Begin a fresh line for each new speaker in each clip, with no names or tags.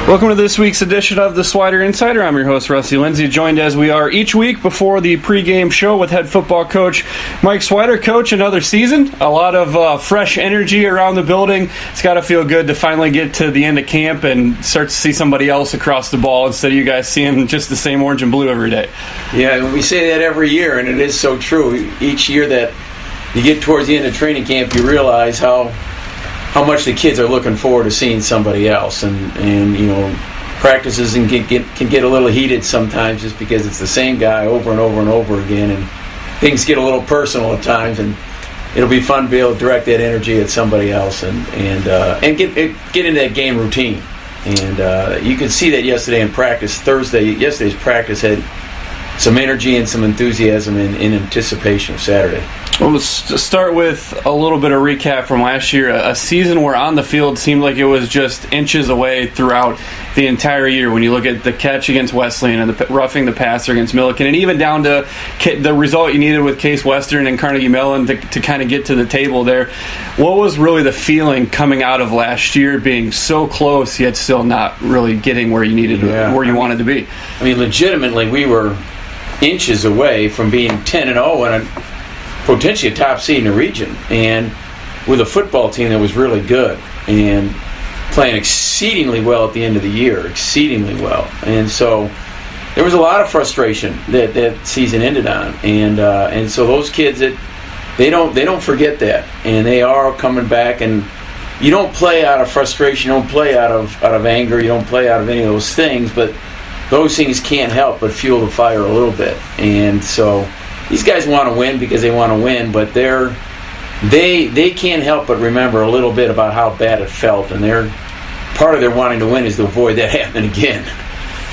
Welcome to this week's edition of the Swider Insider. I'm your host, Rusty Lindsay, joined as we are each week before the pregame show with head football coach Mike Swider. Coach, another season, a lot of fresh energy around the building. It's got to feel good to finally get to the end of camp and start to see somebody else across the ball instead of you guys seeing just the same orange and blue every day.
Yeah, we say that every year, and it is so true. Each year that you get towards the end of training camp, you realize how much the kids are looking forward to seeing somebody else, and you know, practices can get a little heated sometimes just because it's the same guy over and over and over again, and things get a little personal at times, and it'll be fun to be able to direct that energy at somebody else and get into that game routine. And you could see that yesterday in practice. Yesterday's practice had some energy and some enthusiasm in anticipation of Saturday.
Well, let's start with a little bit of recap from last year. A season where on the field seemed like it was just inches away throughout the entire year. When you look at the catch against Wesleyan and the roughing the passer against Milliken, and even down to the result you needed with Case Western and Carnegie Mellon to kind of get to the table there. What was really the feeling coming out of last year, being so close yet still not really getting where you needed, where you wanted to be?
I mean, legitimately, we were inches away from being 10-0 and potentially a top seed in the region, and with a football team that was really good and playing exceedingly well at the end of the year, exceedingly well. And so there was a lot of frustration that season ended on, and so those kids, they don't forget that, and they are coming back. And you don't play out of frustration, you don't play out of anger, you don't play out of any of those things, but those things can't help but fuel the fire a little bit. And so these guys want to win because they want to win, but they can't help but remember a little bit about how bad it felt, and part of their wanting to win is to avoid that happening again.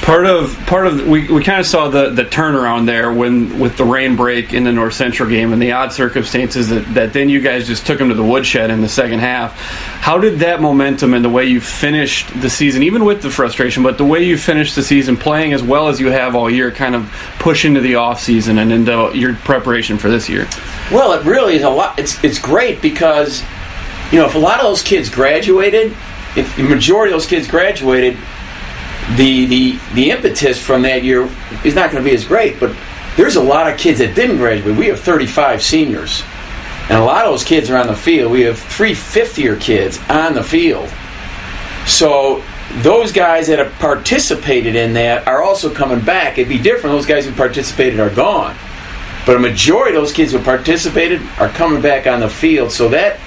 Part of we kind of saw the turnaround there with the rain break in the North Central game and the odd circumstances that then you guys just took them to the woodshed in the second half. How did that momentum and the way you finished the season, even with the frustration, but the way you finished the season playing as well as you have all year, kind of push into the off season and into your preparation for this year? Well,
it really is a lot. It's great because, you know, if a lot of those kids graduated, if the majority of those kids graduated, the impetus from that year is not going to be as great. But there's a lot of kids that didn't graduate. We have 35 seniors, and a lot of those kids are on the field. We have 3 fifth-year kids on the field. So those guys that have participated in that are also coming back. It'd be different. Those guys who participated are gone. But a majority of those kids who participated are coming back on the field. So that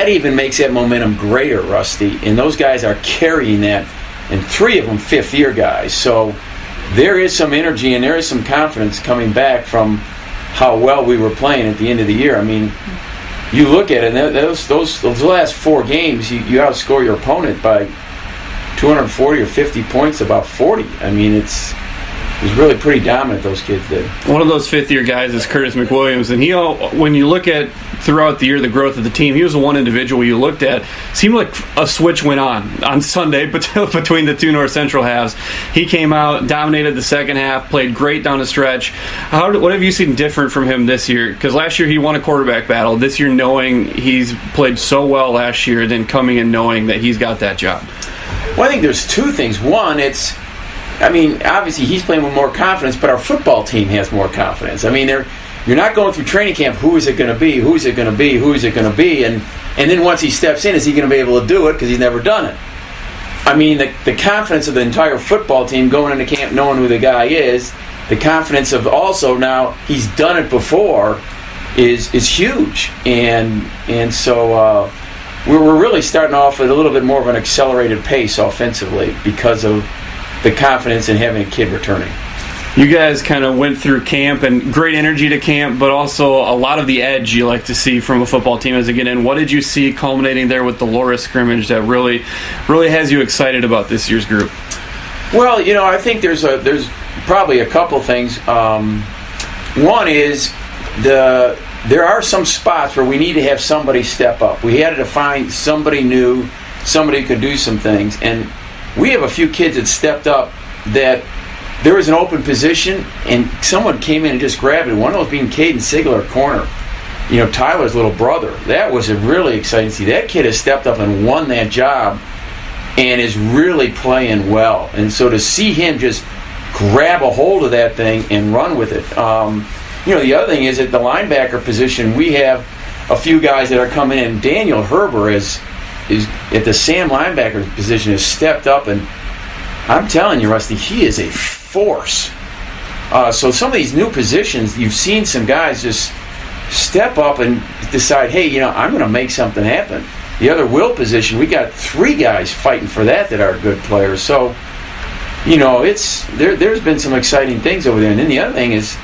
even makes that momentum greater, Rusty. And those guys are carrying that. And 3 of them fifth-year guys. So there is some energy and there is some confidence coming back from how well we were playing at the end of the year. I mean, you look at it, and those last 4 games, you outscore your opponent by 240 or 50 points, about 40. I mean, it was really pretty dominant, those kids did.
One of those fifth-year guys is Curtis McWilliams, and when you look at throughout the year the growth of the team, he was the one individual you looked at. Seemed like a switch went on Sunday between the 2 North Central halves. He came out, dominated the second half, played great down the stretch. What have you seen different from him this year? Because last year he won a quarterback battle. This year, knowing he's played so well last year, then coming in knowing that he's got that job.
Well, I think there's 2 things. One, obviously he's playing with more confidence, but our football team has more confidence. I mean, you're not going through training camp, who is it going to be, who is it going to be, who is it going to be, and then once he steps in, is he going to be able to do it because he's never done it? I mean, the confidence of the entire football team going into camp knowing who the guy is, the confidence of also now he's done it before is huge. And so we're really starting off with a little bit more of an accelerated pace offensively because of the confidence in having a kid returning.
You guys kind of went through camp and great energy to camp, but also a lot of the edge you like to see from a football team as they get in. What did you see culminating there with the Laura scrimmage that really has you excited about this year's group?
Well, you know, I think there's probably a couple things. One is there are some spots where we need to have somebody step up. We had to find somebody new, somebody who could do some things, and we have a few kids that stepped up that there was an open position and someone came in and just grabbed it. One of those being Caden Sigler, corner. You know, Tyler's little brother. That was a really exciting to see. That kid has stepped up and won that job. and is really playing well. And so to see him just grab a hold of that thing and run with it. The other thing is at the linebacker position, we have a few guys that are coming in. Daniel Herber is at the Sam linebacker position has stepped up, and I'm telling you, Rusty, he is a force. So some of these new positions, you've seen some guys just step up and decide, hey, I'm going to make something happen. The other will position, we got 3 guys fighting for that are good players. So, there's been some exciting things over there. And then the other thing is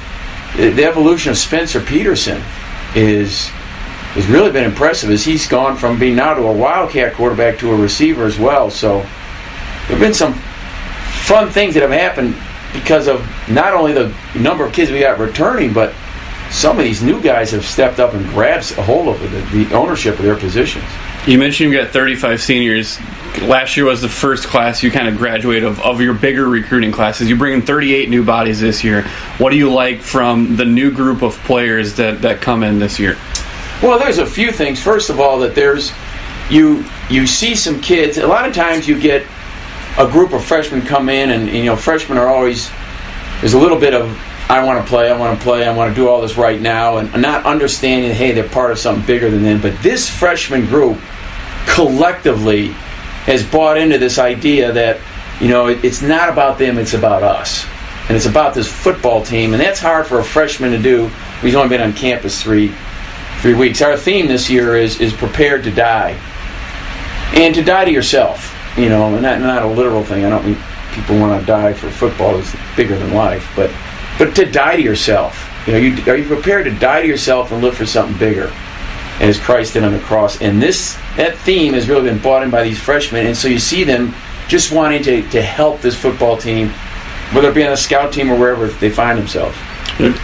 the evolution of Spencer Peterson has really been impressive as he's gone from being now to a Wildcat quarterback to a receiver as well. So there have been some fun things that have happened because of not only the number of kids we got returning, but some of these new guys have stepped up and grabbed a hold of the ownership of their positions.
You mentioned you got 35 seniors. Last year was the first class you kind of graduated of your bigger recruiting classes. You bring in 38 new bodies this year. What do you like from the new group of players that come in this year?
Well, there's a few things. First of all, that you see some kids. A lot of times you get a group of freshmen come in, and freshmen are always, there's a little bit of I want to play, I want to do all this right now, and not understanding, hey, they're part of something bigger than them. But this freshman group collectively has bought into this idea that, it's not about them, it's about us. And it's about this football team, and that's hard for a freshman to do. He's only been on campus three weeks. Our theme this year is prepared to die. And to die to yourself, and not a literal thing. I don't mean people want to die for football. It's bigger than life, but to die to yourself. Are you prepared to die to yourself and live for something bigger, as Christ did on the cross? And that theme has really been bought in by these freshmen, and so you see them just wanting to help this football team, whether it be on a scout team or wherever they find themselves.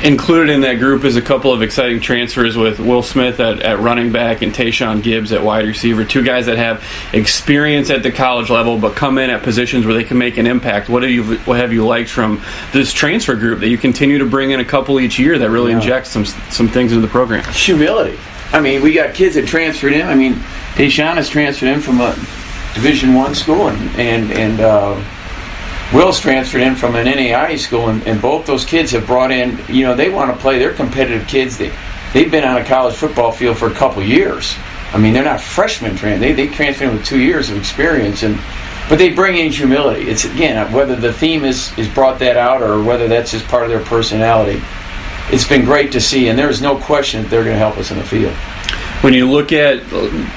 Included in that group is a couple of exciting transfers with Will Smith at running back and Tayshawn Gibbs at wide receiver. 2 guys that have experience at the college level but come in at positions where they can make an impact. What have you liked from this transfer group that you continue to bring in a couple each year that really injects some things into the program?
Humility. We got kids that transferred in. Tayshawn has transferred in from a Division I school, and Will's transferred in from an NAIA school, and both those kids have brought in, they want to play. They're competitive kids. They've been on a college football field for a couple years. They're not freshmen. They transfer in with 2 years of experience, but they bring in humility. It's, again, whether the theme is brought that out or whether that's just part of their personality. It's been great to see, and there's no question that they're going to help us in the field.
When you look at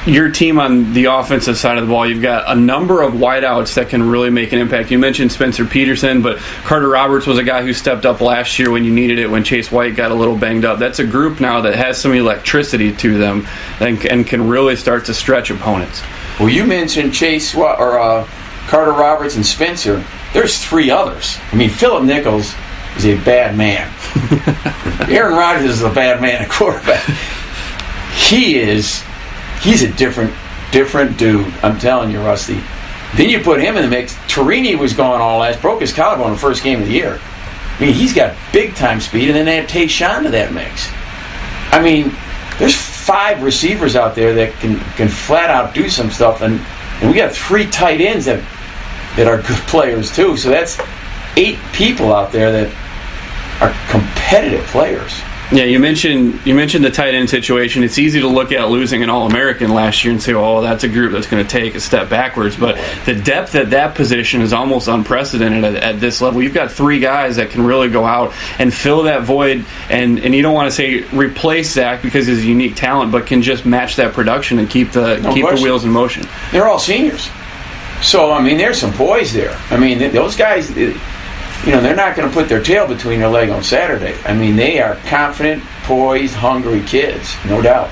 your team on the offensive side of the ball, you've got a number of wideouts that can really make an impact. You mentioned Spencer Peterson, but Carter Roberts was a guy who stepped up last year when you needed it, when Chase White got a little banged up. That's a group now that has some electricity to them and can really start to stretch opponents.
Well, you mentioned Carter Roberts and Spencer. There's 3 others. Philip Nichols is a bad man. Aaron Rodgers is a bad man at quarterback. He's a different dude. I'm telling you, Rusty. Then you put him in the mix. Torini was gone all last, broke his collarbone the first game of the year. He's got big time speed, and then they have Tayshawn to that mix. There's 5 receivers out there that can flat out do some stuff, and we got 3 tight ends that are good players too. So that's 8 people out there that are competitive players.
Yeah, you mentioned the tight end situation. It's easy to look at losing an All-American last year and say, oh, that's a group that's going to take a step backwards. But the depth at that position is almost unprecedented at this level. You've got 3 guys that can really go out and fill that void, and you don't want to say replace Zach because he's a unique talent, but can just match that production and keep the wheels in motion.
They're all seniors. So, there's some poise there. Those guys, they're not going to put their tail between their leg on Saturday. They are confident, poised, hungry kids, no doubt.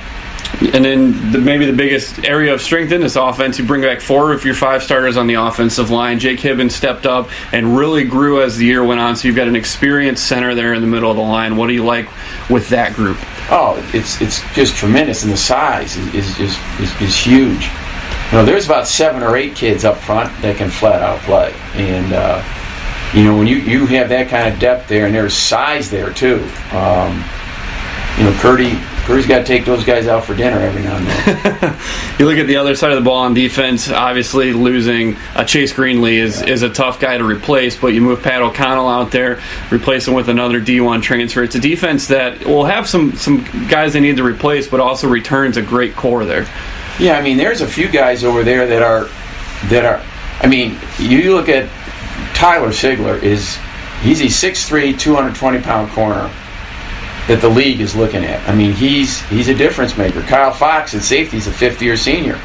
And then maybe the biggest area of strength in this offense, you bring back 4 of your 5 starters on the offensive line. Jake Hibbins stepped up and really grew as the year went on, so you've got an experienced center there in the middle of the line. What do you like with that group?
Oh, it's just tremendous, and the size is huge. There's about 7 or 8 kids up front that can flat out play, and when you have that kind of depth there, and there's size there too. Purdy's got to take those guys out for dinner every now and then.
You look at the other side of the ball on defense, obviously losing Chase Greenlee is a tough guy to replace, but you move Pat O'Connell out there, replace him with another D1 transfer. It's a defense that will have some guys they need to replace, but also returns a great core there.
Yeah, I mean, there's a few guys over there that are. I mean, you look at Tyler Sigler. He's a 6'3", 220-pound corner that the league is looking at. I mean, he's a difference maker. Kyle Fox at safety is a fifth-year senior.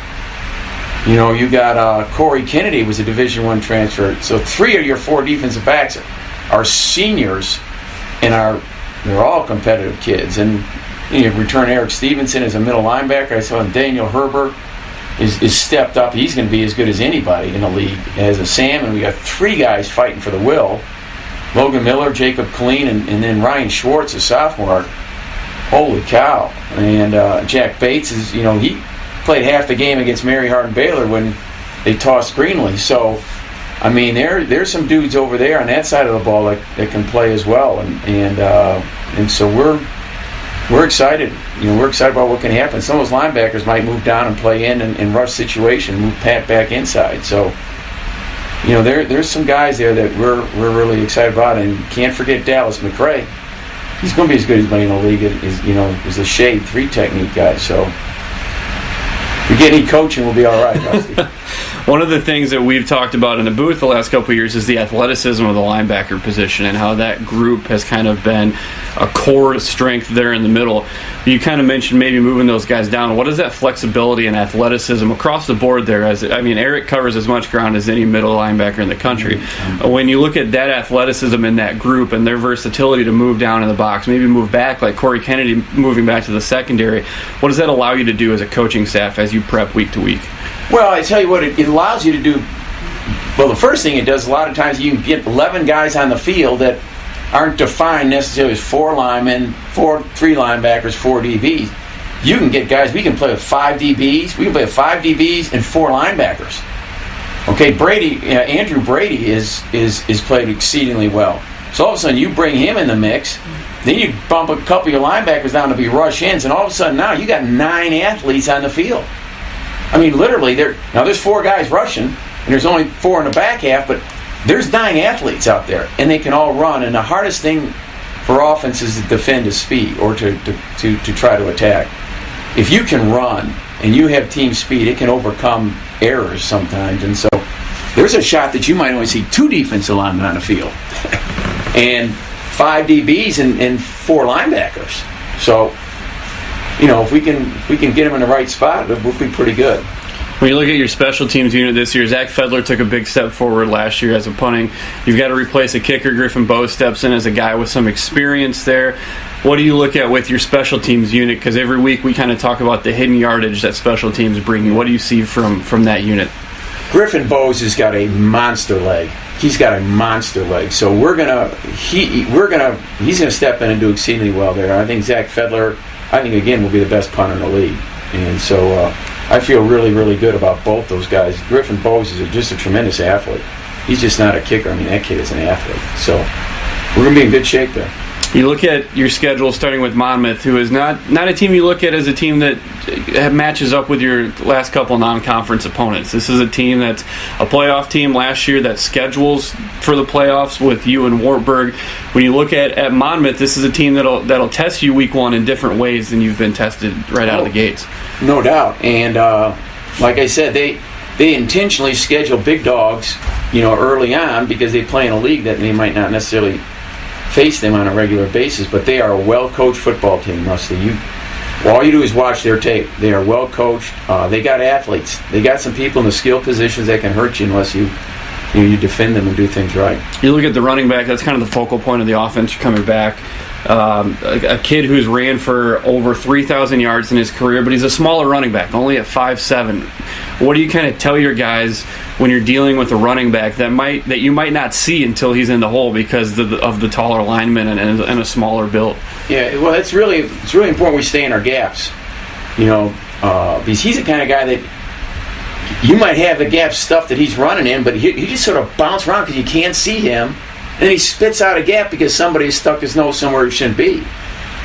You know, you got Corey Kennedy was a Division I transfer. So 3 of your 4 defensive backs are seniors, and they're all competitive kids. And you return Eric Stevenson as a middle linebacker. I saw Daniel Herbert is stepped up. He's going to be as good as anybody in the league as a Sam. And we got 3 guys fighting for the will. Logan Miller, Jacob Colleen, and then Ryan Schwartz, a sophomore. Holy cow. And Jack Bates is, you know, he played half the game against Mary Hardin Baylor when they tossed Greenlee. So, I mean, there's some dudes over there on that side of the ball that can play as well. And so we're excited. You know, we're excited about what can happen. Some of those linebackers might move down and play in rush situation, move Pat back inside. So, you know, there's some guys there that we're really excited about, and can't forget Dallas McRae. He's going to be as good as anybody in the league as the shade 3 technique guy. So if we get any coaching, we'll be all right, Rusty.
One of the things that we've talked about in the booth the last couple of years is the athleticism of the linebacker position and how that group has kind of been a core strength there in the middle. You kind of mentioned maybe moving those guys down. What is that flexibility and athleticism across the board there? Eric covers as much ground as any middle linebacker in the country. Mm-hmm. When you look at that athleticism in that group and their versatility to move down in the box, maybe move back like Corey Kennedy moving back to the secondary, what does that allow you to do as a coaching staff as you prep week to week?
Well, I tell you what, it allows you to do. Well, the first thing it does, a lot of times you can get 11 guys on the field that aren't defined necessarily as 4 linemen, 3 linebackers, 4 DBs. You can get guys, we can play with 5 DBs, we can play with 5 DBs and 4 linebackers. Okay, Andrew Brady is played exceedingly well. So all of a sudden you bring him in the mix, then you bump a couple of your linebackers down to be rush ends, and all of a sudden now you got 9 athletes on the field. I mean, literally, there's 4 guys rushing, and there's only 4 in the back half, but there's 9 athletes out there, and they can all run. And the hardest thing for offense is to defend his speed or to try to attack. If you can run and you have team speed, it can overcome errors sometimes. And so there's a shot that you might only see 2 defensive linemen on the field and 5 DBs and 4 linebackers. So, you know, if we can get them in the right spot, we'll be pretty good.
When you look at your special teams unit this year, Zach Fedler took a big step forward last year as a punting. You've got to replace a kicker. Griffin Bowe steps in as a guy with some experience there. What do you look at with your special teams unit? Because every week we kind of talk about the hidden yardage that special teams bring you. What do you see from that unit?
Griffin Bowe's has got a monster leg. He's got a monster leg. So he's gonna step in and do exceedingly well there. I think Zach Fedler, again, will be the best punter in the league. And so I feel really, really good about both those guys. Griffin Bowes is just a tremendous athlete. He's just not a kicker. I mean, that kid is an athlete. So we're going to be in good shape there.
You look at your schedule starting with Monmouth, who is not a team you look at as a team that matches up with your last couple non-conference opponents. This is a team that's a playoff team last year that schedules for the playoffs with you and Wartburg. When you look at Monmouth, this is a team that'll test you week 1 in different ways than you've been tested right out of the gates.
No doubt. And like I said, they intentionally schedule big dogs, early on because they play in a league that they might not necessarily face them on a regular basis, but they are a well-coached football team, Rusty. All you do is watch their tape. They are well-coached. They got athletes. They got some people in the skill positions that can hurt you unless you defend them and do things right. You
look at the running back, that's kind of the focal point of the offense coming back. A kid who's ran for over 3,000 yards in his career, but he's a smaller running back, only at 5'7". What do you kind of tell your guys when you're dealing with a running back that you might not see until he's in the hole because of the taller lineman and a smaller build?
Yeah, well, it's really important we stay in our gaps, because he's the kind of guy that you might have the gap stuff that he's running in, but he just sort of bounce around because you can't see him. And then he spits out a gap because somebody has stuck his nose somewhere it shouldn't be.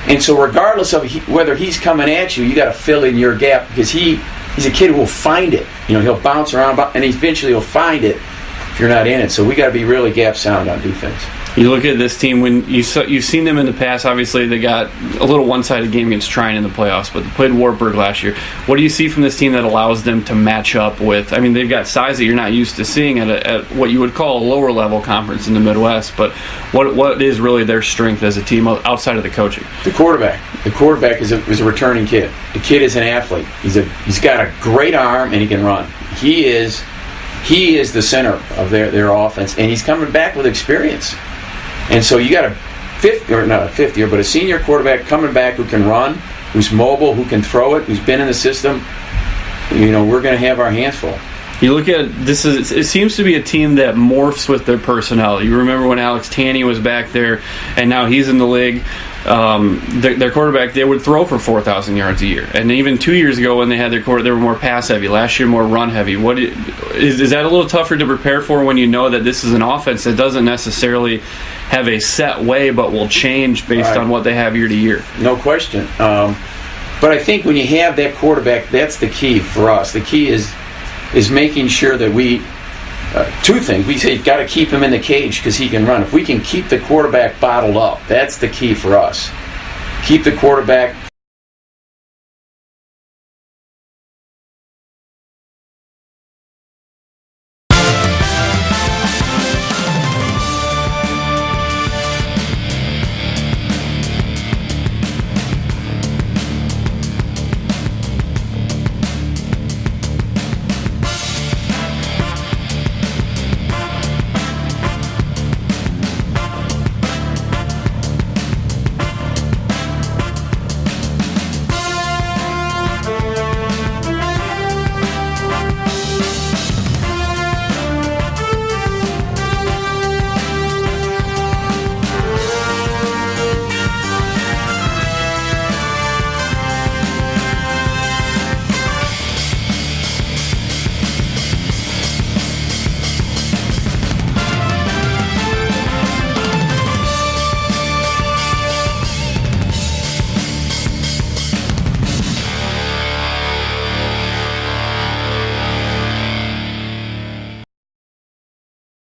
And so regardless of whether he's coming at you, you got to fill in your gap because he's a kid who will find it. He'll bounce around, and eventually he'll find it if you're not in it. So we got to be really gap sound on defense.
You look at this team, when you've seen them in the past, obviously they got a little one-sided game against Trine in the playoffs, but they played Wartburg last year. What do you see from this team that allows them to match up with, they've got size that you're not used to seeing at what you would call a lower-level conference in the Midwest, but what is really their strength as a team outside of the coaching? The quarterback.
The quarterback is a returning kid. The kid is an athlete. He's got a great arm, and he can run. He is the center of their offense, and he's coming back with experience. And so you got a senior quarterback coming back who can run, who's mobile, who can throw it, who's been in the system. We're going to have our hands full.
You look at this, it seems to be a team that morphs with their personnel. You remember when Alex Taney was back there, and now he's in the league. Their quarterback, they would throw for 4,000 yards a year. And even 2 years ago when they had their quarterback, they were more pass-heavy. Last year, more run-heavy. Is that a little tougher to prepare for when you know that this is an offense that doesn't necessarily have a set way but will change based on what they have year to year?
No question. But I think when you have that quarterback, that's the key for us. The key is making sure that we two things. We say you've got to keep him in the cage because he can run. If we can keep the quarterback bottled up, that's the key for us. Keep the quarterback.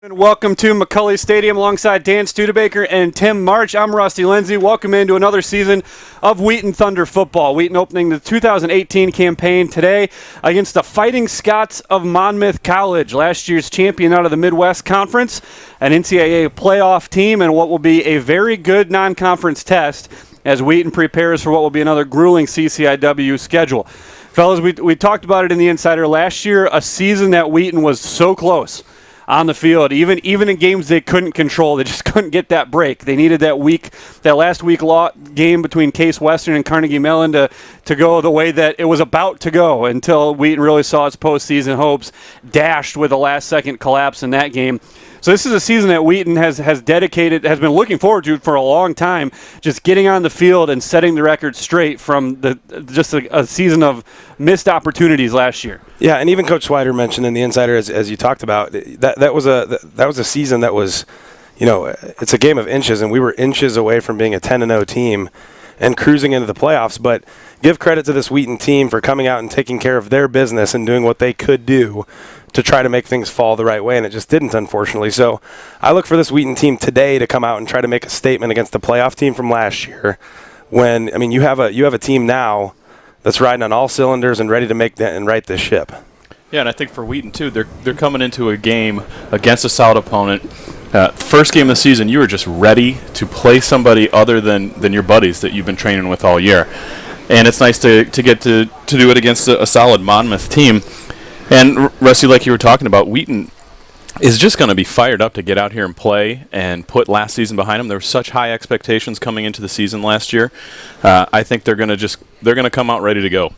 Welcome to McCulley Stadium alongside Dan Studebaker and Tim March. I'm Rusty Lindsay. Welcome into another season of Wheaton Thunder football. Wheaton opening the 2018 campaign today against the Fighting Scots of Monmouth College, last year's champion out of the Midwest Conference, an NCAA playoff team, and what will be a very good non-conference test as Wheaton prepares for what will be another grueling CCIW schedule. Fellas, we talked about it in the Insider last year, a season that Wheaton was so close on the field, even in games they couldn't control. They just couldn't get that break. They needed that last week game between Case Western and Carnegie Mellon to go the way that it was about to go until Wheaton really saw its postseason hopes dashed with a last-second collapse in that game. So this is a season that Wheaton has been looking forward to for a long time, just getting on the field and setting the record straight from a season of missed opportunities last year.
Yeah, and even Coach Swider mentioned in the Insider, as you talked about, that was a season that was, it's a game of inches, and we were inches away from being a 10-0 team and cruising into the playoffs. But give credit to this Wheaton team for coming out and taking care of their business and doing what they could do to try to make things fall the right way, and it just didn't, unfortunately. So I look for this Wheaton team today to come out and try to make a statement against the playoff team from last year. When you have a team now that's riding on all cylinders and ready to make that and right this ship.
Yeah, and I think for Wheaton too, they're coming into a game against a solid opponent. First game of the season, you were just ready to play somebody other than your buddies that you've been training with all year, and it's nice to get to do it against a solid Monmouth team. And Rusty, like you were talking about, Wheaton is just going to be fired up to get out here and play and put last season behind them. There were such high expectations coming into the season last year. I think they're going to come out ready to go.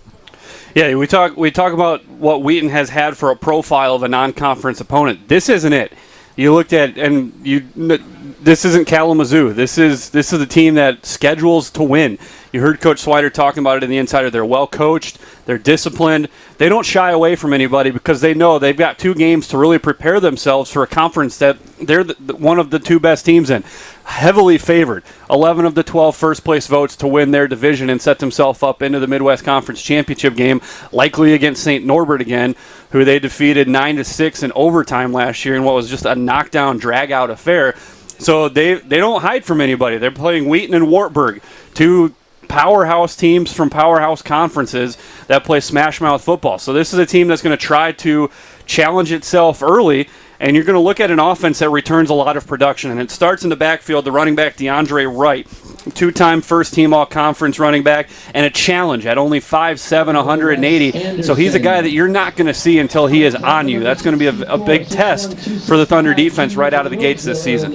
Yeah, we talk about what Wheaton has had for a profile of a non-conference opponent. This isn't it. You looked at this isn't Kalamazoo. This is a team that schedules to win. You heard Coach Swider talking about it in the Insider. They're well coached. They're disciplined. They don't shy away from anybody because they know they've got 2 games to really prepare themselves for a conference that they're one of the 2 best teams in. Heavily favored. 11 of the 12 first-place votes to win their division and set themselves up into the Midwest Conference Championship game, likely against St. Norbert again, who they defeated 9-6 in overtime last year in what was just a knockdown, drag-out affair. So they don't hide from anybody. They're playing Wheaton and Wartburg, 2 powerhouse teams from powerhouse conferences that play smash-mouth football. So this is a team that's going to try to challenge itself early, and you're going to look at an offense that returns a lot of production. And it starts in the backfield, the running back DeAndre Wright, 2-time first-team all-conference running back, and a challenge at only 5'7", 180. So he's a guy that you're not going to see until he is on you. That's going to be a big test for the Thunder defense right out of the gates this season.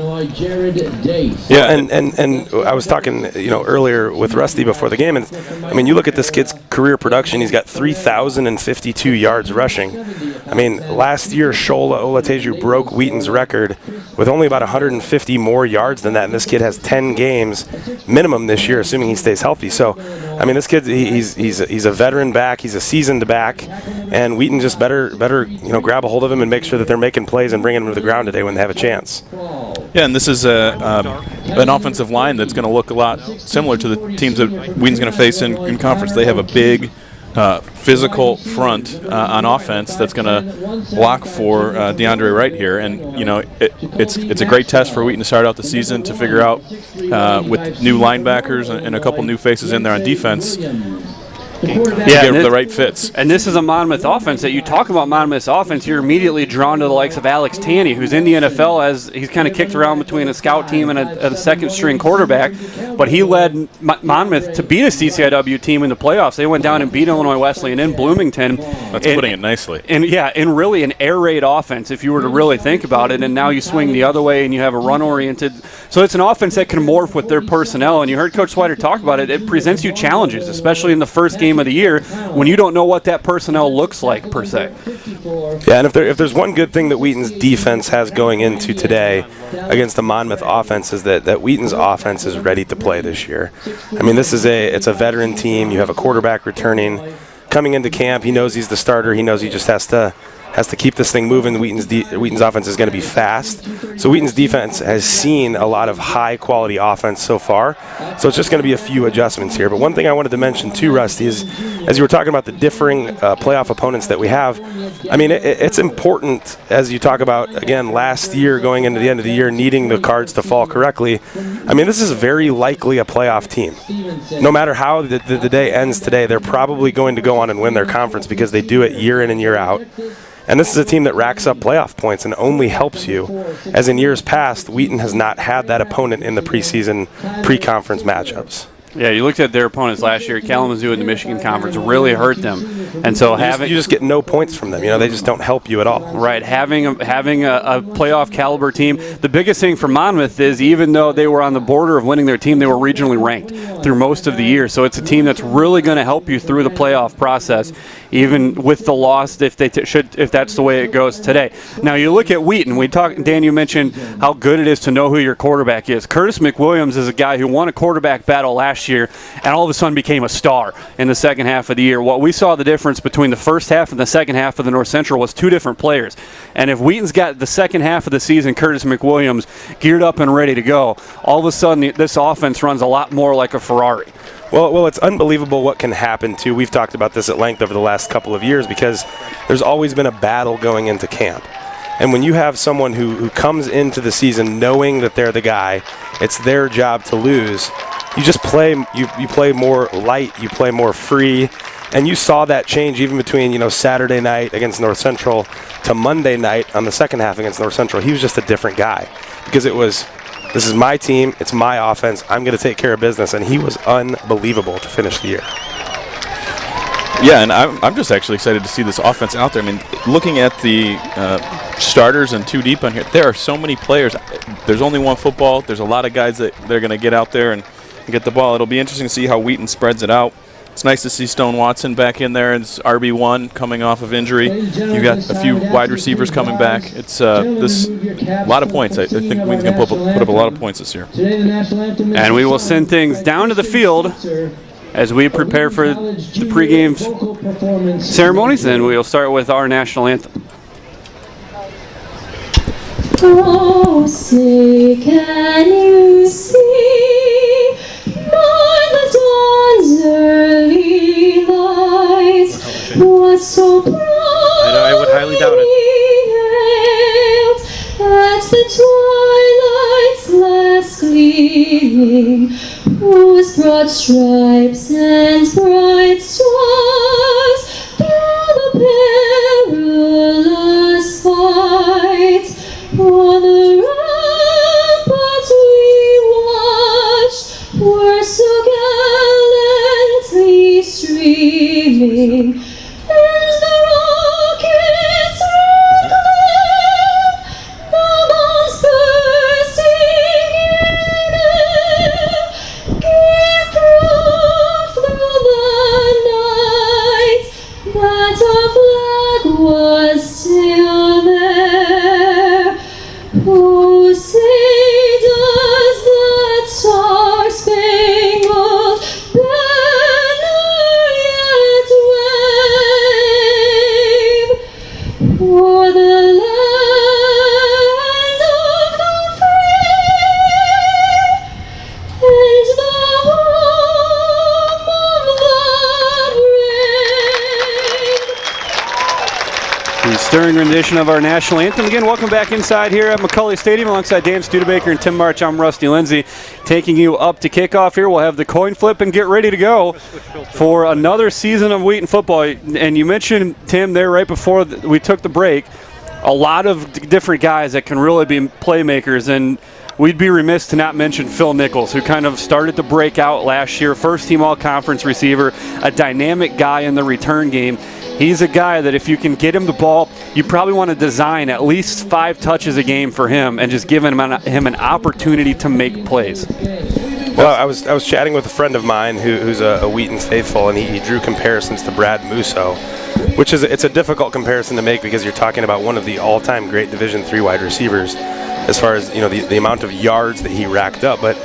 Yeah, and I was talking, earlier with Rusty before the game, and I mean, you look at this kid's career production. He's got 3,052 yards rushing. I mean, last year, Shola Olateju broke Wheaton's record with only about 150 more yards than that, and this kid has 10 games minimum this year, assuming he stays healthy. So, I mean, this kid, he's a veteran back, he's a seasoned back, and Wheaton just better grab a hold of him and make sure that they're making plays and bringing him to the ground today when they have a chance.
Yeah, and this is an offensive line that's going to look a lot similar to the teams that Wheaton's going to face in conference. They have a big physical front on offense that's going to block for DeAndre Wright here, and it's a great test for Wheaton to start out the season to figure out with new linebackers and a couple new faces in there on defense. Get the right fits.
And this is a Monmouth offense that you talk about Monmouth's offense, you're immediately drawn to the likes of Alex Taney, who's in the NFL as he's kind of kicked around between a scout team and a second-string quarterback. But he led Monmouth to beat a CCIW team in the playoffs. They went down and beat Illinois Wesleyan in Bloomington.
That's putting it nicely.
And really an air raid offense, if you were to really think about it. And now you swing the other way and you have a run-oriented. So it's an offense that can morph with their personnel. And you heard Coach Swider talk about it. It presents you challenges, especially in the first game of the year when you don't know what that personnel looks like per se.
Yeah, and if there's one good thing that Wheaton's defense has going into today against the Monmouth offense is that Wheaton's offense is ready to play this year. I mean, it's a veteran team. You have a quarterback returning, coming into camp. He knows he's the starter. He knows he just has to keep this thing moving. Wheaton's offense is going to be fast. So Wheaton's defense has seen a lot of high-quality offense so far. So it's just going to be a few adjustments here. But one thing I wanted to mention too, Rusty, is as you were talking about the differing playoff opponents that we have, I mean, it's important as you talk about, again, last year going into the end of the year needing the cards to fall correctly. I mean, this is very likely a playoff team. No matter how the day ends today, they're probably going to go on and win their conference because they do it year in and year out. And this is a team that racks up playoff points and only helps you. As in years past, Wheaton has not had that opponent in the preseason, pre-conference matchups.
Yeah, you looked at their opponents last year. Kalamazoo in the Michigan Conference really hurt them, and so
you just get no points from them. They just don't help you at all.
Right, having a playoff caliber team. The biggest thing for Monmouth is even though they were on the border of winning their team, they were regionally ranked through most of the year. So it's a team that's really going to help you through the playoff process, even with the loss if that's the way it goes today. Now you look at Wheaton. Dan, you mentioned how good it is to know who your quarterback is. Curtis McWilliams is a guy who won a quarterback battle last year and all of a sudden became a star in the second half of the year. What we saw the difference between the first half and the second half of the North Central was 2 different players. And if Wheaton's got the second half of the season, Curtis McWilliams, geared up and ready to go, all of a sudden this offense runs a lot more like a Ferrari.
Well, it's unbelievable what can happen, too. We've talked about this at length over the last couple of years because there's always been a battle going into camp. And when you have someone who comes into the season knowing that they're the guy, it's their job to lose, you just play you play more light, you play more free, and you saw that change even between Saturday night against North Central to Monday night on the second half against North Central. He was just a different guy because this is my team, it's my offense, I'm going to take care of business, and he was unbelievable to finish the year.
Yeah, and I'm just actually excited to see this offense out there. I mean, looking at the starters and 2 deep on here, there are so many players. There's only one football. There's a lot of guys that they're going to get out there and get the ball. It'll be interesting to see how Wheaton spreads it out. It's nice to see Stone Watson back in there. It's RB1 coming off of injury. You got a few wide receivers coming back. It's a lot of points. I think Wheaton's going to put up a lot of points this year.
And we will send things down to the field as we prepare for the pregame ceremonies, and we'll start with our national anthem.
Oh, say can you see by the dawn's early light what so bright
I would highly doubt it.
at the twilight's last gleaming, whose broad stripes and bright stars through the perilous fight o'er the ramparts we watched were so gallantly streaming, and the rockets reclaim the monsters bursting in air, gave proof through the night that our flag was still there. Oh, say does that star-spangled banner yet wave o'er the land of the free and the home of the brave?
The stirring rendition of our national anthem. Again, welcome back inside here at McCully Stadium alongside Dan Studebaker and Tim March. I'm Rusty Lindsay, taking you up to kickoff here. We'll have the coin flip and get ready to go for another season of Wheaton football. And you mentioned, Tim, there right before we took the break, a lot of different guys that can really be playmakers, and we'd be remiss to not mention Phil Nichols, who kind of started to break out last year, first-team all-conference receiver, a dynamic guy in the return game. He's a guy that if you can get him the ball, you probably want to design at least 5 touches a game for him and just giving him an opportunity to make plays.
Well, I was chatting with a friend of mine who's a Wheaton faithful, and he drew comparisons to Brad Musso, which is it's a difficult comparison to make because you're talking about one of the all-time great Division III wide receivers as far as the amount of yards that he racked up. But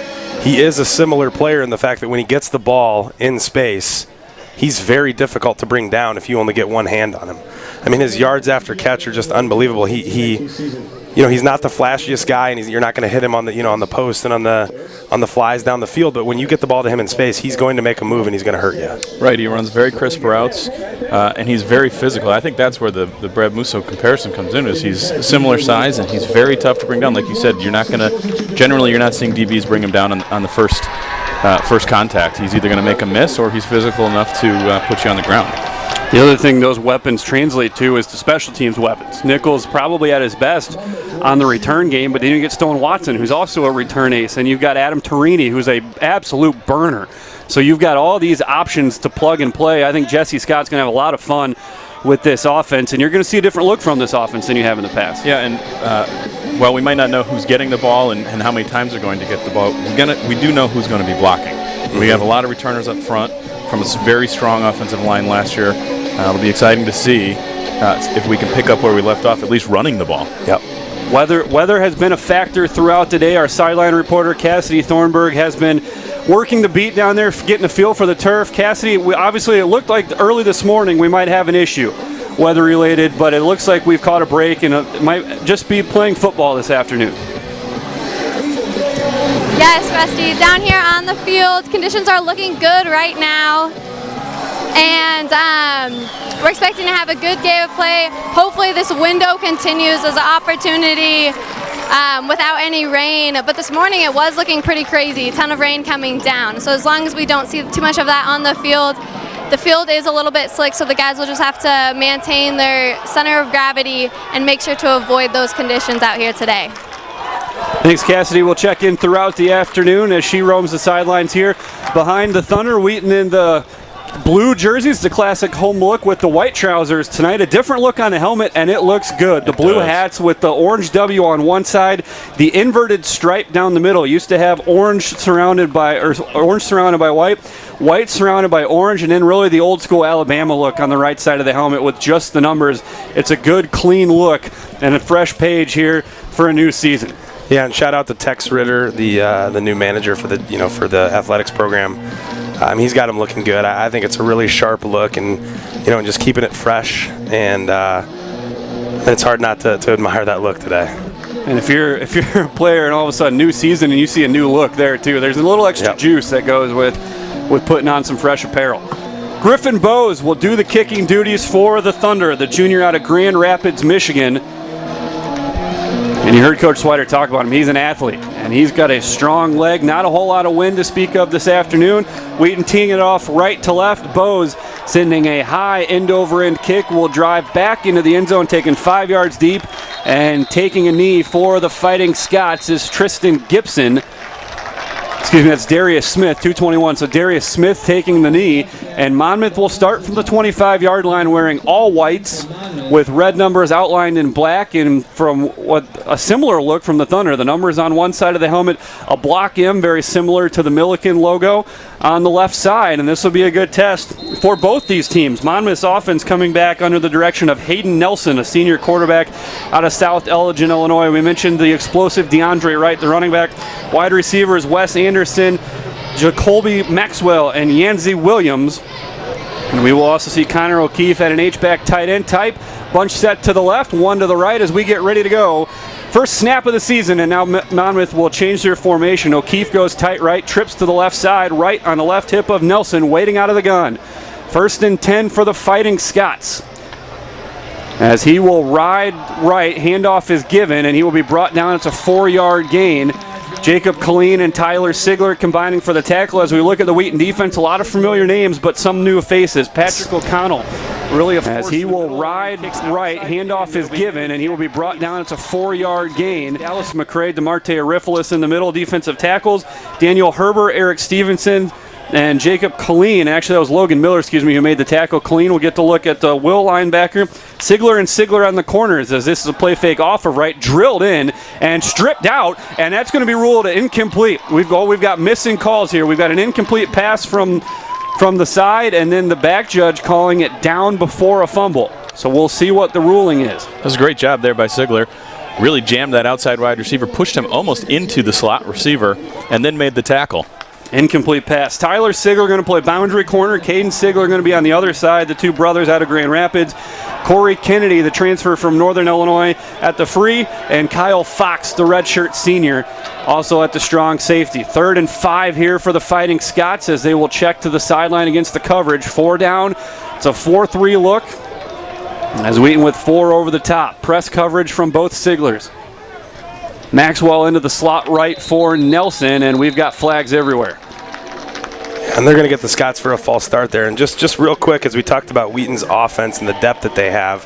he is a similar player in the fact that when he gets the ball in space, he's very difficult to bring down if you only get one hand on him. I mean, his yards after catch are just unbelievable. He's not the flashiest guy, and you're not going to hit him on the post and on the flies down the field. But when you get the ball to him in space, he's going to make a move and he's going to hurt you.
Right, he runs very crisp routes, and he's very physical. I think that's where the Brad Musso comparison comes in. Is he's similar size and he's very tough to bring down. Like you said, you're not seeing DBs bring him down on the first contact. He's either going to make a miss or he's physical enough to put you on the ground.
The other thing those weapons translate to is the special teams weapons. Nichols probably at his best on the return game, but then you get Stone Watson, who's also a return ace, and you've got Adam Torini, who's a absolute burner. So you've got all these options to plug and play. I think Jesse Scott's going to have a lot of fun with this offense, and you're going to see a different look from this offense than you have in the past.
Yeah, and while we might not know who's getting the ball and how many times they're going to get the ball, we do know who's going to be blocking. We have a lot of returners up front from a very strong offensive line last year. It'll be exciting to see if we can pick up where we left off, at least running the ball.
Yep.
Weather has been a factor throughout today. Our sideline reporter, Cassidy Thornburg, has been working the beat down there, getting a feel for the turf. Cassidy, obviously it looked like early this morning we might have an issue, weather-related, but it looks like we've caught a break and it might just be playing football this afternoon.
Yes, Rusty. Down here on the field, conditions are looking good right now. And we're expecting to have a good game of play. Hopefully this window continues as an opportunity without any rain. But this morning it was looking pretty crazy, a ton of rain coming down. So as long as we don't see too much of that on the field is a little bit slick, so the guys will just have to maintain their center of gravity and make sure to avoid those conditions out here today.
Thanks, Cassidy. We'll check in throughout the afternoon as she roams the sidelines here. Behind the Thunder, Wheaton in the blue jerseys, the classic home look with the white trousers. Tonight, a different look on the helmet, and it looks good. The blue hats with the orange W on one side, the inverted stripe down the middle. Used to have orange surrounded by white, white surrounded by orange, and then really the old school Alabama look on the right side of the helmet with just the numbers. It's a good, clean look and a fresh page here for a new season.
Yeah, and shout out to Tex Ritter, the new manager for the athletics program. He's got him looking good. I think it's a really sharp look, and and just keeping it fresh, and it's hard not to admire that look today.
And if you're a player and all of a sudden new season and you see a new look there too, there's a little extra juice that goes with putting on some fresh apparel. Griffin Bowes will do the kicking duties for the Thunder, the junior out of Grand Rapids, Michigan. And you heard Coach Swider talk about him. He's an athlete, and he's got a strong leg. Not a whole lot of wind to speak of this afternoon. Wheaton teeing it off right to left. Bowes sending a high end-over-end kick. Will drive back into the end zone, taking 5 yards deep. And taking a knee for the Fighting Scots is Tristan Gibson. Excuse me, that's Darius Smith, 221. So Darius Smith taking the knee. And Monmouth will start from the 25-yard line wearing all whites with red numbers outlined in black. And from what a similar look from the Thunder, the numbers on one side of the helmet, a block M, very similar to the Milliken logo on the left side. And this will be a good test for both these teams. Monmouth's offense coming back under the direction of Hayden Nelson, a senior quarterback out of South Elgin, Illinois. We mentioned the explosive DeAndre Wright, the running back. Wide receivers Wes Anderson, Jacoby Maxwell, and Yanzi Williams. And we will also see Connor O'Keefe at an H-back tight end type. Bunch set to the left, one to the right as we get ready to go. First snap of the season, and now Monmouth will change their formation. O'Keefe goes tight right, trips to the left side, right on the left hip of Nelson, waiting out of the gun. 1st and 10 for the Fighting Scots. As he will ride right, handoff is given, and he will be brought down. It's a 4-yard gain. Jacob Colleen and Tyler Sigler combining for the tackle. As we look at the Wheaton defense, a lot of familiar names, but some new faces. Patrick O'Connell, really as he will ride right, handoff is given, and he will be brought down. It's a 4-yard gain. Dallas McCray, DeMarte Arifilis in the middle, defensive tackles. Daniel Herber, Eric Stevenson, and Jacob Colleen. Actually, that was Logan Miller, who made the tackle. Colleen will get to look at the Will linebacker. Sigler on the corners, as this is a play fake off of right, drilled in and stripped out, and that's going to be ruled incomplete. We've got missing calls here. We've got an incomplete pass from the side, and then the back judge calling it down before a fumble. So we'll see what the ruling is.
That was a great job there by Sigler. Really jammed that outside wide receiver, pushed him almost into the slot receiver, and then made the tackle.
Incomplete pass. Tyler Sigler going to play boundary corner. Caden Sigler going to be on the other side. The two brothers out of Grand Rapids. Corey Kennedy, the transfer from Northern Illinois, at the free. And Kyle Fox, the redshirt senior, also at the strong safety. 3rd and 5 here for the Fighting Scots as they will check to the sideline against the coverage. 4 down. It's a 4-3 look. As Wheaton with 4 over the top. Press coverage from both Siglers. Maxwell into the slot right for Nelson, and we've got flags everywhere.
And they're going to get the Scots for a false start there. And just real quick, as we talked about Wheaton's offense and the depth that they have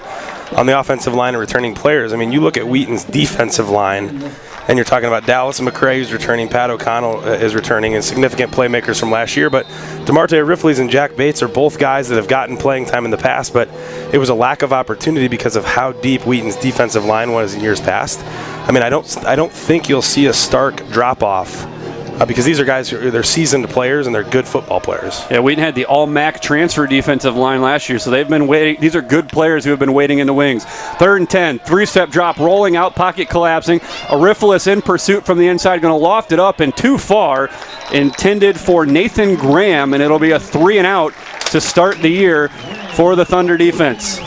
on the offensive line and returning players, I mean, you look at Wheaton's defensive line, and you're talking about Dallas McCray, who's returning, Pat O'Connell is returning, and significant playmakers from last year. But DeMarte Arifilis and Jack Bates are both guys that have gotten playing time in the past, but it was a lack of opportunity because of how deep Wheaton's defensive line was in years past. I mean, I don't think you'll see a stark drop-off because these are guys they're seasoned players and they're good football players.
Yeah, Wheaton had the all-MAC transfer defensive line last year, so they've been waiting. These are good players who have been waiting in the wings. 3rd and 10, 3-step drop, rolling out, pocket collapsing. Arifilis in pursuit from the inside, going to loft it up and too far, intended for Nathan Graham, and it'll be a 3-and-out to start the year for the Thunder defense.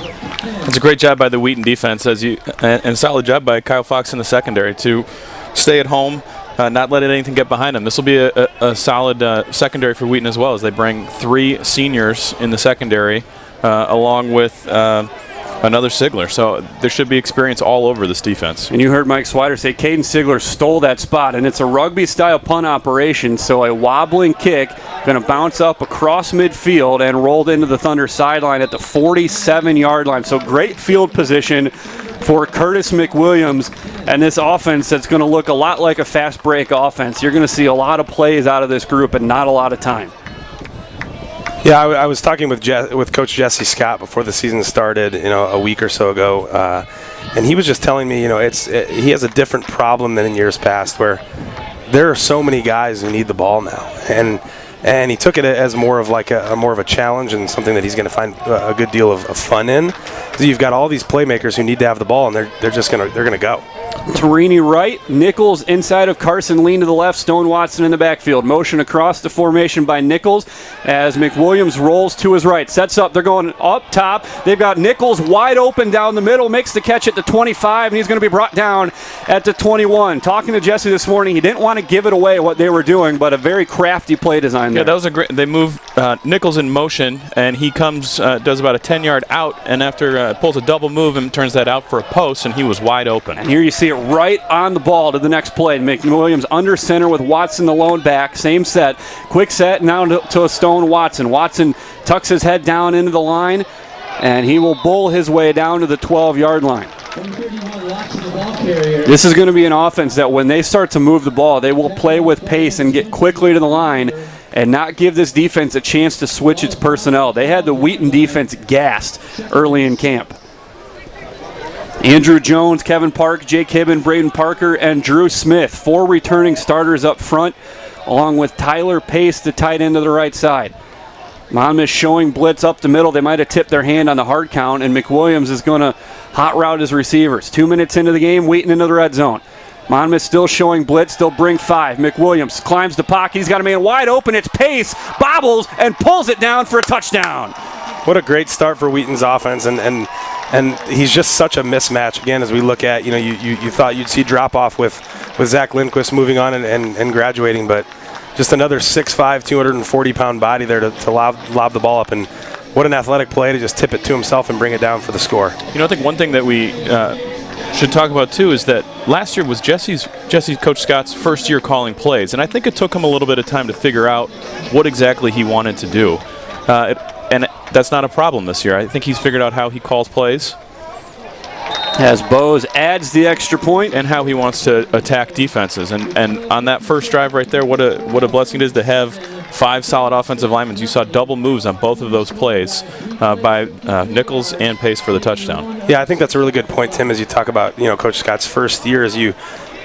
It's a great job by the Wheaton defense, and solid job by Kyle Fox in the secondary to stay at home, not let anything get behind them. This will be a solid secondary for Wheaton as well, as they bring 3 seniors in the secondary along with another Sigler. So there should be experience all over this defense.
And you heard Mike Swider say Caden Sigler stole that spot, and it's a rugby-style punt operation, so a wobbling kick going to bounce up across midfield and rolled into the Thunder sideline at the 47-yard line. So great field position for Curtis McWilliams and this offense that's going to look a lot like a fast break offense. You're going to see a lot of plays out of this group and not a lot of time.
Yeah, I was talking with Coach Jesse Scott before the season started, a week or so ago, and he was just telling me, he has a different problem than in years past, where there are so many guys who need the ball now, and he took it as more of a challenge and something that he's going to find a good deal of fun in. So you've got all these playmakers who need to have the ball, and they're going to go.
Torini right, Nichols inside of Carson, lean to the left, Stone Watson in the backfield. Motion across the formation by Nichols as McWilliams rolls to his right. Sets up, they're going up top. They've got Nichols wide open down the middle, makes the catch at the 25, and he's going to be brought down at the 21. Talking to Jesse this morning, he didn't want to give it away what they were doing, but a very crafty play design there.
Yeah, that was a great. They move Nichols in motion, and he comes, does about a 10-yard out, and after pulls a double move and turns that out for a post, and he was wide open.
And here you see it right on the ball to the next play. McWilliams under center with Watson the lone back. Same set. Quick set now to a Stone Watson. Watson tucks his head down into the line, and he will bull his way down to the 12-yard line. This is going to be an offense that when they start to move the ball, they will play with pace and get quickly to the line and not give this defense a chance to switch its personnel. They had the Wheaton defense gassed early in camp. Andrew Jones, Kevin Park, Jake Hibben, Braden Parker, and Drew Smith. 4 returning starters up front, along with Tyler Pace, the tight end to the right side. Monmouth showing blitz up the middle. They might have tipped their hand on the hard count, and McWilliams is going to hot route his receivers. 2 minutes into the game, Wheaton into the red zone. Monmouth still showing blitz, they'll bring 5. McWilliams climbs the pocket. He's got a man wide open. It's Pace, bobbles, and pulls it down for a touchdown.
What a great start for Wheaton's offense, and he's just such a mismatch. Again, as we look at, you thought you'd see drop off with Zach Lindquist moving on and graduating, but just another 6'5", 240-pound body there to lob the ball up, and what an athletic play to just tip it to himself and bring it down for the score.
I think one thing that we should talk about too is that last year was Jesse Coach Scott's first year calling plays, and I think it took him a little bit of time to figure out what exactly he wanted to do. And that's not a problem this year. I think he's figured out how he calls plays.
As Bose adds the extra point.
And how he wants to attack defenses. And on that first drive right there, what a blessing it is to have 5 solid offensive linemen. You saw double moves on both of those plays by Nichols and Pace for the touchdown.
Yeah, I think that's a really good point, Tim, as you talk about Coach Scott's first year.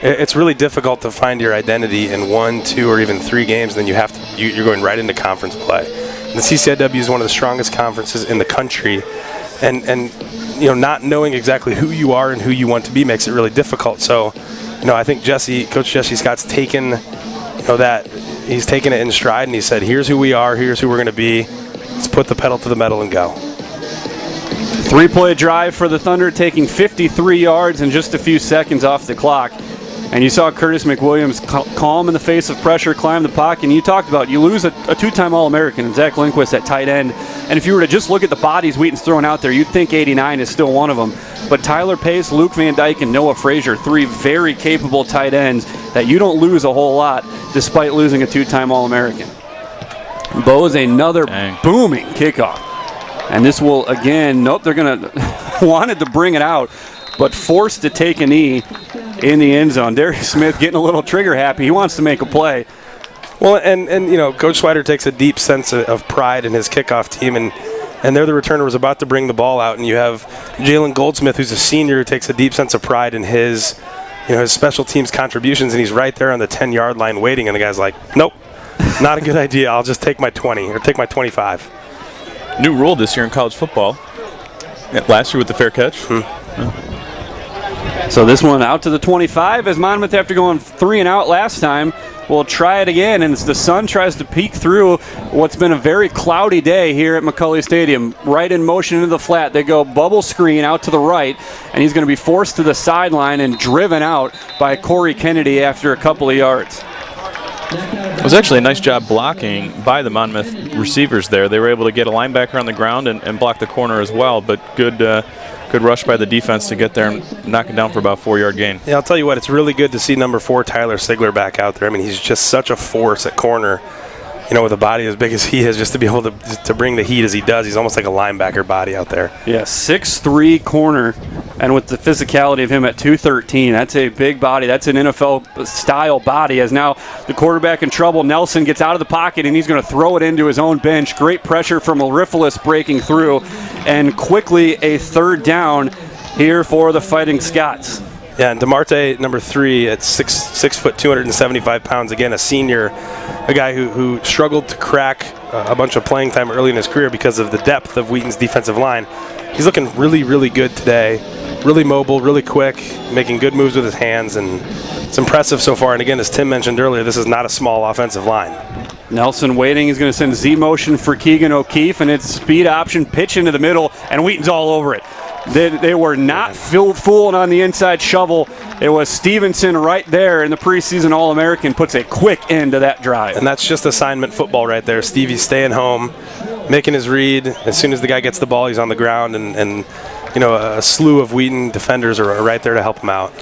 It's really difficult to find your identity in 1, 2, or even 3 games. And then you're going right into conference play. The CCIW is one of the strongest conferences in the country, and not knowing exactly who you are and who you want to be makes it really difficult. So, I think Coach Jesse Scott's taken, he's taken it in stride, and he said, "Here's who we are. Here's who we're going to be. Let's put the pedal to the metal and go."
3-play drive for the Thunder, taking 53 yards in just a few seconds off the clock. And you saw Curtis McWilliams calm in the face of pressure, climb the pocket. And you talked about you lose a 2-time All-American and Zach Lindquist at tight end. And if you were to just look at the bodies Wheaton's throwing out there, you'd think 89 is still one of them. But Tyler Pace, Luke Van Dyke, and Noah Frazier, 3 very capable tight ends that you don't lose a whole lot despite losing a 2-time All-American. Bose, another booming kickoff. And this will, again, they're going to wanted to bring it out, but forced to take a knee in the end zone. Darius Smith getting a little trigger happy. He wants to make a play.
Well, and Coach Swider takes a deep sense of pride in his kickoff team, and there the returner was about to bring the ball out, and you have Jalen Goldsmith, who's a senior, who takes a deep sense of pride in his special teams contributions, and he's right there on the 10-yard line waiting, and the guy's like, nope, not a good idea. I'll just take my 20 or take my 25.
New rule this year in college football. Last year with the fair catch.
So this one out to the 25 as Monmouth, after going 3 and out last time, will try it again, and the sun tries to peek through what's been a very cloudy day here at McCulley Stadium. Right in motion into the flat. They go bubble screen out to the right, and he's going to be forced to the sideline and driven out by Corey Kennedy after a couple of yards.
It was actually a nice job blocking by the Monmouth receivers there. They were able to get a linebacker on the ground and block the corner as well, but good rush by the defense to get there and knock it down for about a 4-yard gain.
Yeah, I'll tell you what, it's really good to see number 4 Tyler Sigler back out there. I mean, he's just such a force at corner, with a body as big as he is, just to be able to bring the heat as he does. He's almost like a linebacker body out there.
Yeah, 6'3" corner, and with the physicality of him at 213, that's a big body. That's an NFL-style body. As now the quarterback in trouble, Nelson gets out of the pocket, and he's going to throw it into his own bench. Great pressure from Orifalus breaking through, and quickly a 3rd down here for the Fighting Scots.
Yeah, and DeMarte, number 3, at 6 foot, 275 pounds. Again, a senior, a guy who struggled to crack a bunch of playing time early in his career because of the depth of Wheaton's defensive line. He's looking really, really good today. really mobile, really quick, making good moves with his hands, and it's impressive so far. And again, as Tim mentioned earlier, this is not a small offensive line.
Nelson waiting. He's going to send Z motion for Keegan O'Keefe, and it's speed option, pitch into the middle, and Wheaton's all over it. They were not fooling on the inside shovel. It was Stevenson right there, and the preseason All-American puts a quick end to that drive.
And that's just assignment football right there. Stevie's staying home, making his read. As soon as the guy gets the ball, he's on the ground, and a slew of Wheaton defenders are right there to help him out.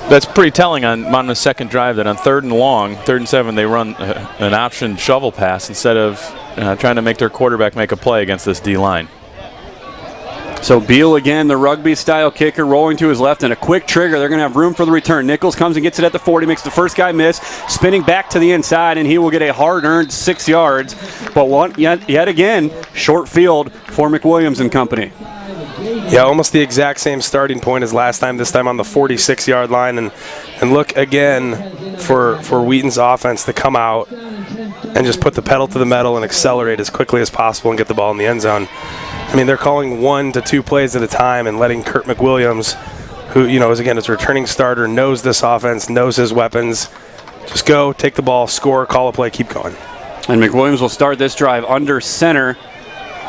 That's pretty telling on Monmouth's second drive, that on 3rd and long, 3rd and 7, they run an option shovel pass instead of trying to make their quarterback make a play against this D-line.
So Beal again, the rugby-style kicker, rolling to his left, and a quick trigger. They're going to have room for the return. Nichols comes and gets it at the 40, makes the first guy miss, spinning back to the inside, and he will get a hard-earned 6 yards. But yet again, short field for McWilliams and company.
Yeah, almost the exact same starting point as last time, this time on the 46-yard line. And look again for Wheaton's offense to come out and just put the pedal to the metal and accelerate as quickly as possible and get the ball in the end zone. I mean, they're calling 1 to 2 plays at a time and letting Kurt McWilliams, who, is again, his returning starter, knows this offense, knows his weapons, just go, take the ball, score, call a play, keep going.
And McWilliams will start this drive under center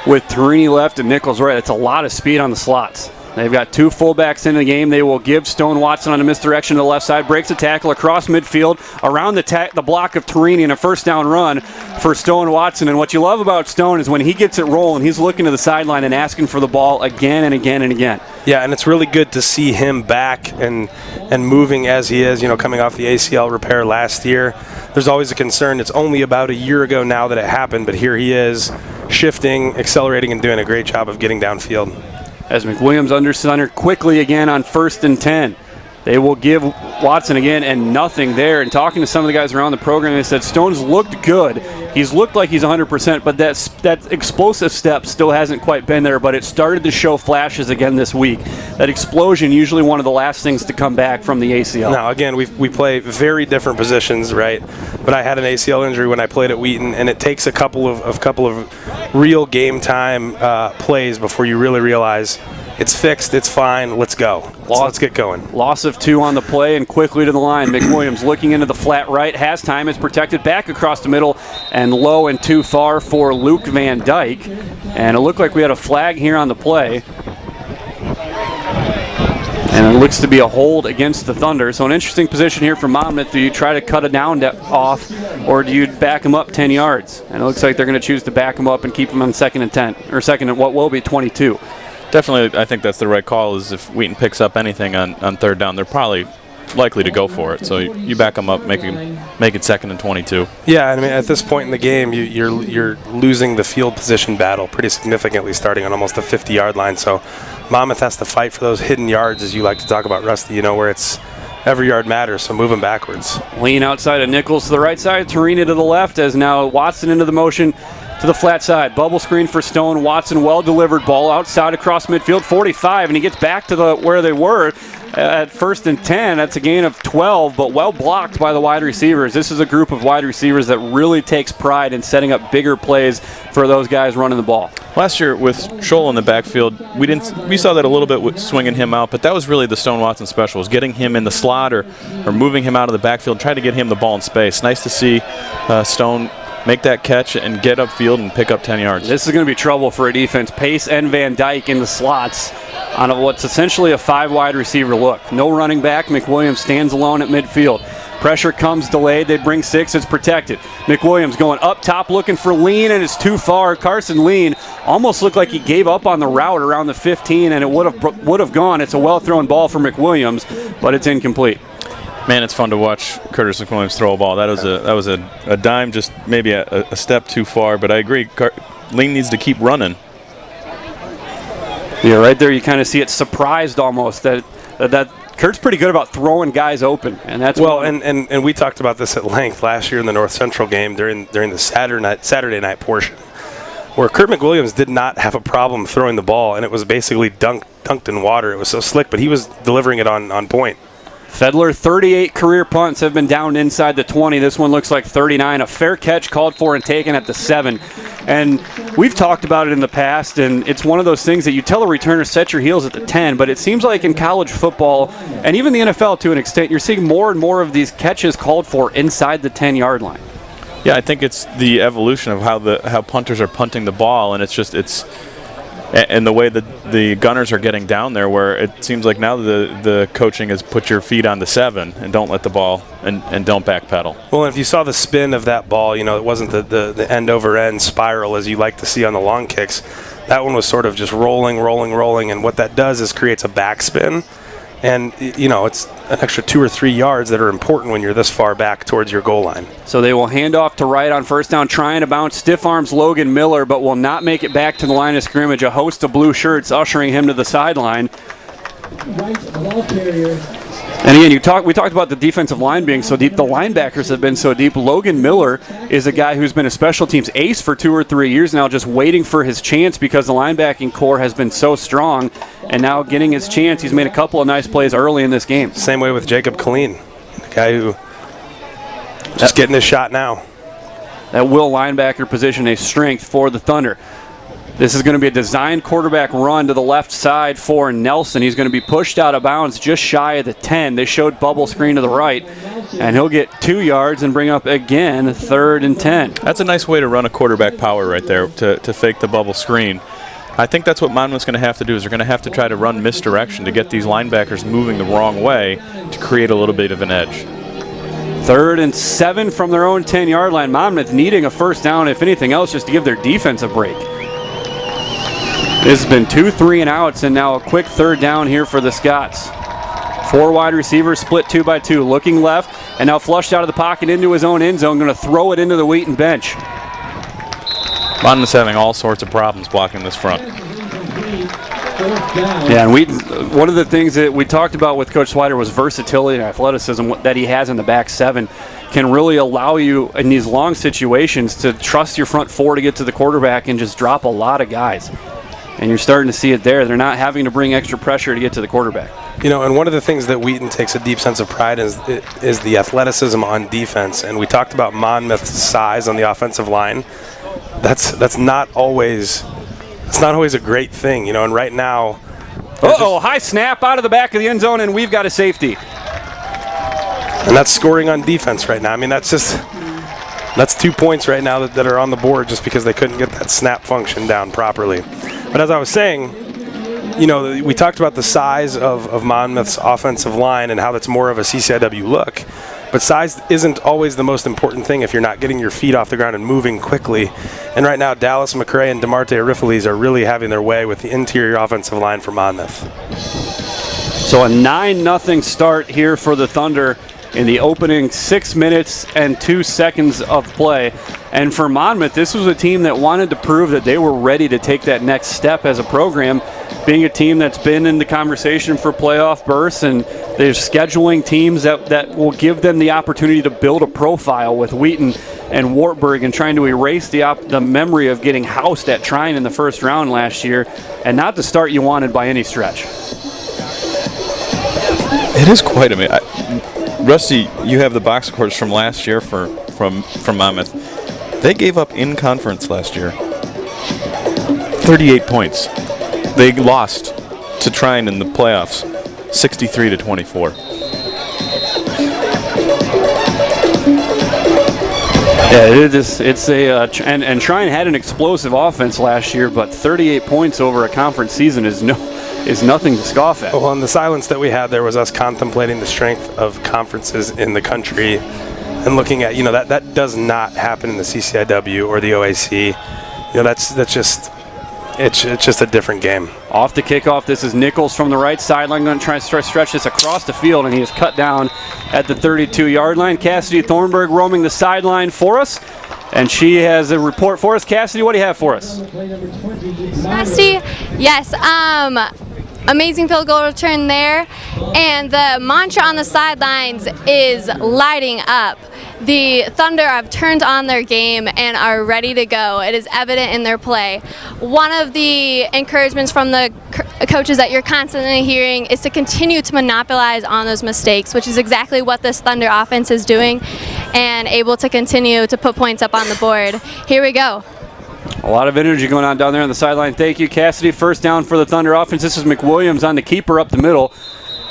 with Torini left and Nichols right. That's a lot of speed on the slots. They've got 2 fullbacks in the game. They will give Stone Watson on a misdirection to the left side. Breaks a tackle across midfield around the block of Torini, and a first down run for Stone Watson. And what you love about Stone is when he gets it rolling, he's looking to the sideline and asking for the ball again and again and again.
Yeah, and it's really good to see him back and moving as he is, coming off the ACL repair last year. There's always a concern. It's only about a year ago now that it happened, but here he is, shifting, accelerating, and doing a great job of getting downfield.
As McWilliams under center quickly again on 1st and 10. They will give Watson again, and nothing there. And talking to some of the guys around the program, they said Stone's looked good. He's looked like he's 100%, but that explosive step still hasn't quite been there, but it started to show flashes again this week. That explosion, usually one of the last things to come back from the ACL.
Now, again, we play very different positions, right? But I had an ACL injury when I played at Wheaton, and it takes a couple of real game time plays before you really realize it's fixed, it's fine, let's go. Let's get going.
Loss of 2 on the play and quickly to the line. McWilliams looking into the flat right, has time, is protected back across the middle, and low and too far for Luke Van Dyke. And it looked like we had a flag here on the play. And it looks to be a hold against the Thunder. So an interesting position here for Monmouth. Do you try to cut it down off, or do you back him up 10 yards? And it looks like they're going to choose to back him up and keep him on 2nd and 10, or 2nd and what will be 22.
Definitely, I think that's the right call, is if Wheaton picks up anything on 3rd down, they're probably likely to go for it. So you back them up, make it 2nd and 22.
Yeah, I mean, at this point in the game, you're losing the field position battle pretty significantly, starting on almost the 50-yard line. So Monmouth has to fight for those hidden yards, as you like to talk about, Rusty, where it's every yard matters, so move them backwards.
Lean outside of Nichols to the right side, Torina to the left, as now Watson into the motion to the flat side. Bubble screen for Stone. Watson, well delivered ball outside across midfield, 45, and he gets back to where they were at 1st and 10. That's a gain of 12, but well blocked by the wide receivers. This is a group of wide receivers that really takes pride in setting up bigger plays for those guys running the ball.
Last year with Scholl in the backfield, we saw that a little bit with swinging him out, but that was really the Stone Watson special, was getting him in the slot or moving him out of the backfield, trying to get him the ball in space. Nice to see Stone make that catch and get upfield and pick up 10 yards.
This is going to be trouble for a defense. Pace and Van Dyke in the slots on what's essentially a 5 wide receiver look. No running back. McWilliams stands alone at midfield. Pressure comes delayed. They bring 6. It's protected. McWilliams going up top looking for Lean, and it's too far. Carson Lean almost looked like he gave up on the route around the 15, and it would have gone. It's a well-thrown ball for McWilliams, but it's incomplete.
Man, it's fun to watch Curtis McWilliams throw a ball. That was a dime, just maybe a step too far. But I agree, Lean needs to keep running.
Yeah, right there you kind of see it surprised almost that Kurt's pretty good about throwing guys open, and that's
and we talked about this at length last year in the North Central game during the Saturday night portion, where Kurt McWilliams did not have a problem throwing the ball, and it was basically dunked in water. It was so slick, but he was delivering it on point.
Fedler, 38 career punts have been down inside the 20. This one looks like 39. A fair catch called for and taken at the 7. And we've talked about it in the past, and it's one of those things that you tell a returner, set your heels at the 10, but it seems like in college football, and even the NFL to an extent, you're seeing more and more of these catches called for inside the 10-yard line.
Yeah, I think it's the evolution of how punters are punting the ball, and and the way that the gunners are getting down there, where it seems like now the coaching is put your feet on the 7 and don't let the ball and don't backpedal.
Well, if you saw the spin of that ball, it wasn't the end-over-end spiral as you like to see on the long kicks. That one was sort of just rolling, and what that does is creates a backspin. And, it's an extra 2 or 3 yards that are important when you're this far back towards your goal line.
So they will hand off to right on first down, trying to bounce stiff arms Logan Miller, but will not make it back to the line of scrimmage. A host of blue shirts ushering him to the sideline. And again, we talked about the defensive line being so deep. The linebackers have been so deep. Logan Miller is a guy who's been a special teams ace for 2 or 3 years now, just waiting for his chance because the linebacking core has been so strong. And now getting his chance, he's made a couple of nice plays early in this game.
Same way with Jacob Colleen, the guy who just getting his shot now.
That will linebacker position a strength for the Thunder. This is going to be a designed quarterback run to the left side for Nelson. He's going to be pushed out of bounds just shy of the 10. They showed bubble screen to the right, and he'll get 2 yards and bring up again 3rd and 10.
That's a nice way to run a quarterback power right there, to fake the bubble screen. I think that's what Monmouth's going to have to do, is they're going to have to try to run misdirection to get these linebackers moving the wrong way to create a little bit of an edge.
3rd and 7 from their own 10-yard line. Monmouth needing a first down, if anything else, just to give their defense a break. This has been 2 3-and-outs, and now a quick 3rd down here for the Scots. 4 wide receivers split 2 by 2, looking left, and now flushed out of the pocket into his own end zone, going to throw it into the Wheaton bench.
Monmouth's having all sorts of problems blocking this front.
Yeah, and one of the things that we talked about with Coach Swider was versatility and athleticism that he has in the back 7 can really allow you in these long situations to trust your front 4 to get to the quarterback and just drop a lot of guys. And you're starting to see it there. They're not having to bring extra pressure to get to the quarterback.
And one of the things that Wheaton takes a deep sense of pride in is the athleticism on defense. And we talked about Monmouth's size on the offensive line. That's not always a great thing, And right now,
high snap out of the back of the end zone, and we've got a safety.
And that's scoring on defense right now. I mean, that's 2 points right now that are on the board just because they couldn't get that snap function down properly. But as I was saying, we talked about the size of Monmouth's offensive line and how that's more of a CCIW look. But size isn't always the most important thing if you're not getting your feet off the ground and moving quickly. And right now, Dallas McRae and DeMarte Arifiles are really having their way with the interior offensive line for Monmouth.
So a 9-0 start here for the Thunder in the opening 6 minutes and 2 seconds of play. And for Monmouth, this was a team that wanted to prove that they were ready to take that next step as a program, being a team that's been in the conversation for playoff berths, and they're scheduling teams that will give them the opportunity to build a profile with Wheaton and Wartburg and trying to erase the memory of getting housed at Trine in the first round last year, and not the start you wanted by any stretch.
It is quite amazing. Rusty, you have the box scores from last year from Monmouth. They gave up in conference last year 38 points. They lost to Trine in the playoffs 63-24.
Yeah, and Trine had an explosive offense last year, but 38 points over a conference season is nothing to scoff at.
Well, and the silence that we had there was us contemplating the strength of conferences in the country and looking at, that does not happen in the CCIW or the OAC. It's just a different game.
Off the kickoff, this is Nichols from the right sideline, going to try to stretch this across the field, and he is cut down at the 32-yard line. Cassidy Thornburg roaming the sideline for us, and she has a report for us. Cassidy, what do you have for us?
Cassidy, yes, amazing field goal return there, and the mantra on the sidelines is lighting up. The Thunder have turned on their game and are ready to go. It is evident in their play. One of the encouragements from the coaches that you're constantly hearing is to continue to monopolize on those mistakes, which is exactly what this Thunder offense is doing, and able to continue to put points up on the board. Here we go.
A lot of energy going on down there on the sideline. Thank you, Cassidy. First down for the Thunder offense. This is McWilliams on the keeper up the middle.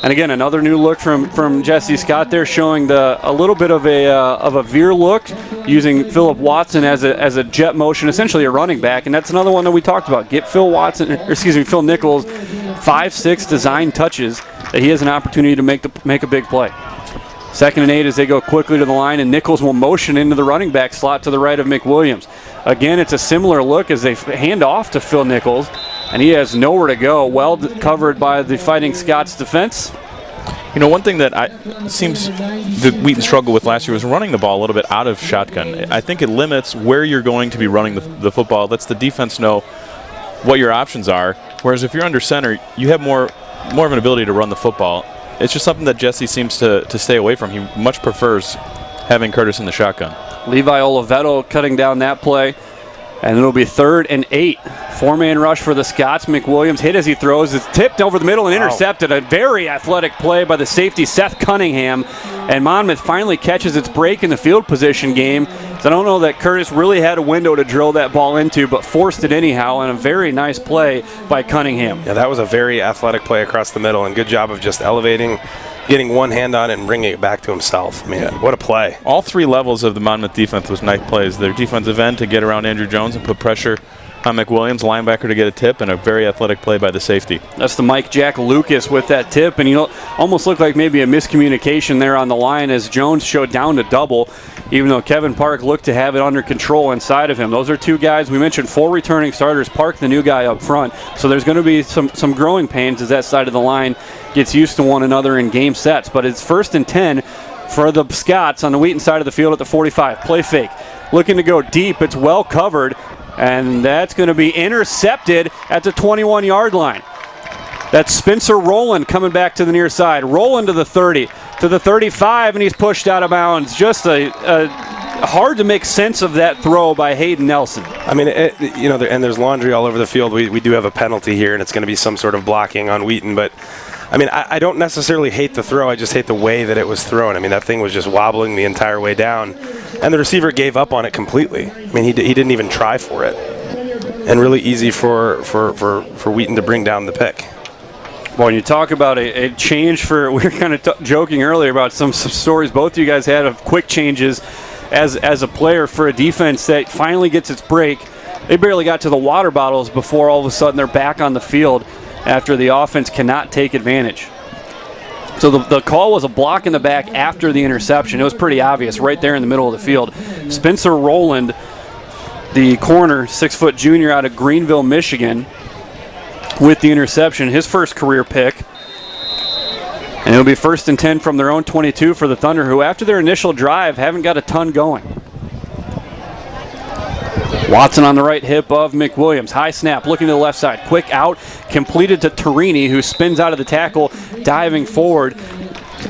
And again, another new look from Jesse Scott there, showing a little bit of a veer look, using Philip Watson as a jet motion, essentially a running back. And that's another one that we talked about. Get Phil Nichols 5-6 design touches that he has an opportunity to make a big play. 2nd and 8 as they go quickly to the line, and Nichols will motion into the running back slot to the right of McWilliams. Again, it's a similar look as they hand off to Phil Nichols, and he has nowhere to go. Well covered by the Fighting Scots defense.
You know, one thing that seems that Wheaton struggled with last year was running the ball a little bit out of shotgun. I think it limits where you're going to be running the football. It lets the defense know what your options are, whereas if you're under center, you have more of an ability to run the football. It's just something that Jesse seems to stay away from. He much prefers having Curtis in the shotgun.
Levi Oliveto cutting down that play. And it'll be 3rd and 8. 4-man rush for the Scots. McWilliams hit as he throws. It's tipped over the middle and intercepted. A very athletic play by the safety, Seth Cunningham. And Monmouth finally catches its break in the field position game. So I don't know that Curtis really had a window to drill that ball into, but forced it anyhow, and a very nice play by Cunningham.
Yeah, that was a very athletic play across the middle, and good job of just elevating, getting one hand on it and bringing it back to himself. I mean, what a play.
All 3 levels of the Monmouth defense was nice plays. Their defensive end to get around Andrew Jones and put pressure on McWilliams, linebacker to get a tip, and a very athletic play by the safety.
That's the Mike Jack Lucas with that tip, and almost looked like maybe a miscommunication there on the line as Jones showed down to double, even though Kevin Park looked to have it under control inside of him. Those are 2 guys. We mentioned 4 returning starters. Park, the new guy up front. So there's going to be some growing pains as that side of the line gets used to one another in game sets. But it's 1st and 10 for the Scots on the Wheaton side of the field at the 45. Play fake. Looking to go deep. It's well covered. And that's going to be intercepted at the 21-yard line. That's Spencer Rowland coming back to the near side. Rowland to the 30, to the 35, and he's pushed out of bounds. Just hard to make sense of that throw by Hayden Nelson.
I mean, and there's laundry all over the field. We do have a penalty here, and it's going to be some sort of blocking on Wheaton. But, I mean, I don't necessarily hate the throw. I just hate the way that it was thrown. I mean, that thing was just wobbling the entire way down. And the receiver gave up on it completely. I mean, he didn't even try for it. And really easy for Wheaton to bring down the pick.
Well, when you talk about a change we were kind of joking earlier about some stories both of you guys had of quick changes as a player for a defense that finally gets its break. They barely got to the water bottles before all of a sudden they're back on the field after the offense cannot take advantage. So the call was a block in the back after the interception. It was pretty obvious right there in the middle of the field. Spencer Rowland, the corner, 6-foot junior out of Greenville, Michigan, with the interception, his first career pick. And it'll be 1st and 10 from their own 22 for the Thunder, who after their initial drive haven't got a ton going. Watson on the right hip of McWilliams. High snap, looking to the left side. Quick out, completed to Torini, who spins out of the tackle, diving forward.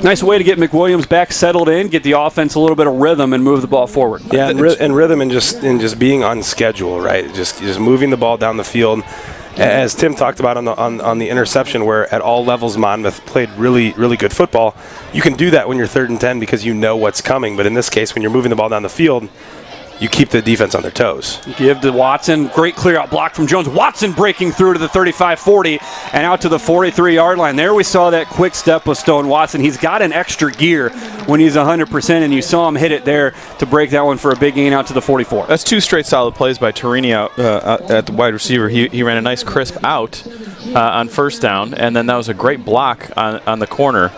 Nice way to get McWilliams back settled in, get the offense a little bit of rhythm, and move the ball forward.
Yeah, and rhythm and just being on schedule, right? Just moving the ball down the field. As Tim talked about on the interception, where at all levels Monmouth played really, really good football. You can do that when you're 3rd and 10 because you know what's coming. But in this case, when you're moving the ball down the field, you keep the defense on their toes.
Give to Watson. Great clear out block from Jones. Watson breaking through to the 35-40 and out to the 43-yard line. There we saw that quick step with Stone Watson. He's got an extra gear when he's 100%, and you saw him hit it there to break that one for a big gain out to the 44.
That's 2 straight solid plays by Torini out at the wide receiver. He ran a nice crisp out on 1st down, and then that was a great block on the corner.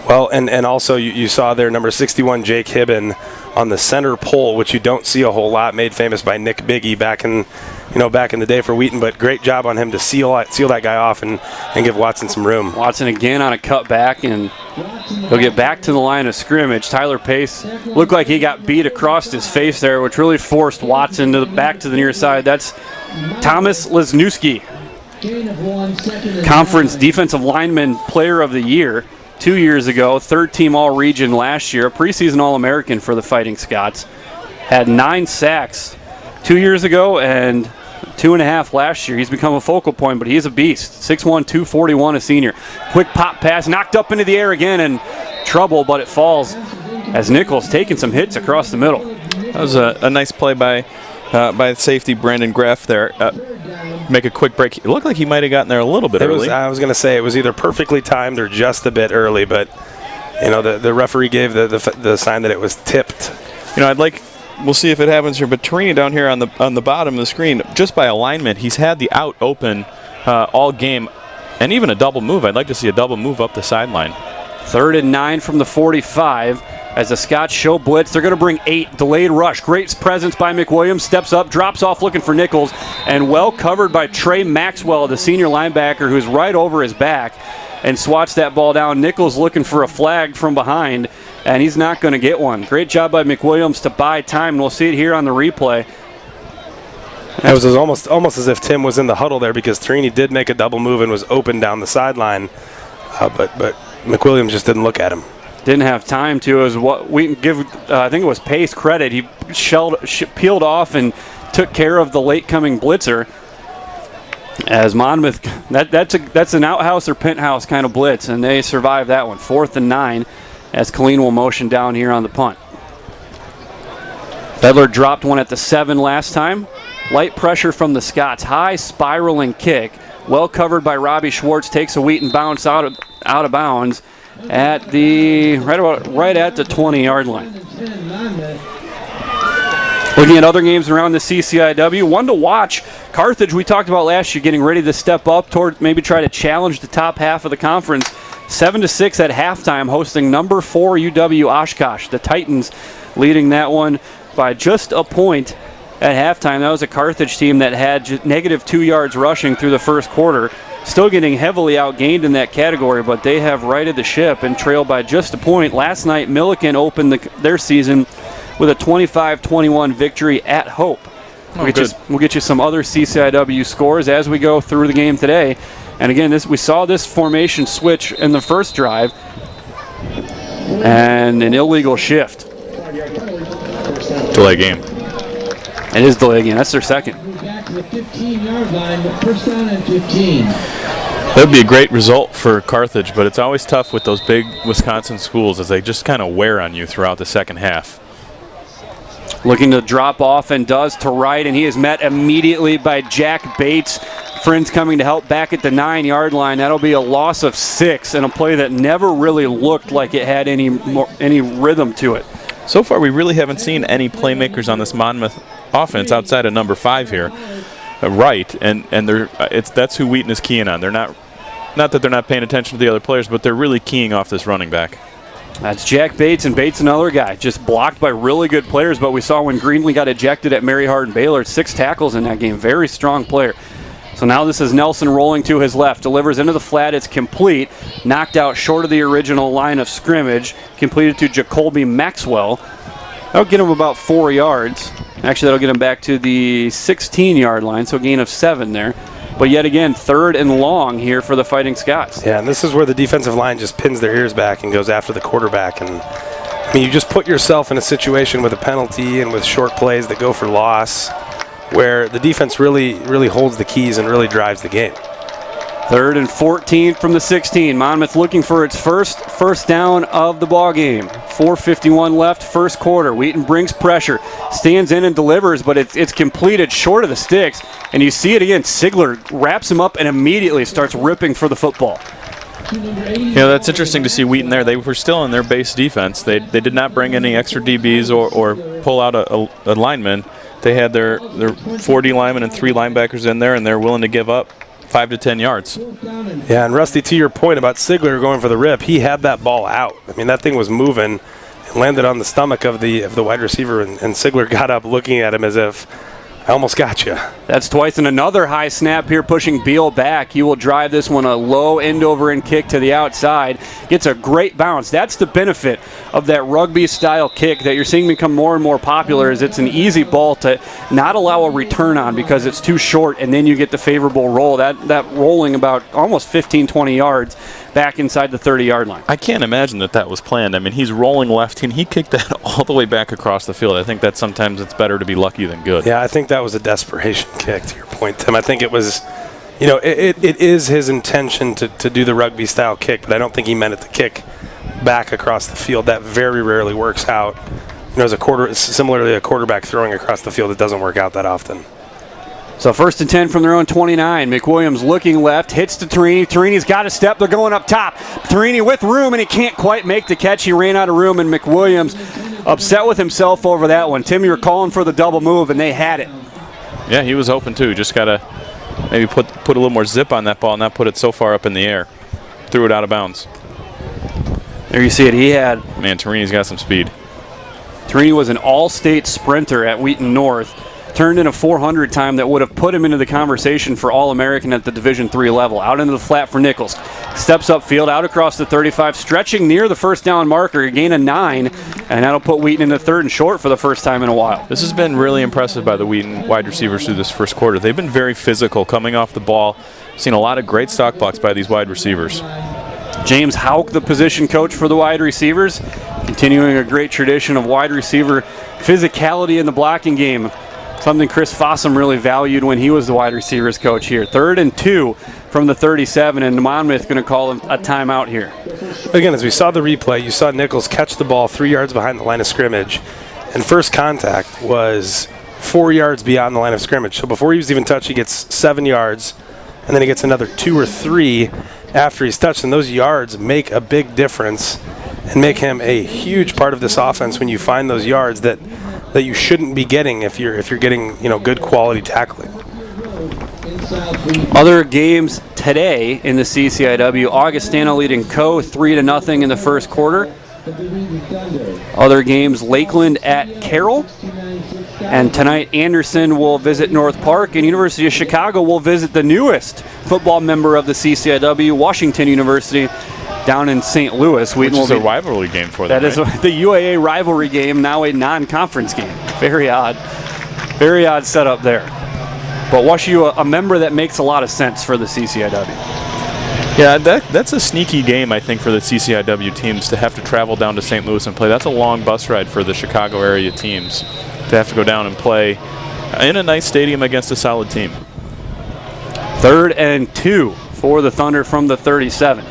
Well, and also you saw there number 61, Jake Hibben, on the center pole, which you don't see a whole lot, made famous by Nick Biggie back in the day for Wheaton. But great job on him to seal that guy off and give Watson some room.
Watson again on a cutback, and he'll get back to the line of scrimmage. Tyler Pace looked like he got beat across his face there, which really forced Watson back to the near side. That's Thomas Lesniewski, Conference Defensive Lineman Player of the Year 2 years ago, 3rd-team All-Region last year, a preseason All-American for the Fighting Scots. Had 9 sacks 2 years ago and 2.5 last year. He's become a focal point, but he's a beast. 6'1", 241, a senior. Quick pop pass, knocked up into the air again, and trouble, but it falls as Nichols taking some hits across the middle.
That was a nice play by safety Brandon Graff there. Make a quick break. It looked like he might have gotten there a little bit early.
I was going to say it was either perfectly timed or just a bit early, but the referee gave the sign that it was tipped.
We'll see if it happens here, but Torini down here on the bottom of the screen, just by alignment, he's had the out open all game, and even a double move. I'd like to see a double move up the sideline.
3rd and 9 from the 45 as the Scots show blitz. They're going to bring 8. Delayed rush. Great presence by McWilliams. Steps up, drops off looking for Nichols, and well covered by Trey Maxwell, the senior linebacker, who's right over his back and swats that ball down. Nichols looking for a flag from behind, and he's not going to get one. Great job by McWilliams to buy time, and we'll see it here on the replay.
It was almost as if Tim was in the huddle there, because Torini did make a double move and was open down the sideline, but McWilliams just didn't look at him.
Didn't have time to. It was what we can give, I think it was Pace credit. He peeled off and took care of the late-coming blitzer. As Monmouth, that's an outhouse or penthouse kind of blitz, and they survived that one. 4th and 9 as Colleen will motion down here on the punt. Fedler dropped one at the 7 last time. Light pressure from the Scots. High spiraling kick. Well covered by Robbie Schwartz. Takes a Wheaton bounce out of bounds at the right at the 20-yard line. Looking at other games around the CCIW, one to watch. Carthage, we talked about last year, getting ready to step up toward maybe try to challenge the top half of the conference. 7-6 at halftime, hosting number 4 UW Oshkosh. The Titans leading that one by just a point at halftime. That was a Carthage team that had negative 2 yards rushing through the first quarter. Still getting heavily outgained in that category, but they have righted the ship and trailed by just a point. Last night, Milliken opened their season with a 25-21 victory at Hope. We'll get you some other CCIW scores as we go through the game today. And again, we saw this formation switch in the first drive and an illegal shift.
Delay game.
It is delay game. That's their second.
Back to the 15-yard line, first down and 15.
That would be a great result for Carthage, but it's always tough with those big Wisconsin schools as they just kind of wear on you throughout the second half.
Looking to drop off and does to right, and he is met immediately by Jack Bates. Friends coming to help back at the 9-yard line. That'll be a loss of 6 and a play that never really looked like it had any rhythm to it.
So far, we really haven't seen any playmakers on this Monmouth offense outside of number 5 here, right? And that's who Wheaton is keying on. They're not that they're not paying attention to the other players, but they're really keying off this running back.
That's Jack Bates, and Bates another guy, just blocked by really good players. But we saw when Greenlee got ejected at Mary Hardin Baylor, 6 tackles in that game. Very strong player. So now this is Nelson rolling to his left, delivers into the flat. It's complete, knocked out short of the original line of scrimmage, completed to Jacoby Maxwell. That'll get him about 4 yards. Actually, that'll get him back to the 16-yard line, so a gain of 7 there. But yet again, 3rd and long here for the Fighting Scots.
Yeah, and this is where the defensive line just pins their ears back and goes after the quarterback. And I mean, you just put yourself in a situation with a penalty and with short plays that go for loss, where the defense really holds the keys and really drives the game.
3rd and 14 from the 16. Monmouth looking for its first down of the ball game. 4:51 left, first quarter. Wheaton brings pressure, stands in and delivers, but it's completed short of the sticks. And you see it again. Sigler wraps him up and immediately starts ripping for the football.
Yeah, that's interesting to see Wheaton there. They were still in their base defense. They did not bring any extra DBs or pull out a lineman. They had their 40 linemen and 3 linebackers in there, and they're willing to give up 5 to 10 yards.
Yeah, and Rusty, to your point about Sigler going for the rip, he had that ball out. I mean, that thing was moving and landed on the stomach of the wide receiver, and Sigler got up looking at him as if, I almost got you.
That's twice, and another high snap here pushing Beal back. He will drive this one a low end-over-end kick to the outside. Gets a great bounce. That's the benefit of that rugby-style kick that you're seeing become more and more popular, is it's an easy ball to not allow a return on because it's too short, and then you get the favorable roll. That rolling about almost 15, 20 yards back inside the 30-yard line.
I can't imagine that was planned. I mean, he's rolling left, and he kicked that all the way back across the field. I think that sometimes it's better to be lucky than good.
Yeah, I think that was a desperation kick, to your point, Tim. I think it was, it is his intention to do the rugby-style kick, but I don't think he meant it to kick back across the field. That very rarely works out. Similarly a quarterback throwing across the field, it doesn't work out that often.
So 1st and 10 from their own 29. McWilliams looking left, hits to Torini. Torini's got a step. They're going up top. Torini with room, and he can't quite make the catch. He ran out of room, and McWilliams upset with himself over that one. Tim, you were calling for the double move, and they had it.
Yeah, he was open too. Just got to maybe put a little more zip on that ball and not put it so far up in the air. Threw it out of bounds.
There you see it.
Man, Torini's got some speed.
Torini was an all-state sprinter at Wheaton North. Turned in a 400 time that would have put him into the conversation for All-American at the Division III level. Out into the flat for Nichols. Steps upfield, out across the 35, stretching near the first down marker, a gain of 9, and that'll put Wheaton in the 3rd and short for the first time in a while.
This has been really impressive by the Wheaton wide receivers through this first quarter. They've been very physical coming off the ball. Seen a lot of great stock blocks by these wide receivers.
James Hauk, the position coach for the wide receivers, continuing a great tradition of wide receiver physicality in the blocking game. Something Chris Fossum really valued when he was the wide receivers coach here. 3rd and 2 from the 37, and Monmouth going to call a timeout here.
Again, as we saw the replay, you saw Nichols catch the ball 3 yards behind the line of scrimmage, and first contact was 4 yards beyond the line of scrimmage. So before he was even touched, he gets 7 yards, and then he gets another 2 or 3 after he's touched, and those yards make a big difference and make him a huge part of this offense when you find those yards that you shouldn't be getting if you're getting good quality tackling.
Other games today in the CCIW: Augustana leading Co 3-0 in the first quarter. Other games: Lakeland at Carroll, and tonight Anderson will visit North Park, and University of Chicago will visit the newest football member of the CCIW, Washington University, down in St. Louis.
Which is a rivalry game for them.
That is the UAA rivalry game, now a non-conference game. Very odd setup there. But WashU, a member that makes a lot of sense for the CCIW.
Yeah, that's a sneaky game, I think, for the CCIW teams to have to travel down to St. Louis and play. That's a long bus ride for the Chicago area teams to have to go down and play in a nice stadium against a solid team.
3rd and 2 for the Thunder from the 37.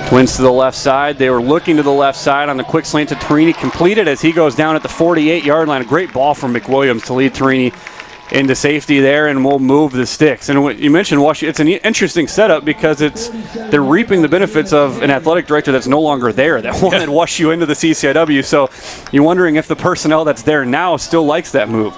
Twins to the left side. They were looking to the left side on the quick slant to Torini. Completed as he goes down at the 48-yard line. A great ball from McWilliams to lead Torini into safety there, and we'll move the sticks. And what you mentioned, Washington, it's an interesting setup because they're reaping the benefits of an athletic director that's no longer there, that wanted WashU into the CCIW. So you're wondering if the personnel that's there now still likes that move.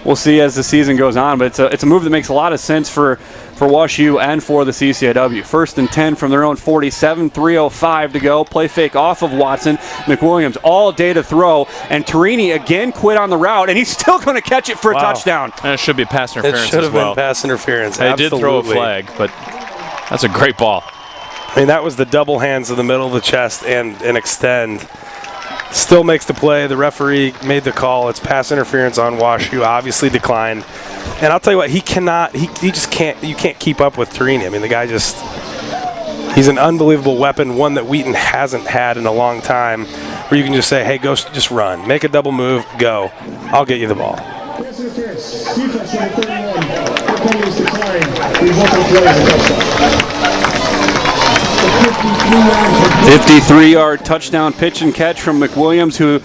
We'll see as the season goes on, but it's a move that makes a lot of sense for WashU and for the CCIW. 1st and 10 from their own 47, 3:05 to go. Play fake off of Watson. McWilliams all day to throw, and Torini again quit on the route, and he's still going to catch it for a touchdown.
And it should be pass interference.
It should have
been
pass interference.
They did throw a flag, but that's a great ball.
I mean, that was the double hands in the middle of the chest and an extend. Still makes the play. The referee made the call. It's pass interference on WashU. Obviously declined. And I'll tell you what, he just can't. You can't keep up with Torini. I mean, the guy he's an unbelievable weapon. One that Wheaton hasn't had in a long time. Where you can just say, hey, go, just run, make a double move, go. I'll get you the ball.
53-yard touchdown pitch and catch from McWilliams, who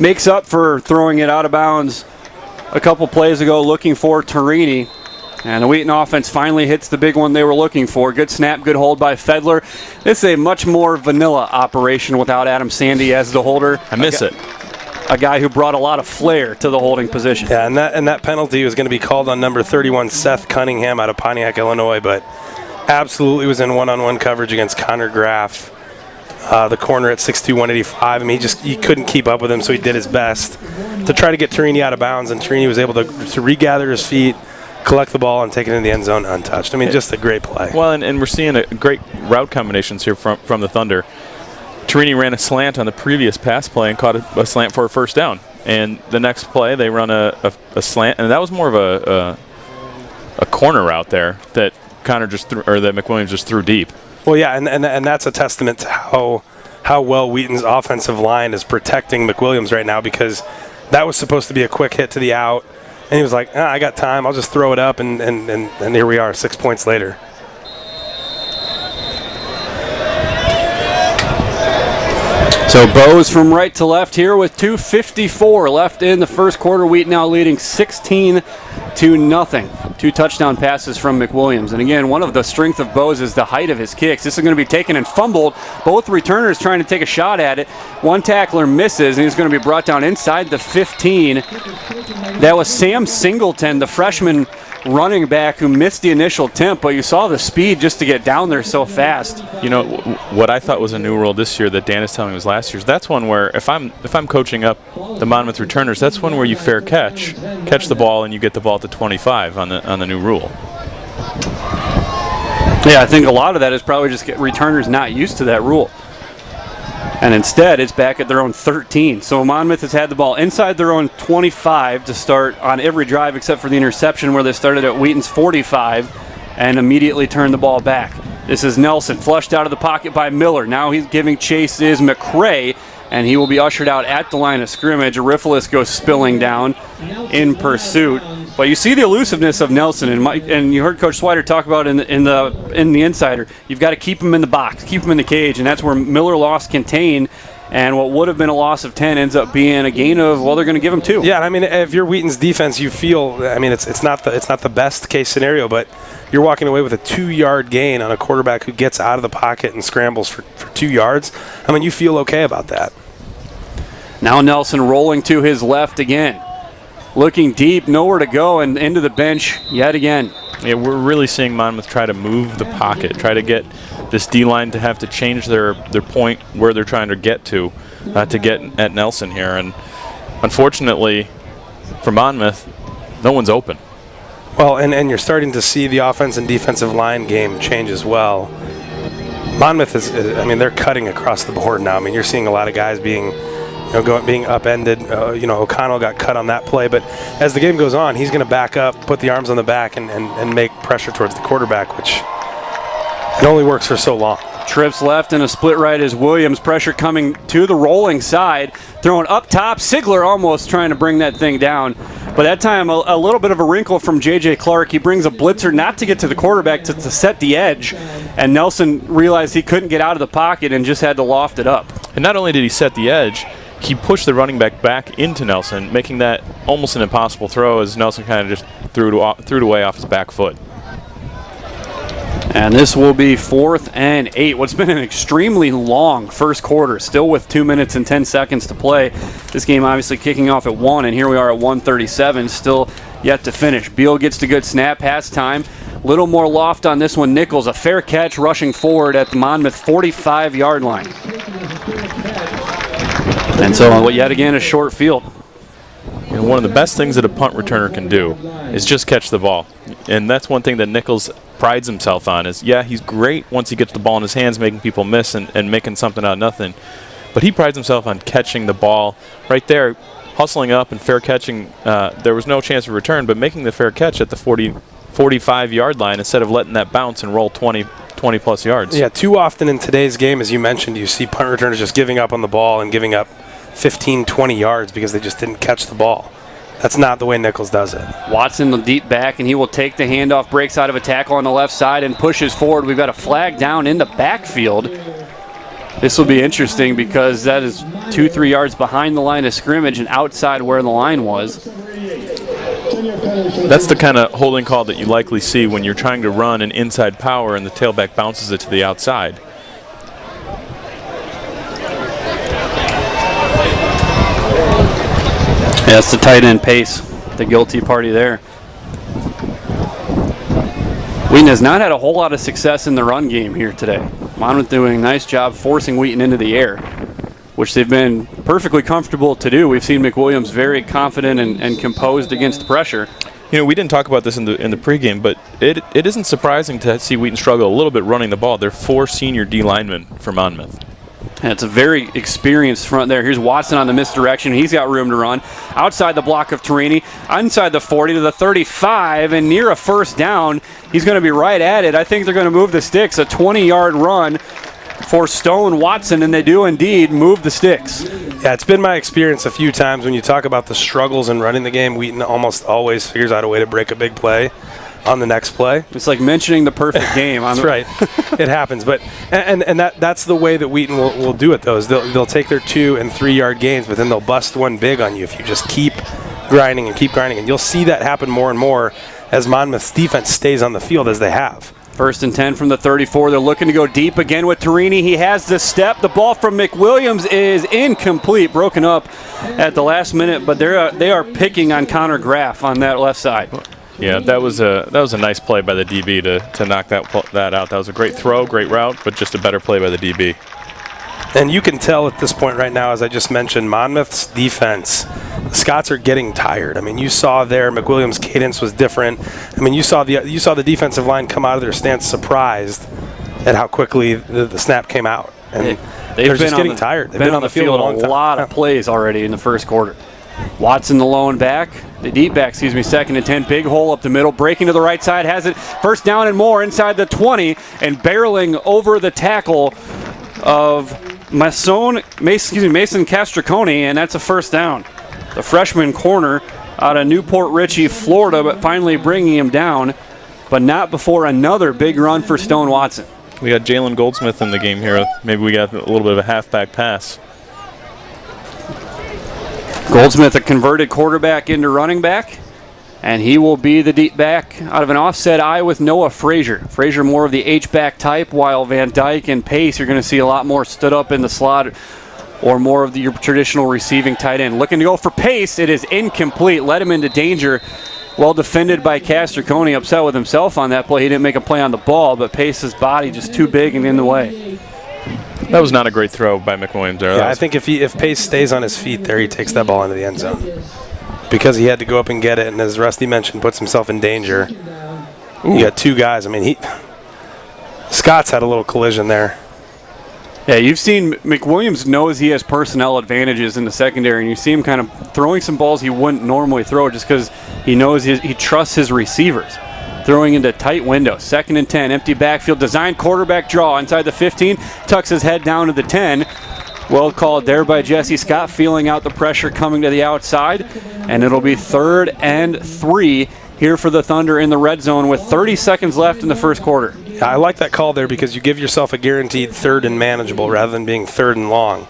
makes up for throwing it out of bounds a couple plays ago looking for Torini. And the Wheaton offense finally hits the big one they were looking for. Good snap, good hold by Fedler. This is a much more vanilla operation without Adam Sandy as the holder.
I miss it.
A guy who brought a lot of flair to the holding position.
Yeah, and that penalty was going to be called on number 31, Seth Cunningham, out of Pontiac, Illinois, but absolutely was in one-on-one coverage against Connor Graff, the corner at 6'2", 185. I mean, he couldn't keep up with him, so he did his best to try to get Torini out of bounds, and Torini was able to regather his feet, collect the ball, and take it into the end zone untouched. I mean, just a great play.
Well, and we're seeing a great route combinations here from the Thunder. Torini ran a slant on the previous pass play and caught a slant for a first down. And the next play, they run a slant, and that was more of a corner route there that Connor just threw, or that McWilliams just threw deep.
Well, yeah, and that's a testament to how well Wheaton's offensive line is protecting McWilliams right now, because that was supposed to be a quick hit to the out. And he was like, I got time. I'll just throw it up, and here we are 6 points later.
So Bose from right to left here with 2:54 left in the first quarter. Wheaton now leading 16-0. 2 touchdown passes from McWilliams. And again, one of the strength of Bose is the height of his kicks. This is going to be taken and fumbled. Both returners trying to take a shot at it. One tackler misses, and he's going to be brought down inside the 15. That was Sam Singleton, the freshman running back who missed the initial attempt, but you saw the speed just to get down there so fast.
You know, what I thought was a new rule this year that Dan is telling me was last year's, that's one where if I'm coaching up the Monmouth returners, that's one where you fair catch the ball, and you get the ball to 25 on the new rule.
Yeah, I think a lot of that is probably just returners not used to that rule. And instead, it's back at their own 13. So Monmouth has had the ball inside their own 25 to start on every drive except for the interception where they started at Wheaton's 45 and immediately turned the ball back. This is Nelson, flushed out of the pocket by Miller. Now he's giving chase is McCray, and he will be ushered out at the line of scrimmage. Arifilus goes spilling down in pursuit. But you see the elusiveness of Nelson, and you heard Coach Swider talk about in the insider. You've got to keep him in the box, keep him in the cage, and that's where Miller lost contain. And what would have been a loss of 10 ends up being a gain of, well, they're going to give him 2.
Yeah, I mean, if you're Wheaton's defense, you feel, I mean, it's not the best case scenario, but you're walking away with a 2-yard gain on a quarterback who gets out of the pocket and scrambles for 2 yards. I mean, you feel okay about that.
Now Nelson rolling to his left again. Looking deep, nowhere to go, and into the bench yet again.
Yeah, we're really seeing Monmouth try to move the pocket, try to get this D-line to have to change their point where they're trying to get at Nelson here. And unfortunately for Monmouth, no one's open.
Well, and you're starting to see the offense and defensive line game change as well. Monmouth they're cutting across the board now. I mean, you're seeing a lot of guys being upended. O'Connell got cut on that play, but as the game goes on, he's going to back up, put the arms on the back, and make pressure towards the quarterback, which it only works for so long.
Trips left and a split right is Williams. Pressure coming to the rolling side. Throwing up top. Sigler almost trying to bring that thing down. But that time, a little bit of a wrinkle from J.J. Clark. He brings a blitzer not to get to the quarterback, to set the edge. And Nelson realized he couldn't get out of the pocket and just had to loft it up.
And not only did he set the edge, he pushed the running back into Nelson, making that almost an impossible throw as Nelson kind of just threw it away off his back foot.
And this will be 4th and 8. What's been an extremely long first quarter, still with 2 minutes and 10 seconds to play. This game obviously kicking off at 1, and here we are at 1:37, still yet to finish. Beal gets the good snap, has time. Little more loft on this one. Nichols, a fair catch rushing forward at the Monmouth 45-yard line. And so yet again a short field.
You know, one of the best things that a punt returner can do is just catch the ball. And that's one thing that Nichols prides himself on is, yeah, he's great once he gets the ball in his hands, making people miss and making something out of nothing. But he prides himself on catching the ball right there, hustling up and fair catching. There was no chance of return, but making the fair catch at the 45-yard line instead of letting that bounce and roll 20-plus yards.
Yeah, too often in today's game, as you mentioned, you see punt returners just giving up on the ball and giving up 15, 20 yards because they just didn't catch the ball. That's not the way Nichols does it.
Watson the deep back, and he will take the handoff, breaks out of a tackle on the left side and pushes forward. We've got a flag down in the backfield. This will be interesting because that is 2-3 yards behind the line of scrimmage and outside where the line was.
That's the kind of holding call that you likely see when you're trying to run an inside power and the tailback bounces it to the outside.
Yeah, that's the tight end pace, the guilty party there. Wheaton has not had a whole lot of success in the run game here today. Monmouth doing a nice job forcing Wheaton into the air, which they've been perfectly comfortable to do. We've seen McWilliams very confident and composed against pressure.
You know, we didn't talk about this in the pregame, but it isn't surprising to see Wheaton struggle a little bit running the ball. They're 4 senior D linemen for Monmouth.
And it's a very experienced front there. Here's Watson on the misdirection. He's got room to run. Outside the block of Torini, inside the 40 to the 35, and near a first down. He's going to be right at it. I think they're going to move the sticks. A 20-yard run for Stone Watson, and they do indeed move the sticks.
Yeah, it's been my experience a few times when you talk about the struggles in running the game, Wheaton almost always figures out a way to break a big play on the next play.
It's like mentioning the perfect game.
That's right. It happens. But and that's the way that Wheaton will do it, though, is they'll take their 2 and 3 yard gains, but then they'll bust one big on you if you just keep grinding. And you'll see that happen more and more as Monmouth's defense stays on the field as they have.
1st and 10 from the 34. They're looking to go deep again with Torini. He has the step. The ball from McWilliams is incomplete, broken up at the last minute, but they are picking on Connor Graff on that left side.
Yeah, that was a nice play by the DB to knock that out. That was a great throw, great route, but just a better play by the DB.
And you can tell at this point right now, as I just mentioned, Monmouth's defense, the Scots are getting tired. I mean, you saw there McWilliams' cadence was different. I mean, you saw the defensive line come out of their stance surprised at how quickly the snap came out. And they're just getting tired. They've
been on the field a lot of plays already in the first quarter. Watson, the lone back, the deep back, 2nd and 10, big hole up the middle, breaking to the right side, has it first down and more inside the 20, and barreling over the tackle of Mason Castriconi, and that's a first down. The freshman corner out of Newport Richey, Florida, but finally bringing him down, but not before another big run for Stone Watson.
We got Jalen Goldsmith in the game here. Maybe we got a little bit of a halfback pass.
Goldsmith, a converted quarterback into running back, and he will be the deep back out of an offset eye with Noah Frazier. Frazier more of the H-back type, while Van Dyke and Pace, you're going to see a lot more stood up in the slot or more of your traditional receiving tight end. Looking to go for Pace. It is incomplete. Led him into danger. Well defended by Castriconi. Upset with himself on that play. He didn't make a play on the ball, but Pace's body just too big and in the way.
That was not a great throw by McWilliams there.
Yeah, I think if Pace stays on his feet there, he takes that ball into the end zone. Because he had to go up and get it, and as Rusty mentioned, puts himself in danger. You got 2 guys. I mean, Scott's had a little collision there.
Yeah, you've seen McWilliams knows he has personnel advantages in the secondary, and you see him kind of throwing some balls he wouldn't normally throw just because he knows he trusts his receivers. Throwing into tight windows. 2nd and 10, empty backfield, designed quarterback draw inside the 15, tucks his head down to the 10. Well called there by Jesse Scott, feeling out the pressure coming to the outside, and it'll be 3rd and 3 here for the Thunder in the red zone with 30 seconds left in the first quarter.
Yeah, I like that call there because you give yourself a guaranteed 3rd and manageable rather than being 3rd and long.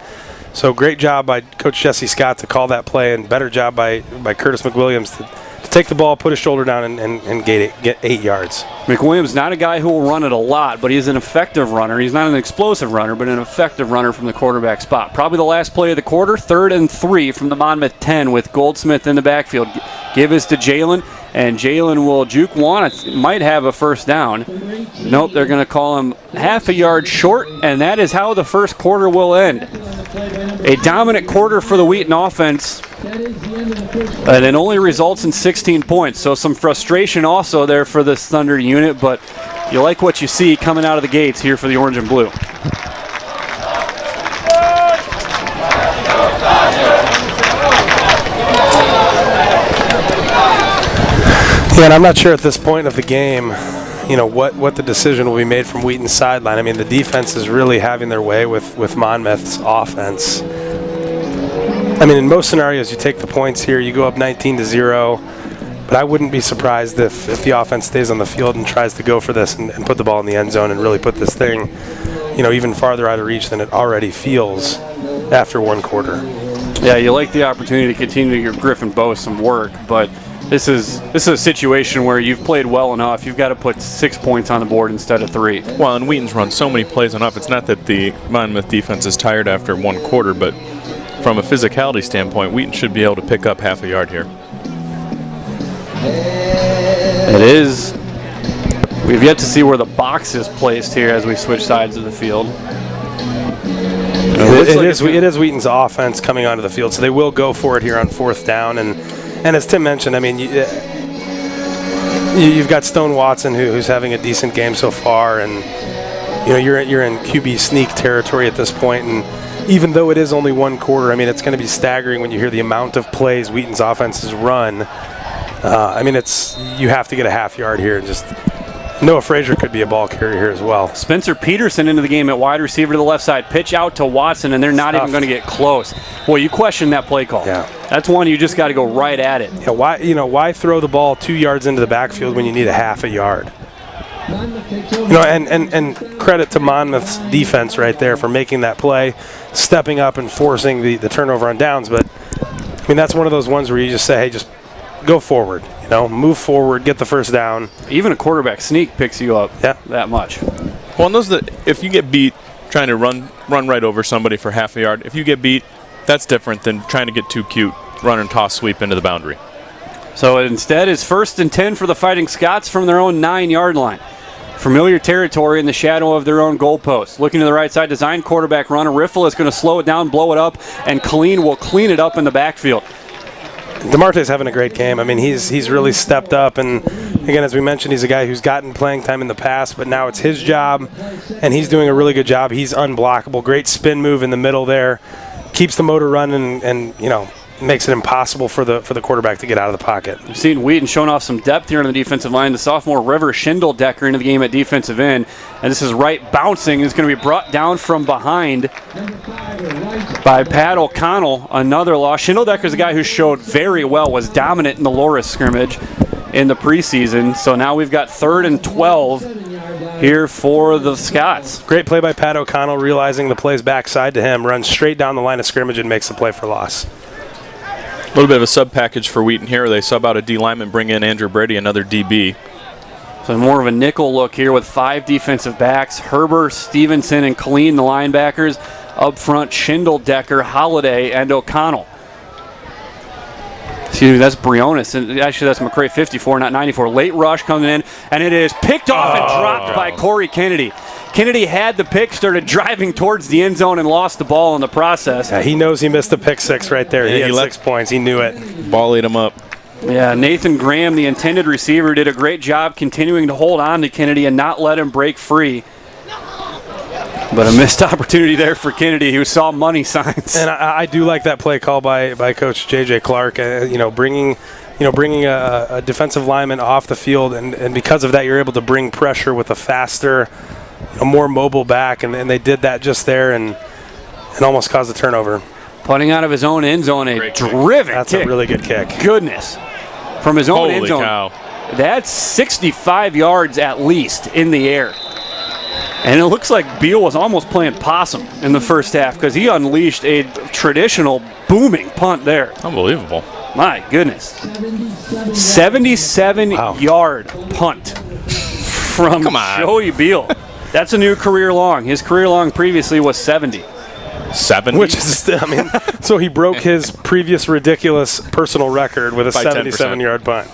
So great job by Coach Jesse Scott to call that play, and better job by Curtis McWilliams to take the ball, put his shoulder down, and get 8 yards.
McWilliams, not a guy who will run it a lot, but he's an effective runner. He's not an explosive runner, but an effective runner from the quarterback spot. Probably the last play of the quarter, 3rd and 3 from the Monmouth 10 with Goldsmith in the backfield. Give us to Jalen, and Jalen will juke one. Might have a first down. Nope, they're going to call him half a yard short, and that is how the first quarter will end. A dominant quarter for the Wheaton offense, and it only results in 16 points. So some frustration also there for this Thunder unit, but you like what you see coming out of the gates here for the orange and blue.
Yeah, and I'm not sure at this point of the game, what the decision will be made from Wheaton's sideline. I mean, the defense is really having their way with Monmouth's offense. I mean, in most scenarios, you take the points here, you go up 19-0, but I wouldn't be surprised if the offense stays on the field and tries to go for this and put the ball in the end zone and really put this thing, even farther out of reach than it already feels after one quarter.
Yeah, you like the opportunity to continue to give Griffin Bowe some work, but this is a situation where you've played well enough. You've got to put 6 points on the board instead of 3.
Well, and Wheaton's run so many plays enough. It's not that the Monmouth defense is tired after one quarter, but from a physicality standpoint, Wheaton should be able to pick up half a yard here.
It is. We've yet to see where the box is placed here as we switch sides of the field.
It is Wheaton's offense coming onto the field, so they will go for it here on 4th down. And as Tim mentioned, I mean, you've got Stone Watson who's having a decent game so far, and you're in QB sneak territory at this point. And even though it is only one quarter, I mean, it's going to be staggering when you hear the amount of plays Wheaton's offense has run. I mean, you have to get a half yard here and just Noah Frazier could be a ball carrier here as well.
Spencer Peterson into the game at wide receiver to the left side. Pitch out to Watson, and they're not even going to get close. Boy, you question that play call.
Yeah.
That's one you just got to go right at it.
Yeah, why throw the ball 2 yards into the backfield when you need a half a yard? And credit to Monmouth's defense right there for making that play, stepping up and forcing the turnover on downs. But, I mean, that's one of those ones where you just say, hey, just go forward. Move forward, get the first down.
Even a quarterback sneak picks you up that much.
Well, and if you get beat trying to run right over somebody for half a yard, if you get beat, that's different than trying to get too cute, run and toss sweep into the boundary.
So instead, it's 1st and 10 for the Fighting Scots from their own 9-yard line. Familiar territory in the shadow of their own goalpost. Looking to the right side, design quarterback run. A riffle is going to slow it down, blow it up, and Colleen will clean it up in the backfield.
DeMarte's having a great game. I mean, he's really stepped up, and again, as we mentioned, he's a guy who's gotten playing time in the past, but now it's his job, and he's doing a really good job. He's unblockable. Great spin move in the middle there. Keeps the motor running and makes it impossible for the quarterback to get out of the pocket.
We've seen Wheaton showing off some depth here on the defensive line. The sophomore River Schindeldecker into the game at defensive end. And this is right bouncing. It's going to be brought down from behind by Pat O'Connell. Another loss. Schindeldecker's a guy who showed very well, was dominant in the Loris scrimmage in the preseason. So now we've got 3rd and 12 here for the Scots.
Great play by Pat O'Connell, realizing the play's backside to him, runs straight down the line of scrimmage and makes the play for loss.
A little bit of a sub package for Wheaton here. They sub out a D lineman, bring in Andrew Brady, another DB.
So more of a nickel look here with 5 defensive backs. Herber, Stevenson, and Colleen, the linebackers. Up front, Schindeldecker, Holiday, and O'Connell. Excuse me, that's Briones. And actually, that's McCray 54, not 94. Late rush coming in, and it is picked off and dropped by Corey Kennedy. Kennedy had the pick, started driving towards the end zone, and lost the ball in the process.
Yeah, he knows he missed the pick 6 right there. He had 6 points. He knew it.
Ball ate him up.
Yeah, Nathan Graham, the intended receiver, did a great job continuing to hold on to Kennedy and not let him break free. But a missed opportunity there for Kennedy, who saw money signs.
And I do like that play call by Coach J.J. Clark. Bringing a defensive lineman off the field, and because of that, you're able to bring pressure with a faster, a more mobile back, and they did that just there and almost caused a turnover.
Punting out of his own end zone, a driven
That's
kick.
a really good kick.
Goodness. From his own end zone.
Cow.
That's 65 yards at least in the air. And it looks like Beal was almost playing possum in the first half because he unleashed a traditional booming punt there.
Unbelievable.
My goodness. 77-yard punt from Joey Beal. That's a new career long. His career long previously was 70.
70?
Which is, so he broke his previous ridiculous personal record with a 77-yard punt.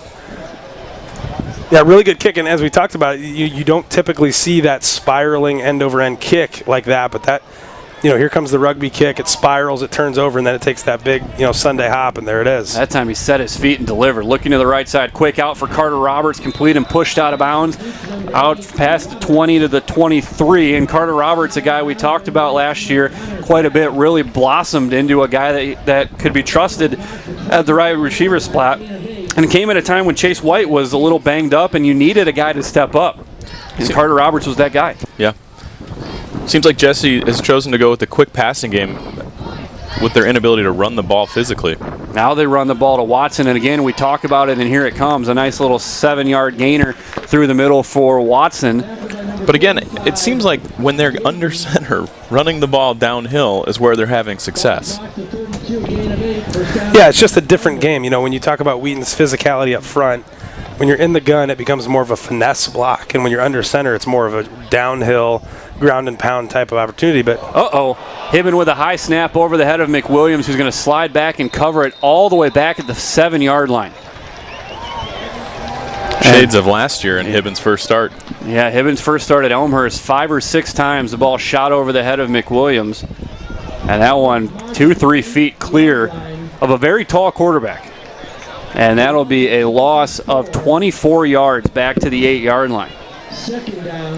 Yeah, really good kick, and as we talked about, you don't typically see that spiraling end-over-end kick like that, but that, here comes the rugby kick, it spirals, it turns over, and then it takes that big, Sunday hop, and there it is.
That time he set his feet and delivered. Looking to the right side, quick out for Carter Roberts, complete and pushed out of bounds, out past the 20 to the 23, and Carter Roberts, a guy we talked about last year quite a bit, really blossomed into a guy that could be trusted at the right receiver spot. And it came at a time when Chase White was a little banged up and you needed a guy to step up. And Carter Roberts was that guy.
Yeah. Seems like Jesse has chosen to go with the quick passing game with their inability to run the ball physically.
Now they run the ball to Watson, and again, we talk about it, and here it comes. A nice little 7-yard gainer through the middle for Watson.
But again, it seems like when they're under center, running the ball downhill is where they're having success.
Yeah, it's just a different game. When you talk about Wheaton's physicality up front, when you're in the gun, it becomes more of a finesse block. And when you're under center, it's more of a downhill, ground and pound type of opportunity. But
Hibben with a high snap over the head of McWilliams, who's going to slide back and cover it all the way back at the 7-yard line.
Shades of last year in Hibben's first start.
Yeah, Hibben's first start at Elmhurst, 5 or 6 times the ball shot over the head of McWilliams. And that one 2-3 feet clear of a very tall quarterback. And that'll be a loss of 24 yards back to the 8-yard line.
Second down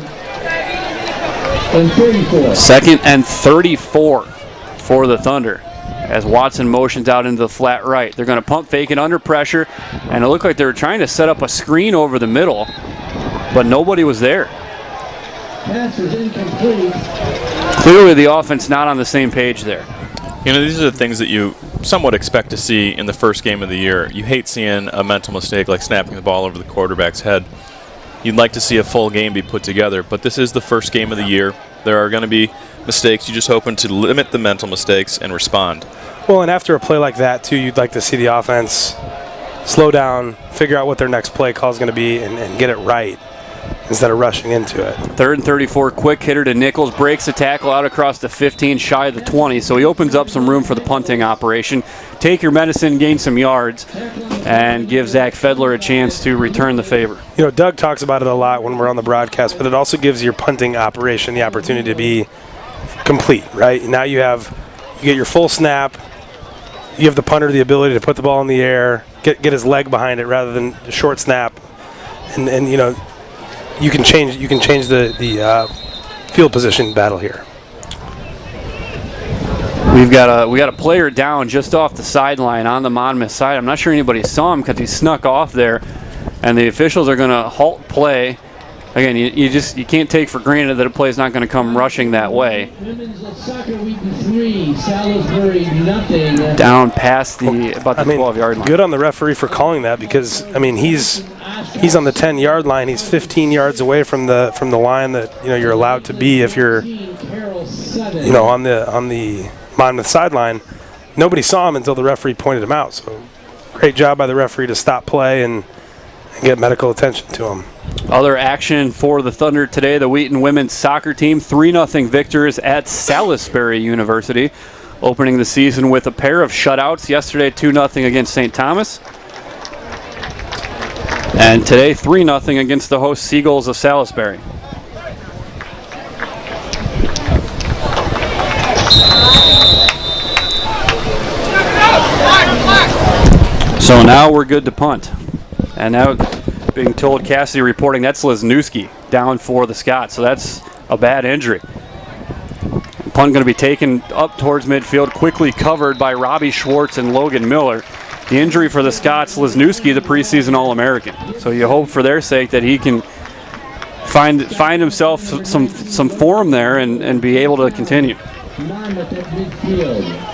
and 34.
2nd and 34 for the Thunder as Watson motions out into the flat right. They're going to pump fake it under pressure, and it looked like they were trying to set up a screen over the middle. but nobody was there.
Pass was incomplete.
Clearly the offense not on the same page there.
You know, these are the things that you somewhat expect to see in the first game of the year. You hate seeing a mental mistake like snapping the ball over the quarterback's head. You'd like to see a full game be put together, but this is the first game of the year. There are going to be mistakes. You're just hoping to limit the mental mistakes and respond.
Well, and after a play like that, too, you'd like to see the offense slow down, figure out what their next play call is going to be, and get it right instead of rushing into it.
3rd and 34, quick hitter to Nichols, breaks the tackle out across the 15, shy of the 20, so he opens up some room for the punting operation. Take your medicine, gain some yards, and give Zach Fedler a chance to return the favor.
You know, Doug talks about it a lot when we're on the broadcast, but it also gives your punting operation the opportunity to be complete, right? Now you get your full snap, you have the punter the ability to put the ball in the air, get his leg behind it rather than the short snap, and you know, you can change the field position battle here.
We got a player down just off the sideline on the Monmouth side. I'm not sure anybody saw him because he snuck off there, and the officials are going to halt play. Again, you can't take for granted that a play is not going to come rushing that way.
Women's soccer, Wheaton 3, Salisbury nothing.
Down past about the 12-yard line.
Good on the referee for calling that, because I mean he's on the 10-yard line. He's 15 yards away from the line that you're allowed to be if you're on the Monmouth sideline. Nobody saw him until the referee pointed him out. So great job by the referee to stop play and get medical attention to him.
Other action for the Thunder today, the Wheaton women's soccer team, 3-0 victors at Salisbury University, opening the season with a pair of shutouts. Yesterday, 2-0 against St. Thomas. And today, 3-0 against the host Seagulls of Salisbury. So now we're good to punt. And now being told, Cassidy reporting, that's Lesniewski down for the Scots. So that's a bad injury. Punt going to be taken up towards midfield, quickly covered by Robbie Schwartz and Logan Miller. The injury for the Scots, Lesniewski, the preseason All-American. So you hope for their sake that he can find himself some form there and be able to continue.
Monmouth at midfield.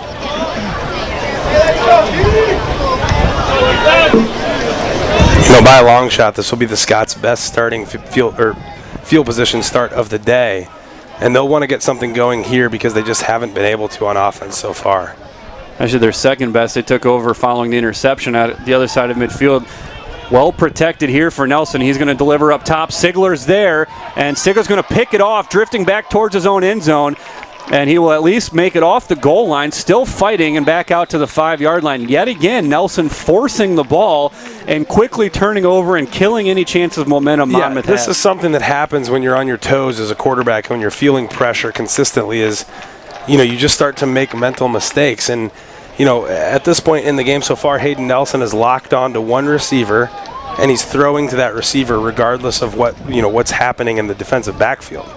By a long shot, this will be the Scots' best starting field position start of the day, and they'll want to get something going here because they just haven't been able to on offense so far.
Actually, their second best. They took over following the interception at the other side of midfield. Well protected here for Nelson. He's going to deliver up top. Sigler's there, and Sigler's going to pick it off, drifting back towards his own end zone. And he will at least make it off the goal line, still fighting and back out to the 5-yard line. Yet again, Nelson forcing the ball and quickly turning over and killing any chance of momentum Monmouth has.
This is something that happens when you're on your toes as a quarterback, when you're feeling pressure consistently, is, you just start to make mental mistakes. And, at this point in the game so far, Hayden Nelson is locked on to one receiver, and he's throwing to that receiver regardless of what's happening in the defensive backfield.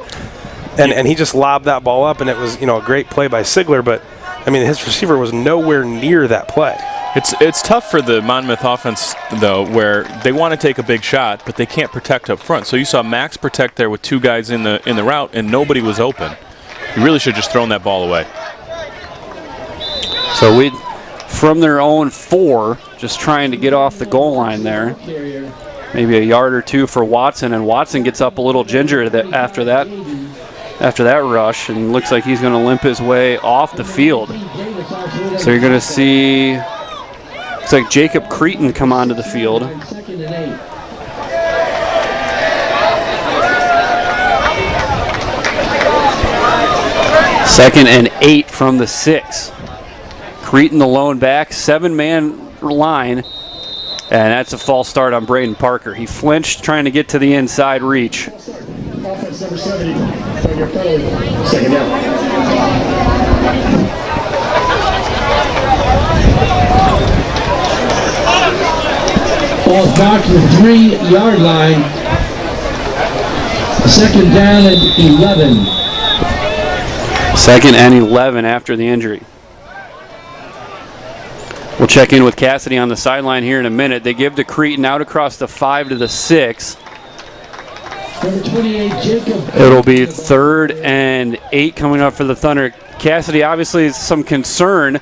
And he just lobbed that ball up, and it was a great play by Sigler, but his receiver was nowhere near that play.
It's tough for the Monmouth offense, though, where they want to take a big shot, but they can't protect up front. So you saw Max protect there with two guys in the route, and nobody was open. You really should have just thrown that ball away.
So we, from their own 4, just trying to get off the goal line there. Maybe a yard or two for Watson, and Watson gets up a little ginger after that rush, and looks like he's going to limp his way off the field. So you're going to see, looks like Jacob Cretan come onto the field. Second and 8 from the 6. Cretan the lone back, 7-man line, and that's a false start on Braden Parker. He flinched trying to get to the inside reach.
Offense number 70, your penalty, second down. Ball's back to the 3-yard line. Second down and 11.
Second and 11 after the injury. We'll check in with Cassidy on the sideline here in a minute. They give to Cretan out across the 5 to the 6.
Number 28, Jacob.
It'll be 3rd and 8 coming up for the Thunder. Cassidy, obviously some concern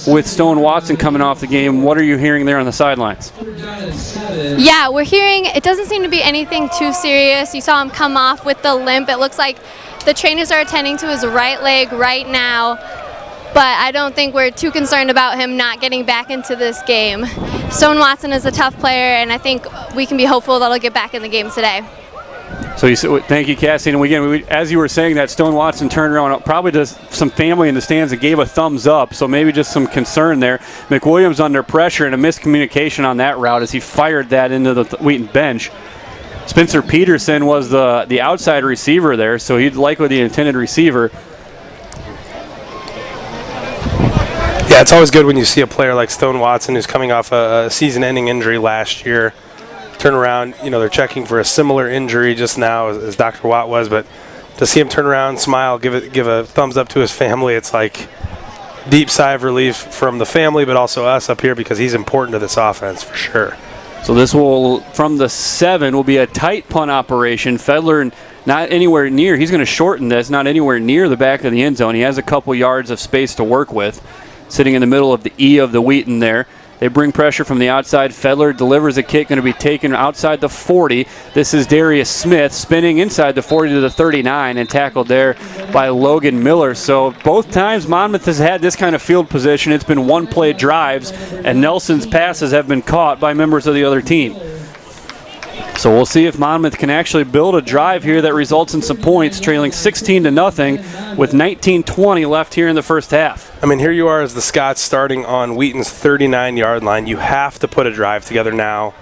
with Stone Watson coming off the game. What are you hearing there on the sidelines?
Yeah, we're hearing it doesn't seem to be anything too serious. You saw him come off with the limp. It looks like the trainers are attending to his right leg right now, but I don't think we're too concerned about him not getting back into this game. Stone Watson is a tough player, and I think we can be hopeful that he'll get back in the game today.
So thank you, Cassie. And again, as you were saying that, Stone Watson turned around, probably just some family in the stands and gave a thumbs up. So maybe just some concern there. McWilliams under pressure and a miscommunication on that route as he fired that into the Wheaton bench. Spencer Peterson was the outside receiver there, so he'd likely the intended receiver.
Yeah, it's always good when you see a player like Stone Watson, who's coming off a season-ending injury last year, turn around. You know, they're checking for a similar injury just now as Dr. Watt was, but to see him turn around, smile, give a thumbs up to his family, it's like deep sigh of relief from the family, but also us up here because he's important to this offense for sure.
So this will, from the 7, will be a tight punt operation. Fedler not anywhere near, he's going to shorten this, not anywhere near the back of the end zone. He has a couple yards of space to work with, sitting in the middle of the E of the Wheaton there. They bring pressure from the outside. Fedler delivers a kick, going to be taken outside the 40. This is Darius Smith spinning inside the 40 to the 39 and tackled there by Logan Miller. So both times Monmouth has had this kind of field position, it's been one-play drives, and Nelson's passes have been caught by members of the other team. So we'll see if Monmouth can actually build a drive here that results in some points, trailing 16-0 with 19:20 left here in the first half.
I mean, here you are as the Scots starting on Wheaton's 39-yard line. You have to put a drive together now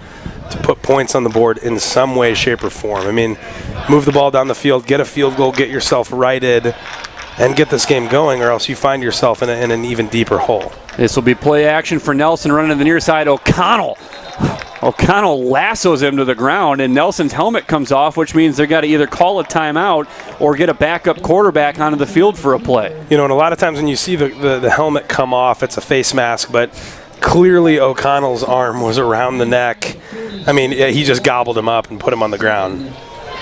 to put points on the board in some way, shape, or form. I mean, move the ball down the field, get a field goal, get yourself righted, and get this game going, or else you find yourself in an even deeper hole.
This will be play action for Nelson running to the near side. O'Connell lassos him to the ground, and Nelson's helmet comes off, which means they've got to either call a timeout or get a backup quarterback onto the field for a play.
You know, and a lot of times when you see the helmet come off, it's a face mask, but clearly O'Connell's arm was around the neck. I mean, he just gobbled him up and put him on the ground.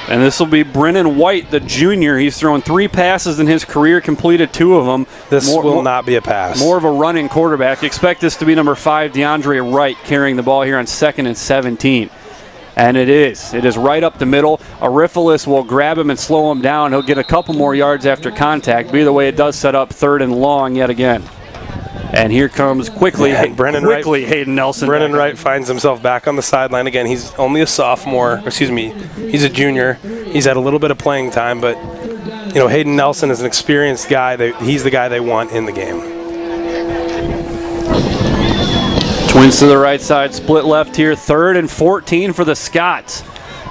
And this will be Brennan White, the junior. He's thrown 3 passes in his career, completed 2 of them.
This will not be a pass.
More of a running quarterback. Expect this to be number 5, DeAndre Wright, carrying the ball here on 2nd and 17. And it is. It is right up the middle. Arifilis will grab him and slow him down. He'll get a couple more yards after contact. But either way, it does set up 3rd and long yet again. And here comes quickly Hayden Nelson.
Brennan Wright finds himself back on the sideline again. He's only a sophomore. He's a junior. He's had a little bit of playing time, but you know, Hayden Nelson is an experienced guy. He's the guy they want in the game.
Twins to the right side, split left here. 3rd and 14 for the Scots.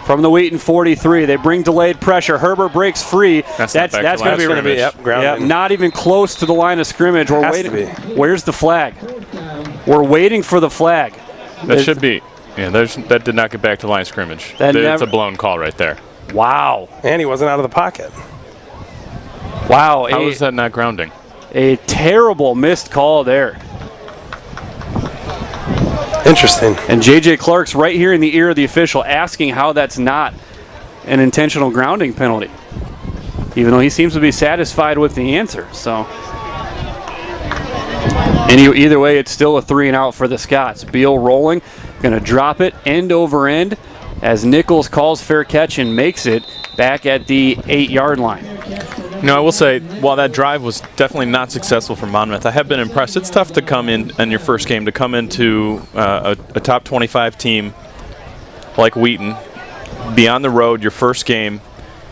From the Wheaton 43, they bring delayed pressure. Herbert breaks free. That's going to be grounding. Not even close to the line of scrimmage. We're waiting. Where's the flag? We're waiting for the flag.
That should be. Yeah, that did not get back to line of scrimmage. It's a blown call right there.
Wow.
And he wasn't out of the pocket.
Wow.
How is that not grounding?
A terrible missed call there.
Interesting.
And J.J. Clark's right here in the ear of the official asking how that's not an intentional grounding penalty, even though he seems to be satisfied with the answer. So either way, it's still a 3-and-out for the Scots. Beal rolling, going to drop it end over end as Nichols calls fair catch and makes it back at the 8-yard line.
You know, I will say, while that drive was definitely not successful for Monmouth, I have been impressed. It's tough to come in your first game, to come into a top 25 team like Wheaton, be on the road, your first game,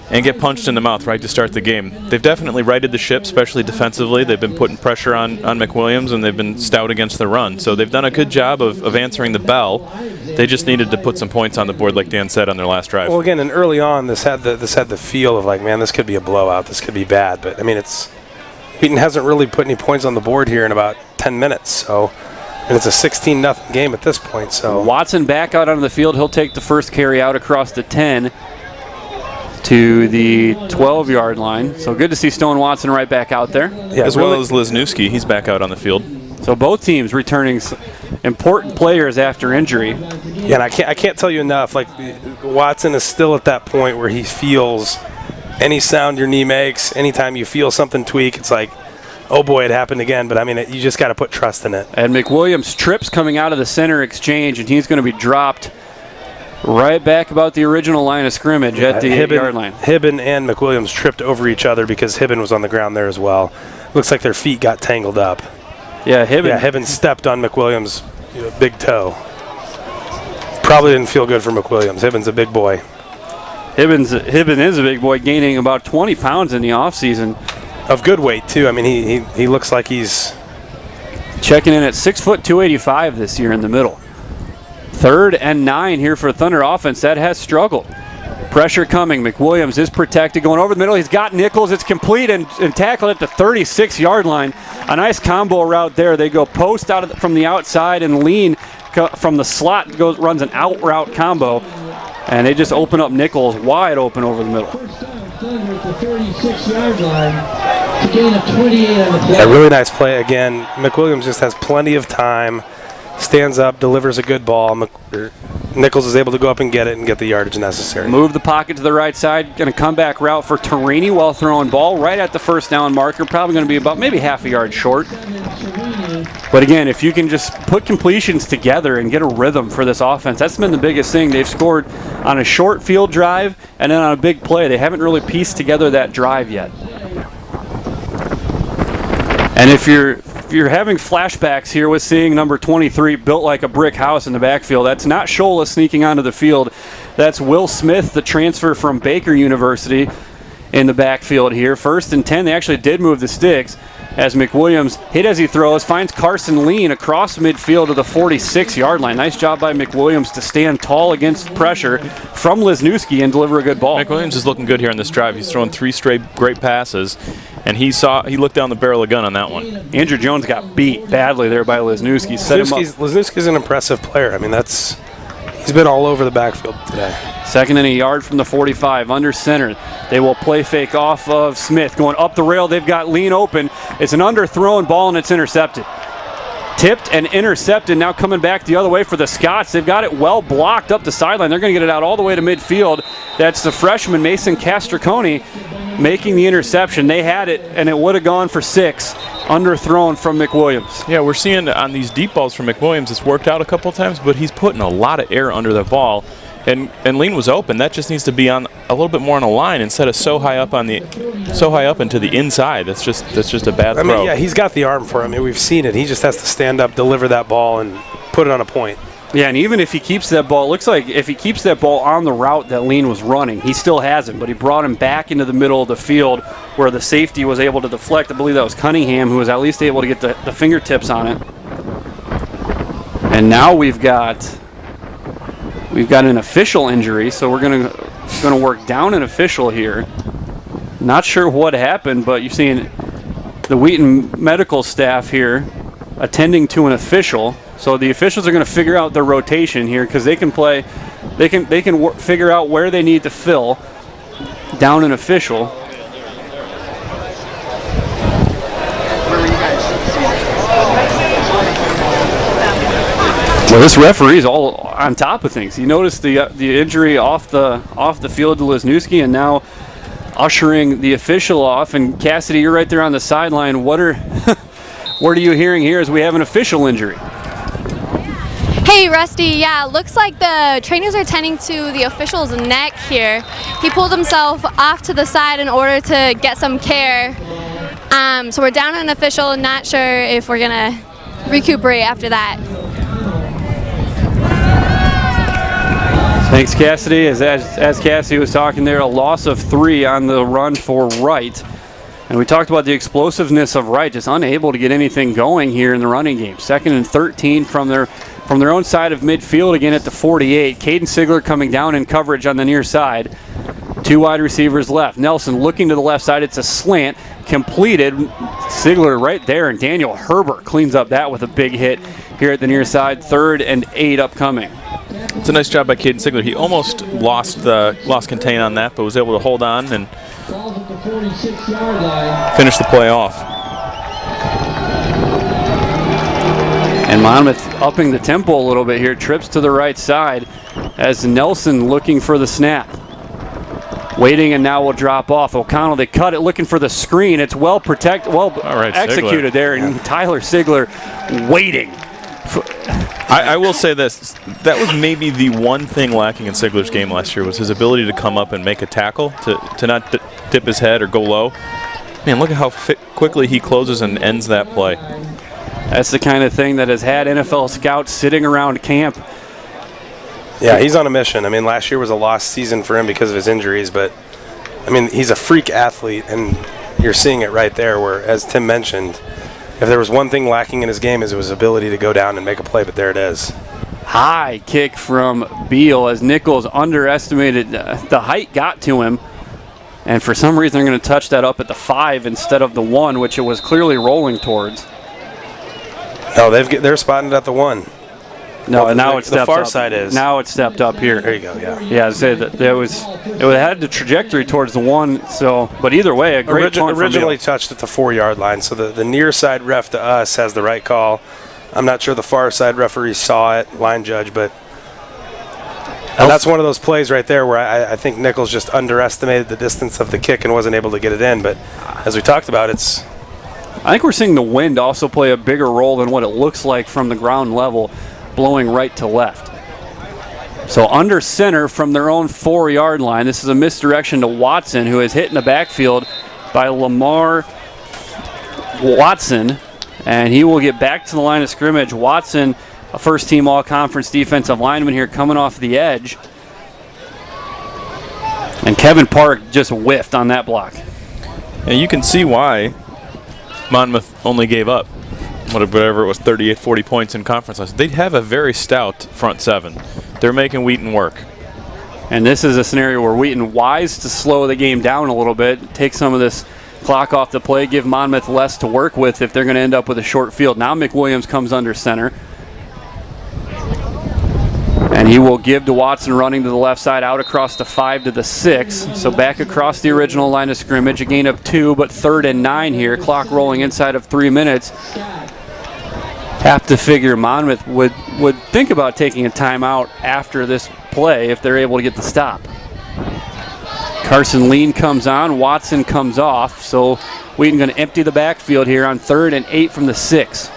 and get punched in the mouth right to start the game. They've definitely righted the ship, especially defensively. They've been putting pressure on McWilliams, and they've been stout against the run. So they've done a good job of answering the bell. They just needed to put some points on the board, like Dan said, on their last drive.
Well, again, and early on, this had the feel of like, man, this could be a blowout. This could be bad. But I mean, Wheaton hasn't really put any points on the board here in about 10 minutes. So, and it's a 16-0 game at this point. So
Watson back out onto the field. He'll take the first carry out across the 10 to the 12-yard line. So good to see Stone Watson right back out there.
Yeah, as well as Lisnewski. He's back out on the field.
So both teams returning important players after injury.
Yeah, and I can't tell you enough. Like, Watson is still at that point where he feels any sound your knee makes, anytime you feel something tweak, it's like, oh boy, it happened again. But I mean, you just got to put trust in it.
And McWilliams trips coming out of the center exchange, and he's going to be dropped right back about the original line of scrimmage at the 8-yard line.
Hibben and McWilliams tripped over each other because Hibben was on the ground there as well. Looks like their feet got tangled up.
Yeah,
Hibben stepped on McWilliams' big toe. Probably didn't feel good for McWilliams. Hibben's a big boy.
Hibben is a big boy, gaining about 20 pounds in the offseason.
Of good weight, too. I mean, he looks like he's
checking in at 6 foot 285 this year in the middle. 3rd and 9 here for Thunder offense. That has struggled. Pressure coming. McWilliams is protected. Going over the middle. He's got Nichols. It's complete and tackled at the 36-yard line. A nice combo route there. They go post from the outside and lean from the slot. Runs an out route combo. And they just open up Nichols wide open over the middle.
First down, Thunder at the 36-yard line to gain a 28 on the play.
a really nice play again. McWilliams just has plenty of time. Stands up, delivers a good ball. Nichols is able to go up and get it and get the yardage necessary.
Move the pocket to the right side. Going to come back route for Torini while throwing ball right at the first down marker. Probably going to be about maybe half a yard short. But again, if you can just put completions together and get a rhythm for this offense, that's been the biggest thing. They've scored on a short field drive and then on a big play. They haven't really pieced together that drive yet. And if you're having flashbacks here with seeing number 23 built like a brick house in the backfield, that's not Shola sneaking onto the field. That's Will Smith, the transfer from Baker University, in the backfield here. 1st and 10. They actually did move the sticks as McWilliams hit as he throws, finds Carson Lean across midfield to the 46-yard line. Nice job by McWilliams to stand tall against pressure from Lesniewski and deliver a good ball.
McWilliams is looking good here on this drive. He's thrown 3 straight great passes, and he looked down the barrel of the gun on that one.
Andrew Jones got beat badly there by Lesniewski.
Lesniewski's an impressive player. I mean, he's been all over the backfield today.
2nd and a yard from the 45, under center. They will play fake off of Smith. Going up the rail, they've got Lean open. It's an underthrown ball, and it's intercepted. Tipped and intercepted, now coming back the other way for the Scots. They've got it well blocked up the sideline. They're going to get it out all the way to midfield. That's the freshman, Mason Castriconi, making the interception. They had it, and it would have gone for 6. Underthrown from McWilliams.
Yeah, we're seeing on these deep balls from McWilliams, it's worked out a couple of times, but he's putting a lot of air under the ball. And Lean was open. That just needs to be on a little bit more on the line instead of so high up into the inside. That's just a bad throw.
I mean, yeah, he's got the arm for it. I mean, we've seen it. He just has to stand up, deliver that ball, and put it on a point.
Yeah, and even if he keeps that ball, it looks like if he keeps that ball on the route that Lean was running, he still has it, but he brought him back into the middle of the field where the safety was able to deflect. I believe that was Cunningham who was at least able to get the fingertips on it. And now we've got an official injury, so we're gonna work down an official here. Not sure what happened, but you're seeing the Wheaton medical staff here attending to an official. So the officials are going to figure out their rotation here because they can figure out where they need to fill down an official. Well, this referee's all on top of things. He noticed the injury off the field to Lesniewski, and now ushering the official off. And Cassidy, you're right there on the sideline. What are you hearing here as we have an official injury?
Hey, Rusty. Yeah, looks like the trainers are tending to the official's neck here. He pulled himself off to the side in order to get some care. So we're down an official. Not sure if we're gonna recuperate after that.
Thanks, Cassidy. As Cassidy was talking there, a loss of 3 on the run for Wright. And we talked about the explosiveness of Wright, just unable to get anything going here in the running game. 2nd and 13 from their own side of midfield, again at the 48. Caden Sigler coming down in coverage on the near side. 2 wide receivers left. Nelson looking to the left side. It's a slant. Completed. Sigler right there, and Daniel Herbert cleans up that with a big hit here at the near side. 3rd and 8 upcoming.
It's a nice job by Caden Sigler. He almost lost contain on that, but was able to hold on and finish the play off.
And Monmouth upping the tempo a little bit here, trips to the right side as Nelson looking for the snap. Waiting and now will drop off. O'Connell, they cut it looking for the screen. It's well protected, executed
Sigler.
there. And Tyler Sigler waiting.
I will say this. That was maybe the one thing lacking in Sigler's game last year was his ability to come up and make a tackle, to not dip his head or go low. Man, look at how quickly he closes and ends that play.
That's the kind of thing that has had NFL scouts sitting around camp.
Yeah, he's on a mission. I mean, last year was a lost season for him because of his injuries, but, I mean, he's a freak athlete, and you're seeing it right there where, as Tim mentioned, if there was one thing lacking in his game is his ability to go down and make a play, but there it is.
High kick from Beal as Nichols underestimated. The height got to him, and for some reason they're going to touch that up at the 5 instead of the 1, which it was clearly rolling towards.
No, they're spotting it at the 1.
No, and now it's
the
stepped
far
up.
side is.
Now it's stepped up here.
There you go, yeah.
Yeah, I say that it had the trajectory towards the 1, so, but either way, a great punt from
originally
Beal.
touched at the 4-yard line, so the near side ref to us has the right call. I'm not sure the far side referee saw it, line judge, but and that's one of those plays right there where I think Nichols just underestimated the distance of the kick and wasn't able to get it in. But as we talked about,
I think we're seeing the wind also play a bigger role than what it looks like from the ground level, blowing right to left. So under center from their own 4-yard line. This is a misdirection to Watson, who is hit in the backfield by Lamar Watson, and he will get back to the line of scrimmage. Watson, a first-team all-conference defensive lineman here, coming off the edge. And Kevin Park just whiffed on that block.
And you can see why Monmouth only gave up whatever it was, 38, 40 points in conference last. They have a very stout front 7. They're making Wheaton work.
And this is a scenario where Wheaton, wise to slow the game down a little bit, take some of this clock off the play, give Monmouth less to work with if they're going to end up with a short field. Now McWilliams comes under center. And he will give to Watson running to the left side, out across the 5 to the 6. So back across the original line of scrimmage, a gain of 2, but 3rd and 9 here. Clock rolling inside of 3 minutes. Have to figure Monmouth would think about taking a timeout after this play if they're able to get the stop. Carson Lean comes on, Watson comes off, so Wheaton going to empty the backfield here on 3rd and 8 from the 6.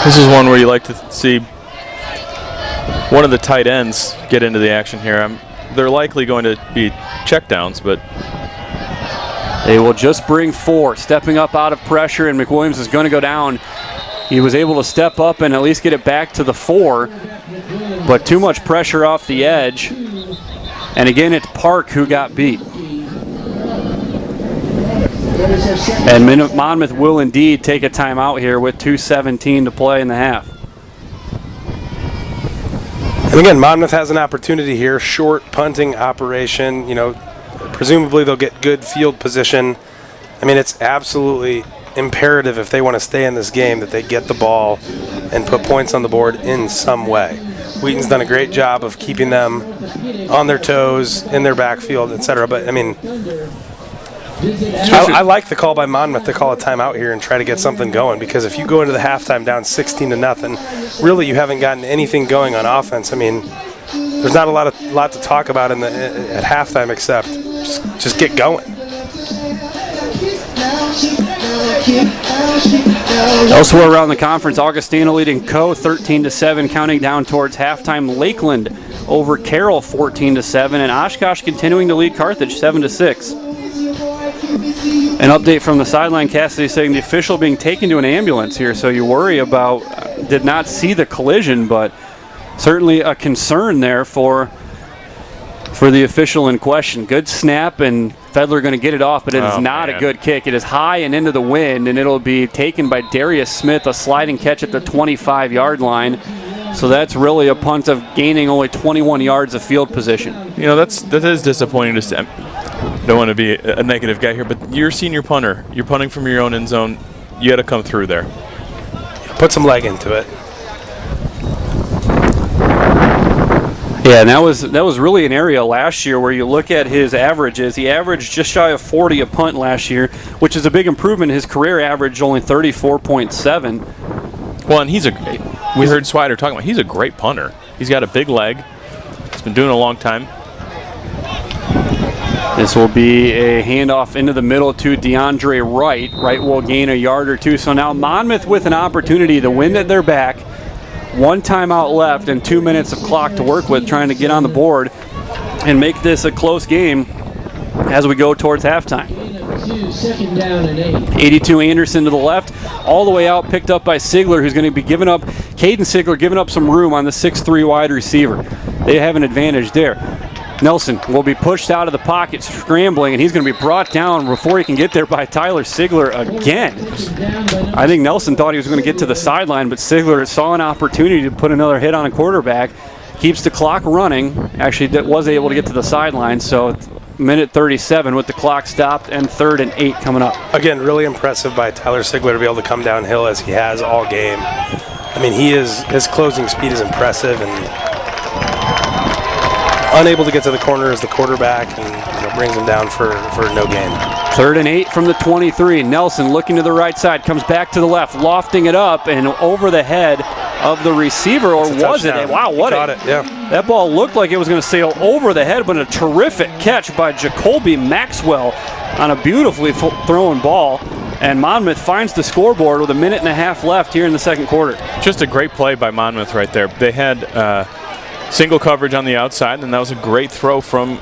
This is one where you like to see one of the tight ends get into the action here. They're likely going to be checkdowns, but
they will just bring 4, stepping up out of pressure, and McWilliams is going to go down. He was able to step up and at least get it back to the 4, but too much pressure off the edge. And again, it's Park who got beat. And Monmouth will indeed take a timeout here with 2:17 to play in the half.
and again, Monmouth has an opportunity here, short punting operation, presumably they'll get good field position. I mean, it's absolutely imperative if they want to stay in this game that they get the ball and put points on the board in some way. Wheaton's done a great job of keeping them on their toes, in their backfield, etc. But, I mean, I like the call by Monmouth to call a timeout here and try to get something going, because if you go into the halftime down 16-0, really you haven't gotten anything going on offense. I mean, there's not a lot to talk about at halftime except just get going.
Elsewhere around the conference, Augustana leading Co 13-7, counting down towards halftime. Lakeland over Carroll 14-7, and Oshkosh continuing to lead Carthage 7-6. An update from the sideline, Cassidy saying the official being taken to an ambulance here, so you worry about, did not see the collision, but certainly a concern there for the official in question. Good snap, and Fedler going to get it off, but it is not a good kick. It is high and into the wind, and it'll be taken by Darius Smith, a sliding catch at the 25-yard line. So that's really a punt of gaining only 21 yards of field position.
That is disappointing to see. I don't want to be a negative guy here, but you're a senior punter. You're punting from your own end zone. You got to come through there.
Put some leg into it.
Yeah, and that was really an area last year where you look at his averages. He averaged just shy of 40 a punt last year, which is a big improvement. His career average only 34.7.
Well, and we heard Swider talking about, he's a great punter. He's got a big leg. He's been doing it a long time.
This will be a handoff into the middle to DeAndre Wright. Wright will gain a yard or two. So now Monmouth with an opportunity, the wind at their back. 1 timeout left and 2 minutes of clock to work with, trying to get on the board and make this a close game as we go towards halftime. 82 Anderson to the left, all the way out, picked up by Sigler, who's going to be giving up, Caden Sigler giving up some room on the 6'3 wide receiver. They have an advantage there. Nelson will be pushed out of the pocket, scrambling, and he's going to be brought down before he can get there by Tyler Sigler again. I think Nelson thought he was going to get to the sideline, but Sigler saw an opportunity to put another hit on a quarterback, keeps the clock running, actually was able to get to the sideline, so minute 37 with the clock stopped and 3rd and 8 coming up.
Again, really impressive by Tyler Sigler to be able to come downhill as he has all game. I mean, his closing speed is impressive, and unable to get to the corner as the quarterback, and brings him down for no gain.
3rd and 8 from the 23. Nelson looking to the right side, comes back to the left, lofting it up and over the head of the receiver, or was it? Wow, what
Caught it, yeah.
That ball looked like it was going to sail over the head, but a terrific catch by Jacoby Maxwell on a beautifully thrown ball. And Monmouth finds the scoreboard with 1.5 minutes left here in the second quarter.
Just a great play by Monmouth right there. They had single coverage on the outside, and that was a great throw from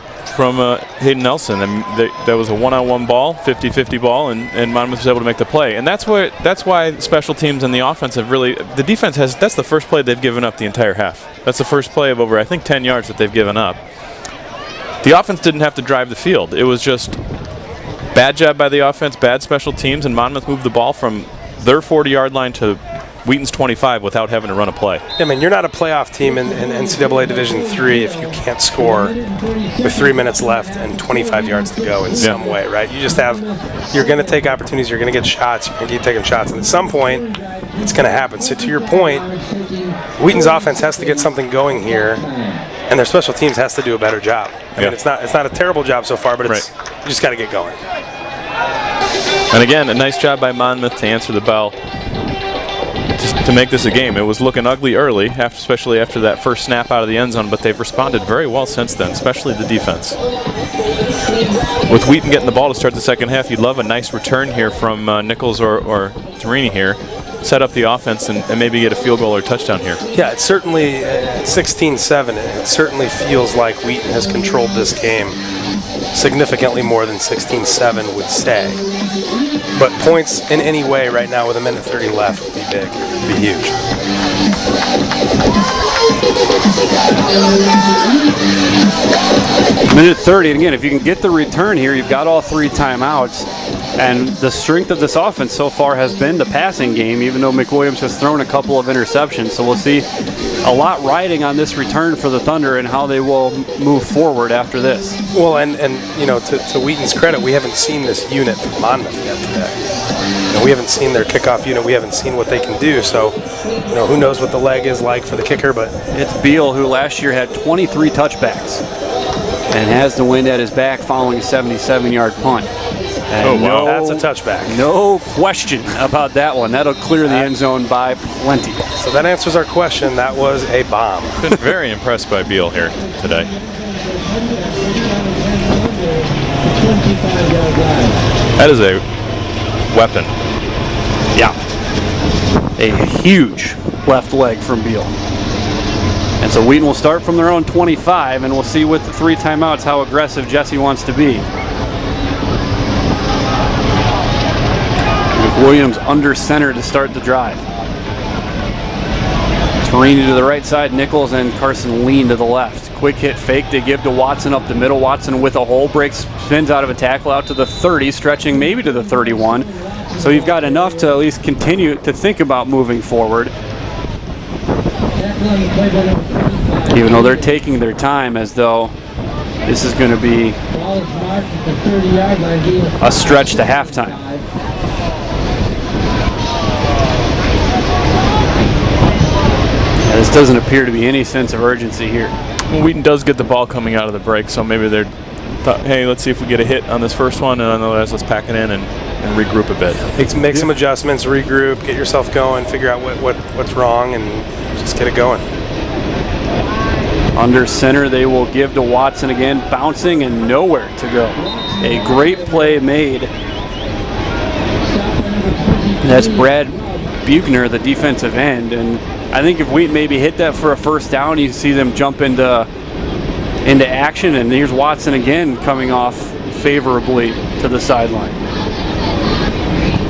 Hayden Nelson. And that was a one-on-one ball, 50-50 ball, and Monmouth was able to make the play. And that's why special teams and the offense have really, the defense has, that's the first play they've given up the entire half. That's the first play of over, I think, 10 yards that they've given up. The offense didn't have to drive the field. It was just bad job by the offense, bad special teams, and Monmouth moved the ball from their 40-yard line to Wheaton's 25 without having to run a play.
I mean, you're not a playoff team in NCAA Division III if you can't score with 3 minutes left and 25 yards to go in some way, right? You just you're going to take opportunities, you're going to get shots, you're going to keep taking shots, and at some point, it's going to happen. So to your point, Wheaton's offense has to get something going here, and their special teams has to do a better job. I mean, it's not a terrible job so far, but you just got to get going.
And again, a nice job by Monmouth to answer the bell, to make this a game. It was looking ugly early, especially after that first snap out of the end zone, but they've responded very well since then, especially the defense. With Wheaton getting the ball to start the second half, you'd love a nice return here from Nichols or Torini here, set up the offense and maybe get a field goal or touchdown here.
Yeah, it's certainly 16-7. It certainly feels like Wheaton has controlled this game significantly more than 16-7 would say. But points in any way right now with 1:30 left would be big. It would be huge.
Minute 30, and again, if you can get the return here, you've got all 3 timeouts. And the strength of this offense so far has been the passing game, even though McWilliams has thrown a couple of interceptions. So we'll see a lot riding on this return for the Thunder and how they will move forward after this.
Well, and to Wheaton's credit, we haven't seen this unit from Monmouth yet today. We haven't seen their kickoff unit. We haven't seen what they can do. So, who knows what the leg is like for the kicker, but
it's Beal, who last year had 23 touchbacks and has the wind at his back following a 77-yard punt. And
that's a touchback.
No question about that one. That'll clear the end zone by plenty.
So that answers our question. That was a bomb.
Been very impressed by Beal here today. That is a weapon.
Yeah. A huge left leg from Beal. And so Wheaton will start from their own 25, and we'll see with the 3 timeouts how aggressive Jesse wants to be. Williams under center to start the drive. Torini to the right side, Nichols and Carson Lean to the left. Quick hit fake they give to Watson up the middle. Watson with a hole, breaks, spins out of a tackle out to the 30, stretching maybe to the 31. So you've got enough to at least continue to think about moving forward. Even though they're taking their time, as though this is going to be a stretch to halftime. This doesn't appear to be any sense of urgency here.
Wheaton does get the ball coming out of the break, so maybe they're thought, hey, let's see if we get a hit on this first one, and otherwise let's pack it in and regroup a bit.
Make some adjustments, regroup, get yourself going, figure out what's wrong, and just get it going.
Under center, they will give to Watson again, bouncing and nowhere to go. A great play made. That's Brad Buchner, the defensive end, and I think if Wheaton maybe hit that for a first down, you see them jump into action, and here's Watson again coming off favorably to the sideline.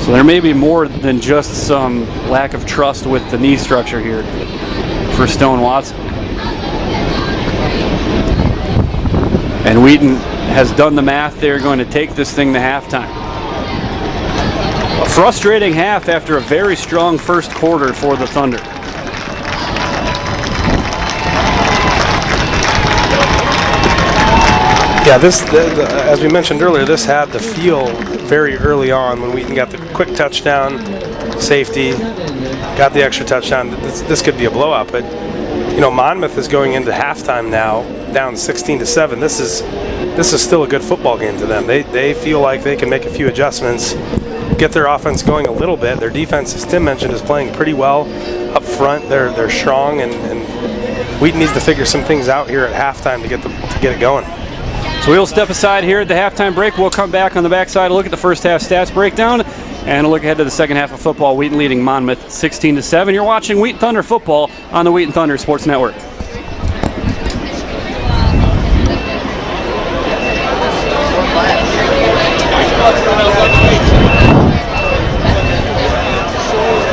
So there may be more than just some lack of trust with the knee structure here for Stone Watson. And Wheaton has done the math. They're going to take this thing to halftime. A frustrating half after a very strong first quarter for the Thunder.
Yeah, as we mentioned earlier, this had the feel very early on when Wheaton got the quick touchdown, safety, got the extra touchdown. This could be a blowout, but Monmouth is going into halftime now, down 16-7. This is still a good football game to them. They feel like they can make a few adjustments, get their offense going a little bit. Their defense, as Tim mentioned, is playing pretty well up front. They're strong, and Wheaton needs to figure some things out here at halftime to get it going.
So we'll step aside here at the halftime break. We'll come back on the backside, look at the first half stats breakdown, and a look ahead to the second half of football. Wheaton leading Monmouth 16-7. You're watching Wheaton Thunder football on the Wheaton Thunder Sports Network.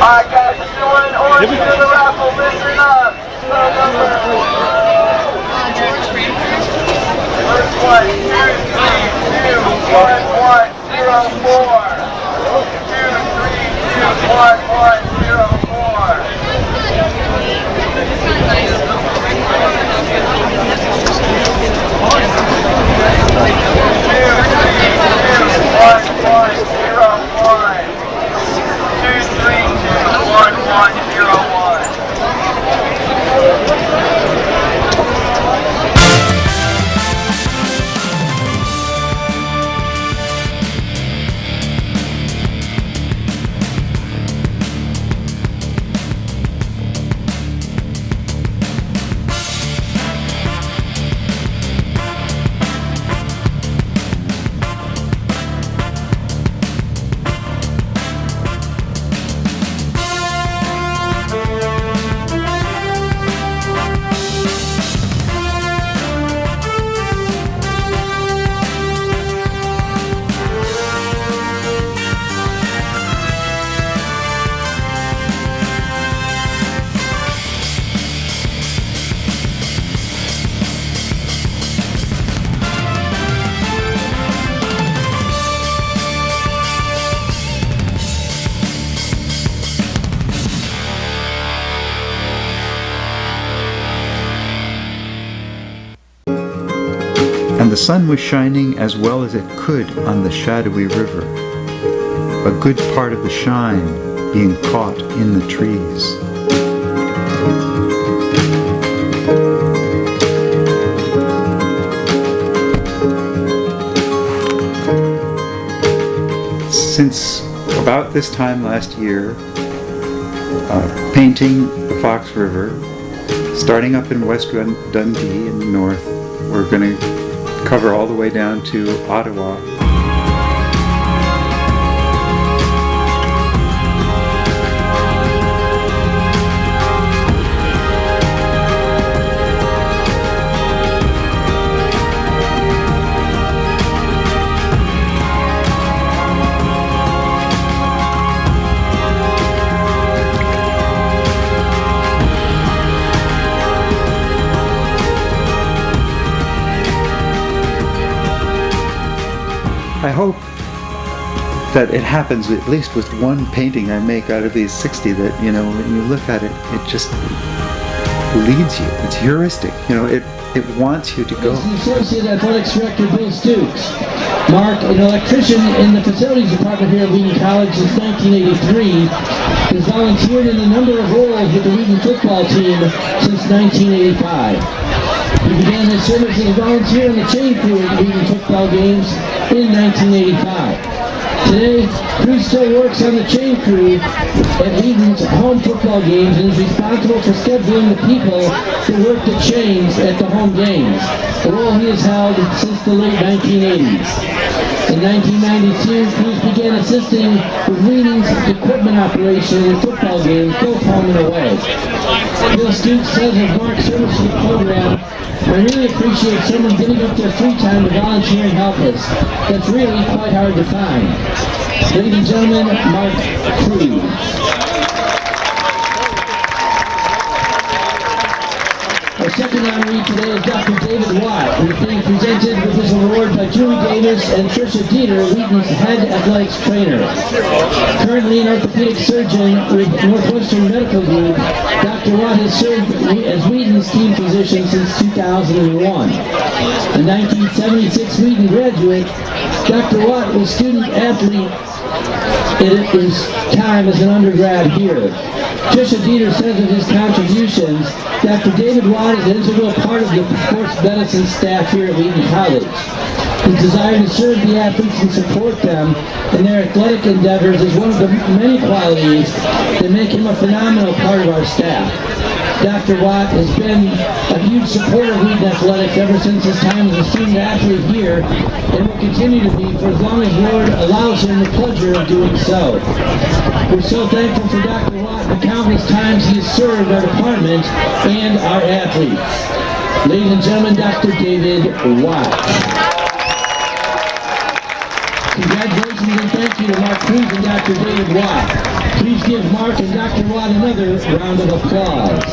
I got you an orange to the raffle. Listen up. First one, 2, 3, 2, 1, 1, 0, 4. 2, 3, 2, 1, 1, 0,
And the sun was shining as well as it could on the shadowy river, a good part of the shine being caught in the trees. Since about this time last year, painting the Fox River, starting up in West Dundee in the north, we're going to cover all the way down to Ottawa. I hope that it happens at least with one painting I make out of these 60 that, when you look at it, it just leads you. It's heuristic. It wants you to go.
The Associate Athletics Director, Bill Stooks. Mark, an electrician in the facilities department here at Wheaton College since 1983, has volunteered in a number of roles with the Wheaton football team since 1985. He began his service as a volunteer on the chain crew at Wheaton football games in 1985. Today, Cruz still works on the chain crew at Wheaton's home football games and is responsible for scheduling the people who work the chains at the home games, a role he has held since the late 1980s. In 1992, Cruz began assisting with Wheaton's equipment operation in football games, both home and away. Bill Stooks says of Mark's service to the program, "I really appreciate someone giving up their free time to volunteer and help us. That's really quite hard to find." Ladies and gentlemen, Mark Cruz. Our second honoree today is Dr. David Watt, who is being presented with this award by Julie Davis and Tricia Dieter, Wheaton's head athletics trainer. Currently an orthopedic surgeon with Northwestern Medical Group, Dr. Watt has served as Wheaton's team physician since 2001. A 1976 Wheaton graduate, Dr. Watt was student athlete in his time as an undergrad here. Tricia Dieter says of his contributions, Dr. David Watt is an integral part of the sports medicine staff here at Wheaton College. His desire to serve the athletes and support them in their athletic endeavors is one of the many qualities that make him a phenomenal part of our staff. Dr. Watt has been a huge supporter of Wheaton Athletics ever since his time as a student athlete here, and will continue to be for as long as Lord allows him the pleasure of doing so. We're so thankful for Dr. Watt and the countless times he has served our department and our athletes. Ladies and gentlemen, Dr. David Watt. Congratulations and thank you to Mark Cruz and Dr. David Watt. Please give Mark and Dr. Watt another round of applause.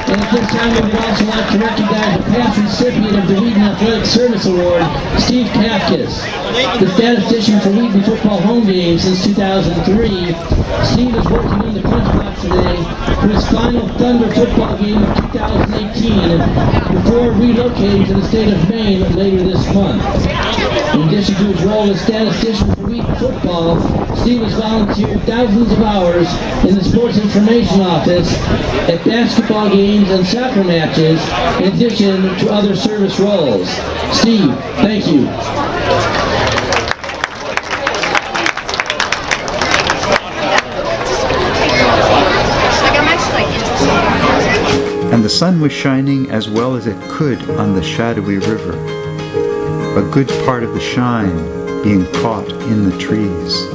And at this time, we would also like to recognize the past recipient of the Wheaton Athletic Service Award, Steve Kafkas, the statistician for Wheaton football home games since 2003. Steve is working on the punch box today for his final Thunder football game of 2018 before relocating to the state of Maine later this month. In addition to his role as statistician for Wheaton football, Steve has volunteered thousands of hours in the sports information office at basketball games and soccer matches, in addition to other service roles. Steve, thank you.
And the sun was shining as well as it could on the shadowy river, a good part of the shine being caught in the trees.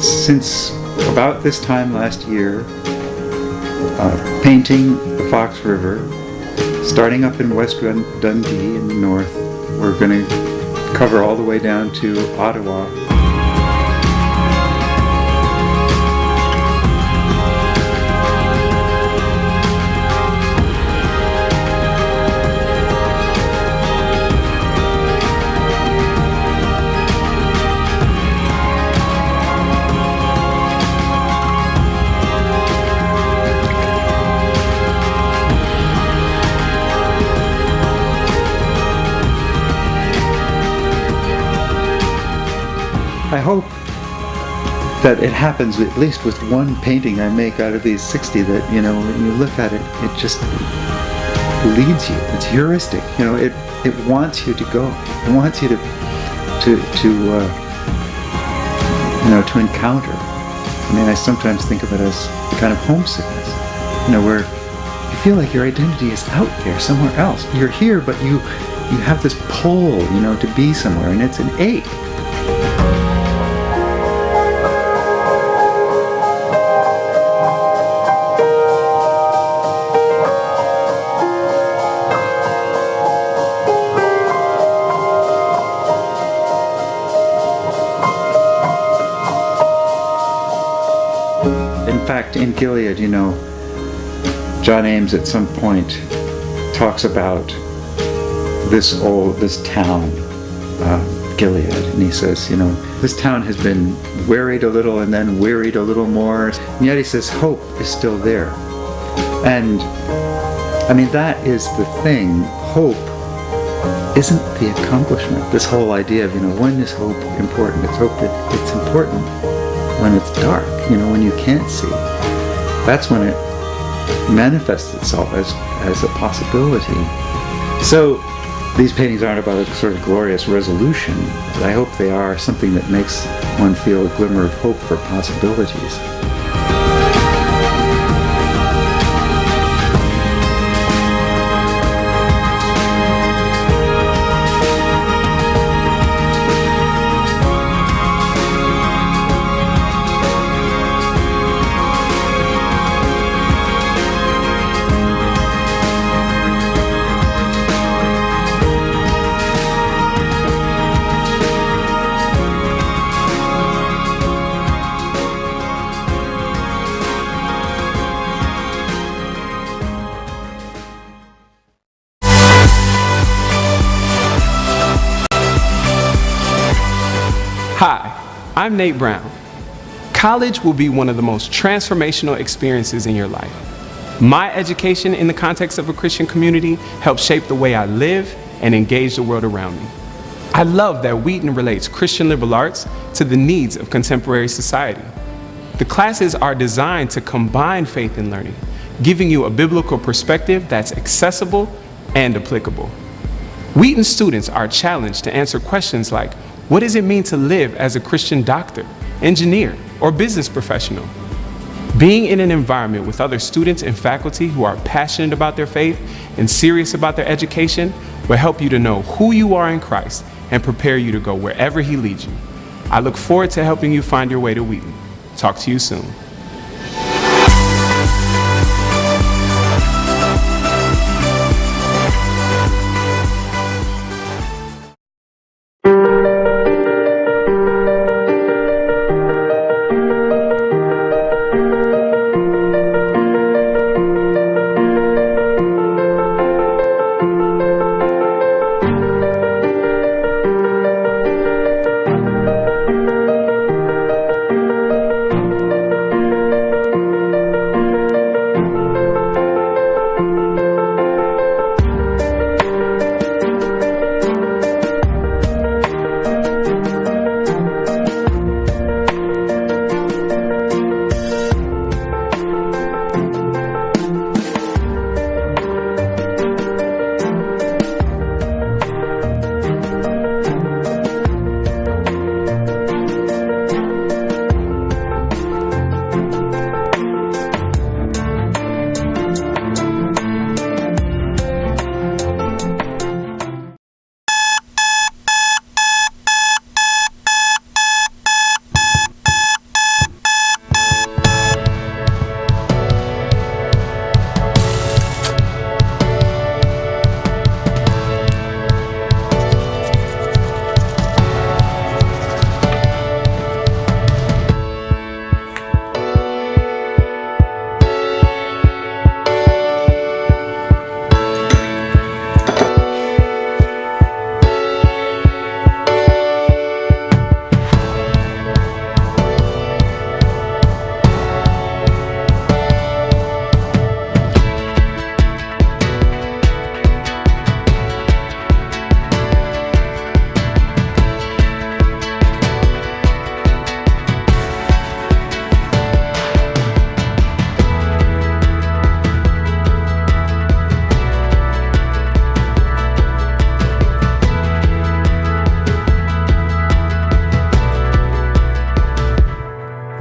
Since about this time last year, painting the Fox River, starting up in West Dundee in the north, we're going to cover all the way down to Ottawa. I hope that it happens at least with one painting I make out of these 60 that, when you look at it, it just leads you. It's heuristic. It wants you to go. It wants you to encounter. I mean, I sometimes think of it as a kind of homesickness, where you feel like your identity is out there somewhere else. You're here, but you have this pull, to be somewhere, and it's an ache. In Gilead, John Ames at some point talks about this town, Gilead, and he says, this town has been wearied a little and then wearied a little more, and yet he says hope is still there. And I mean, that is the thing. Hope isn't the accomplishment. This whole idea of, when is hope important? It's hope that it's important when it's dark, when you can't see. That's when it manifests itself as a possibility. So these paintings aren't about a sort of glorious resolution, but I hope they are something that makes one feel a glimmer of hope for possibilities.
Hi, I'm Nate Brown. College will be one of the most transformational experiences in your life. My education in the context of a Christian community helps shape the way I live and engage the world around me. I love that Wheaton relates Christian liberal arts to the needs of contemporary society. The classes are designed to combine faith and learning, giving you a biblical perspective that's accessible and applicable. Wheaton students are challenged to answer questions like, what does it mean to live as a Christian doctor, engineer, or business professional? Being in an environment with other students and faculty who are passionate about their faith and serious about their education will help you to know who you are in Christ and prepare you to go wherever He leads you. I look forward to helping you find your way to Wheaton. Talk to you soon.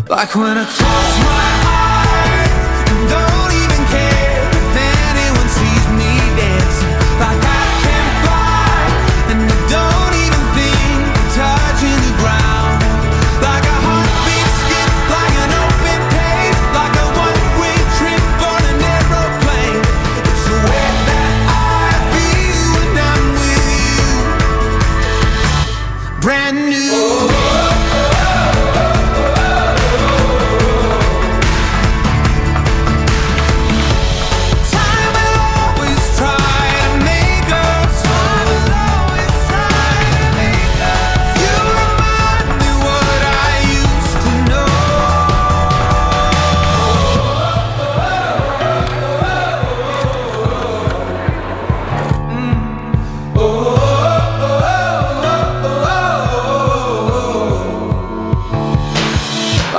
Like when I close my eyes and don't even care if anyone sees me dancing. Like I can fly and I don't even think of touching the ground. Like a heartbeat skip, like an open page, like a one-way trip on an aeroplane. It's the way that I feel when I'm with you. Brand new.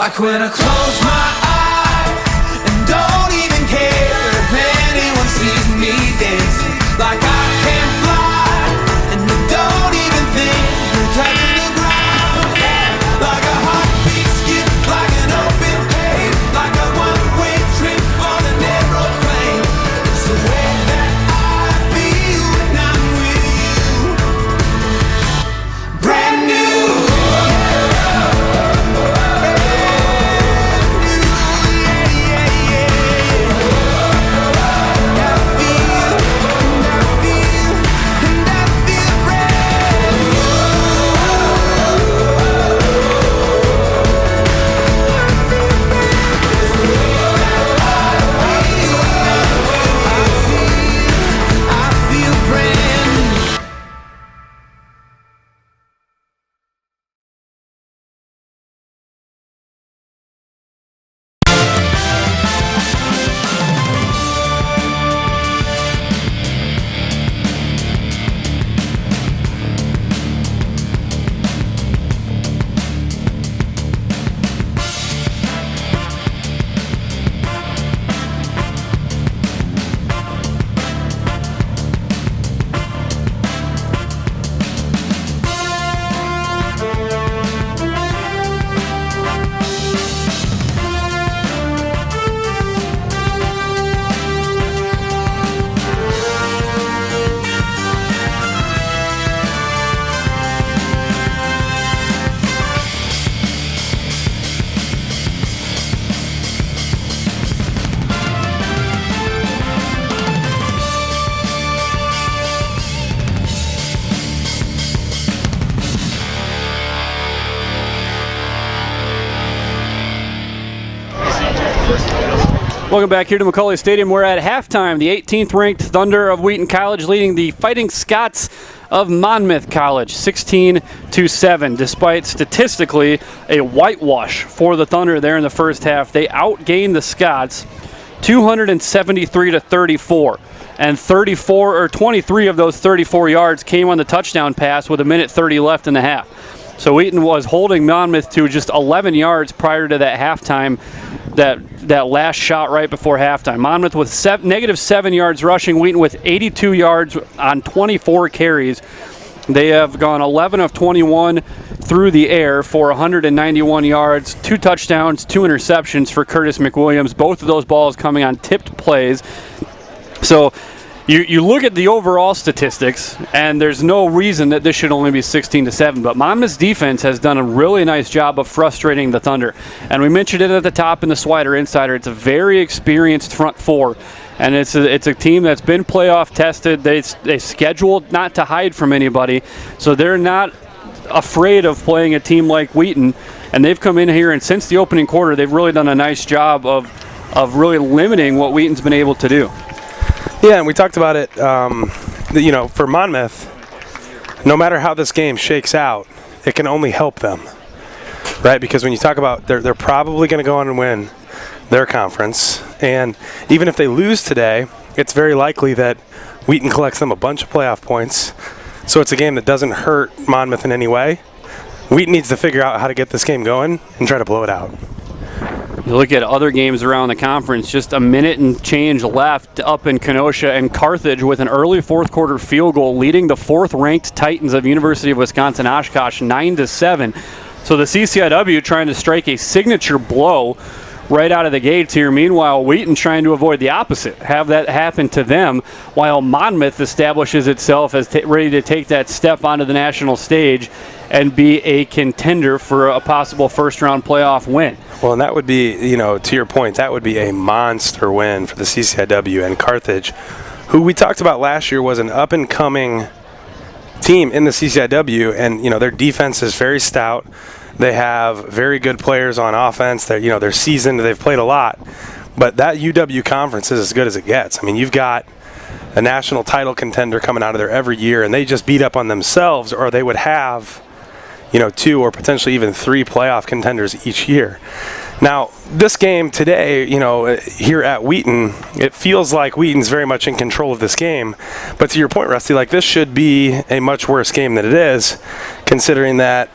Like when I close my eyes and don't even care if anyone sees me dancing. Like I can fly and I don't even think you're touching the ground. Like a heartbeat skip, like an open page, like a one-way trip on an aeroplane. It's the way that I feel when I'm with you. Brand new.
Welcome back here to McCauley Stadium. We're at halftime. The 18th ranked Thunder of Wheaton College leading the Fighting Scots of Monmouth College 16-7. Despite statistically a whitewash for the Thunder there in the first half, they outgained the Scots 273-34. And 23 of those 34 yards came on the touchdown pass with 1:30 left in the half. So Wheaton was holding Monmouth to just 11 yards prior to that halftime, that last shot right before halftime. Monmouth with -7 yards rushing, Wheaton with 82 yards on 24 carries. They have gone 11 of 21 through the air for 191 yards, 2 touchdowns, 2 interceptions for Curtis McWilliams. Both of those balls coming on tipped plays. So you look at the overall statistics, and there's no reason that this should only be 16-7. But Monmouth's defense has done a really nice job of frustrating the Thunder. And we mentioned it at the top in the Swider Insider. It's a very experienced front four. And it's a team that's been playoff tested. They scheduled not to hide from anybody. So they're not afraid of playing a team like Wheaton. And they've come in here, and since the opening quarter, they've really done a nice job of really limiting what Wheaton's been able to do.
Yeah, and we talked about it, for Monmouth, no matter how this game shakes out, it can only help them, right? Because when you talk about they're probably going to go on and win their conference, and even if they lose today, it's very likely that Wheaton collects them a bunch of playoff points, so it's a game that doesn't hurt Monmouth in any way. Wheaton needs to figure out how to get this game going and try to blow it out.
You look at other games around the conference, just a minute and change left up in Kenosha, and Carthage with an early fourth quarter field goal leading the 4th-ranked Titans of University of Wisconsin-Oshkosh 9-7. So the CCIW trying to strike a signature blow right out of the gates here. Meanwhile, Wheaton trying to avoid the opposite, have that happen to them, while Monmouth establishes itself as ready to take that step onto the national stage and be a contender for a possible first-round playoff win.
Well, and that would be, to your point, that would be a monster win for the CCIW and Carthage, who we talked about last year was an up-and-coming team in the CCIW, and, their defense is very stout. They have very good players on offense. They're seasoned. They've played a lot. But that UW conference is as good as it gets. I mean, you've got a national title contender coming out of there every year, and they just beat up on themselves, or they would have, 2 or potentially even 3 playoff contenders each year. Now, this game today, here at Wheaton, it feels like Wheaton's very much in control of this game. But to your point, Rusty, this should be a much worse game than it is, considering that,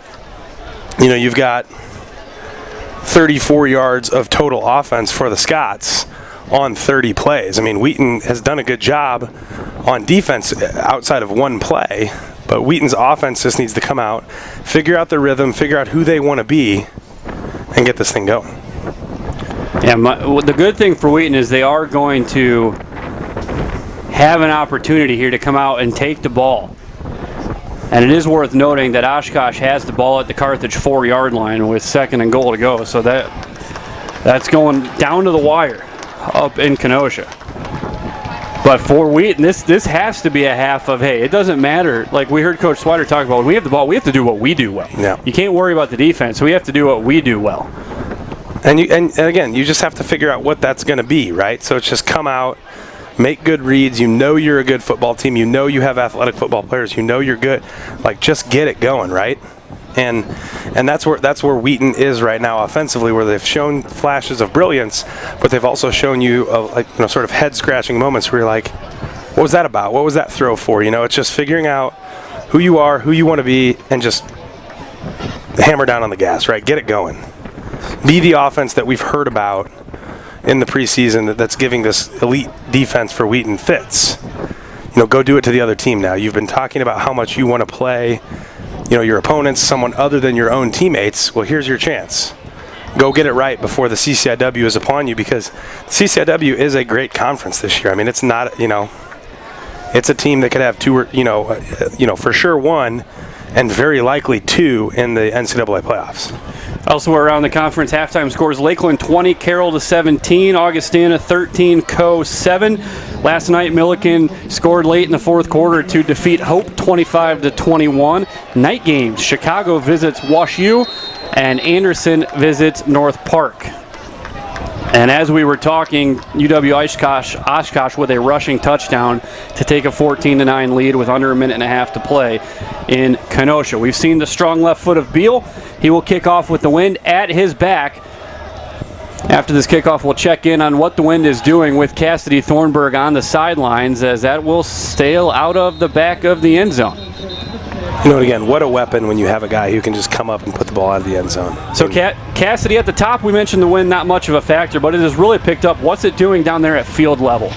you've got 34 yards of total offense for the Scots on 30 plays. I mean, Wheaton has done a good job on defense outside of one play, but Wheaton's offense just needs to come out, figure out the rhythm, figure out who they want to be, and get this thing going.
Yeah, the good thing for Wheaton is they are going to have an opportunity here to come out and take the ball. And it is worth noting that Oshkosh has the ball at the Carthage 4-yard line with 2nd and goal to go. So that's going down to the wire up in Kenosha. But for Wheaton, this has to be a half of, hey, it doesn't matter. Like we heard Coach Swider talk about, when we have the ball, we have to do what we do well.
Yeah.
You can't worry about the defense. We have to do what we do well.
And again, you just have to figure out what that's going to be, right? So it's just come out, make good reads. You know you're a good football team. You know you have athletic football players. You know you're good. Like, just get it going, right? And that's where Wheaton is right now offensively, where they've shown flashes of brilliance, but they've also shown you sort of head-scratching moments where you're like, what was that about? What was that throw for? You know, it's just figuring out who you are, who you want to be, and just hammer down on the gas, right? Get it going. Be the offense that we've heard about in the preseason that's giving this elite defense for Wheaton fits. You know, go do it to the other team now. You've been talking about how much you want to play, you know, your opponents, someone other than your own teammates. Well, here's your chance. Go get it right before the CCIW is upon you, because CCIW is a great conference this year. I mean, it's not, you know, it's a team that could have two, for sure one, and very likely two in the NCAA playoffs.
Elsewhere around the conference, halftime scores: Lakeland 20, Carroll 17, Augustana 13, Co 7. Last night, Milliken scored late in the fourth quarter to defeat Hope 25-21. Night games: Chicago visits WashU, and Anderson visits North Park. And as we were talking, UW-Oshkosh with a rushing touchdown to take a 14-9 lead with under a minute and a half to play in Kenosha. We've seen the strong left foot of Beal. He will kick off with the wind at his back. After this kickoff, we'll check in on what the wind is doing with Cassidy Thornburg on the sidelines, as that will sail out of the back of the end zone.
You know, and again, what a weapon when you have a guy who can just come up and put the ball out of the end zone.
So Cassidy at the top, we mentioned the wind, not much of a factor, but it has really picked up. What's it doing down there at field level?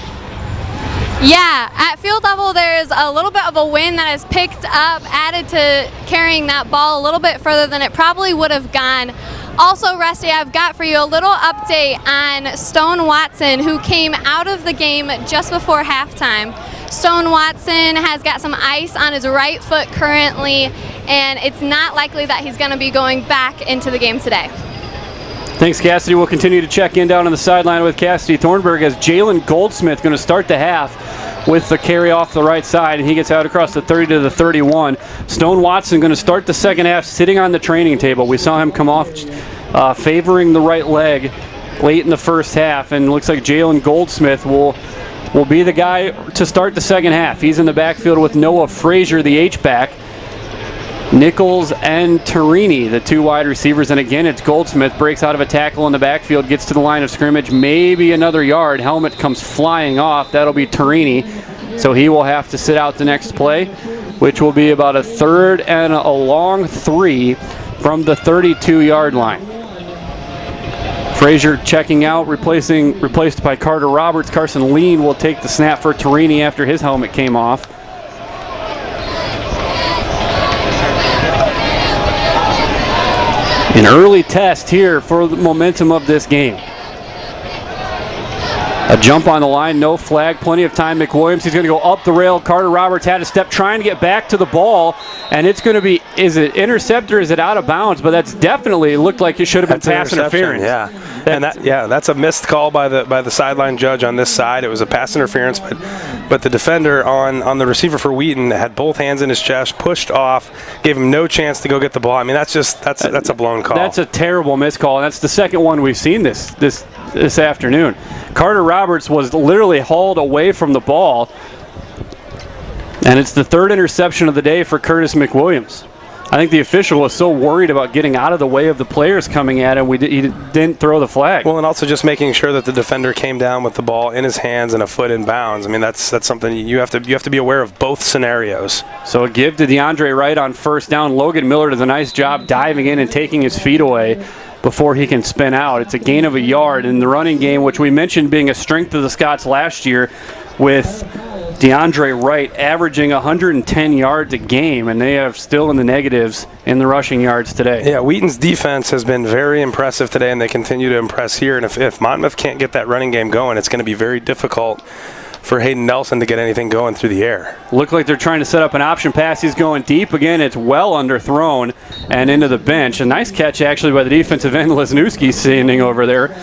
Yeah, at field level, there's a little bit of a wind that has picked up, added to carrying that ball a little bit further than it probably would have gone. Also, Rusty, I've got for you a little update on Stone Watson, who came out of the game just before halftime. Stone Watson has got some ice on his right foot currently, and it's not likely that he's going to be going back into the game today.
Thanks, Cassidy. We'll continue to check in down on the sideline with Cassidy Thornburg, as Jalen Goldsmith going to start the half with the carry off the right side, and he gets out across the 30 to the 31. Stone Watson going to start the second half sitting on the training table. We saw him come off favoring the right leg late in the first half, and it looks like Jalen Goldsmith will be the guy to start the second half. He's in the backfield with Noah Frazier, the H-back, Nichols and Tarini, the two wide receivers. And again, it's Goldsmith, breaks out of a tackle in the backfield, gets to the line of scrimmage, maybe another yard. Helmet comes flying off. That'll be Tarini. So he will have to sit out the next play, which will be about a third and a long 3 from the 32-yard line. Frazier checking out, replaced by Carter Roberts. Carson Lean will take the snap for Tarini after his helmet came off. An early test here for the momentum of this game. A jump on the line, no flag, plenty of time. McWilliams, he's going to go up the rail. Carter Roberts had a step trying to get back to the ball, and it's going to be, is it intercept or is it out of bounds? But that's definitely looked like it should have been pass interference.
Yeah, that's a missed call by the sideline judge on this side. It was a pass interference, but the defender on the receiver for Wheaton had both hands in his chest, pushed off, gave him no chance to go get the ball. I mean, that's a blown call.
That's a terrible missed call, and that's the second one we've seen this afternoon. Carter Roberts was literally hauled away from the ball, and it's the third interception of the day for Curtis McWilliams. I think the official was so worried about getting out of the way of the players coming at him, he didn't throw the flag.
Well, and also just making sure that the defender came down with the ball in his hands and a foot in bounds. I mean, that's something you have to be aware of both scenarios.
So a give to DeAndre Wright on first down. Logan Miller does a nice job diving in and taking his feet away. before he can spin out. It's a gain of a yard in the running game, which we mentioned being a strength of the Scots last year, with DeAndre Wright averaging 110 yards a game, and they are still in the negatives in the rushing yards today.
Yeah, Wheaton's defense has been very impressive today, and they continue to impress here. And if Monmouth can't get that running game going, it's going to be very difficult for Hayden Nelson to get anything going through the air.
Look like they're trying to set up an option pass. He's going deep. Again, it's well underthrown and into the bench. A nice catch, actually, by the defensive end, Lesniewski, standing over there.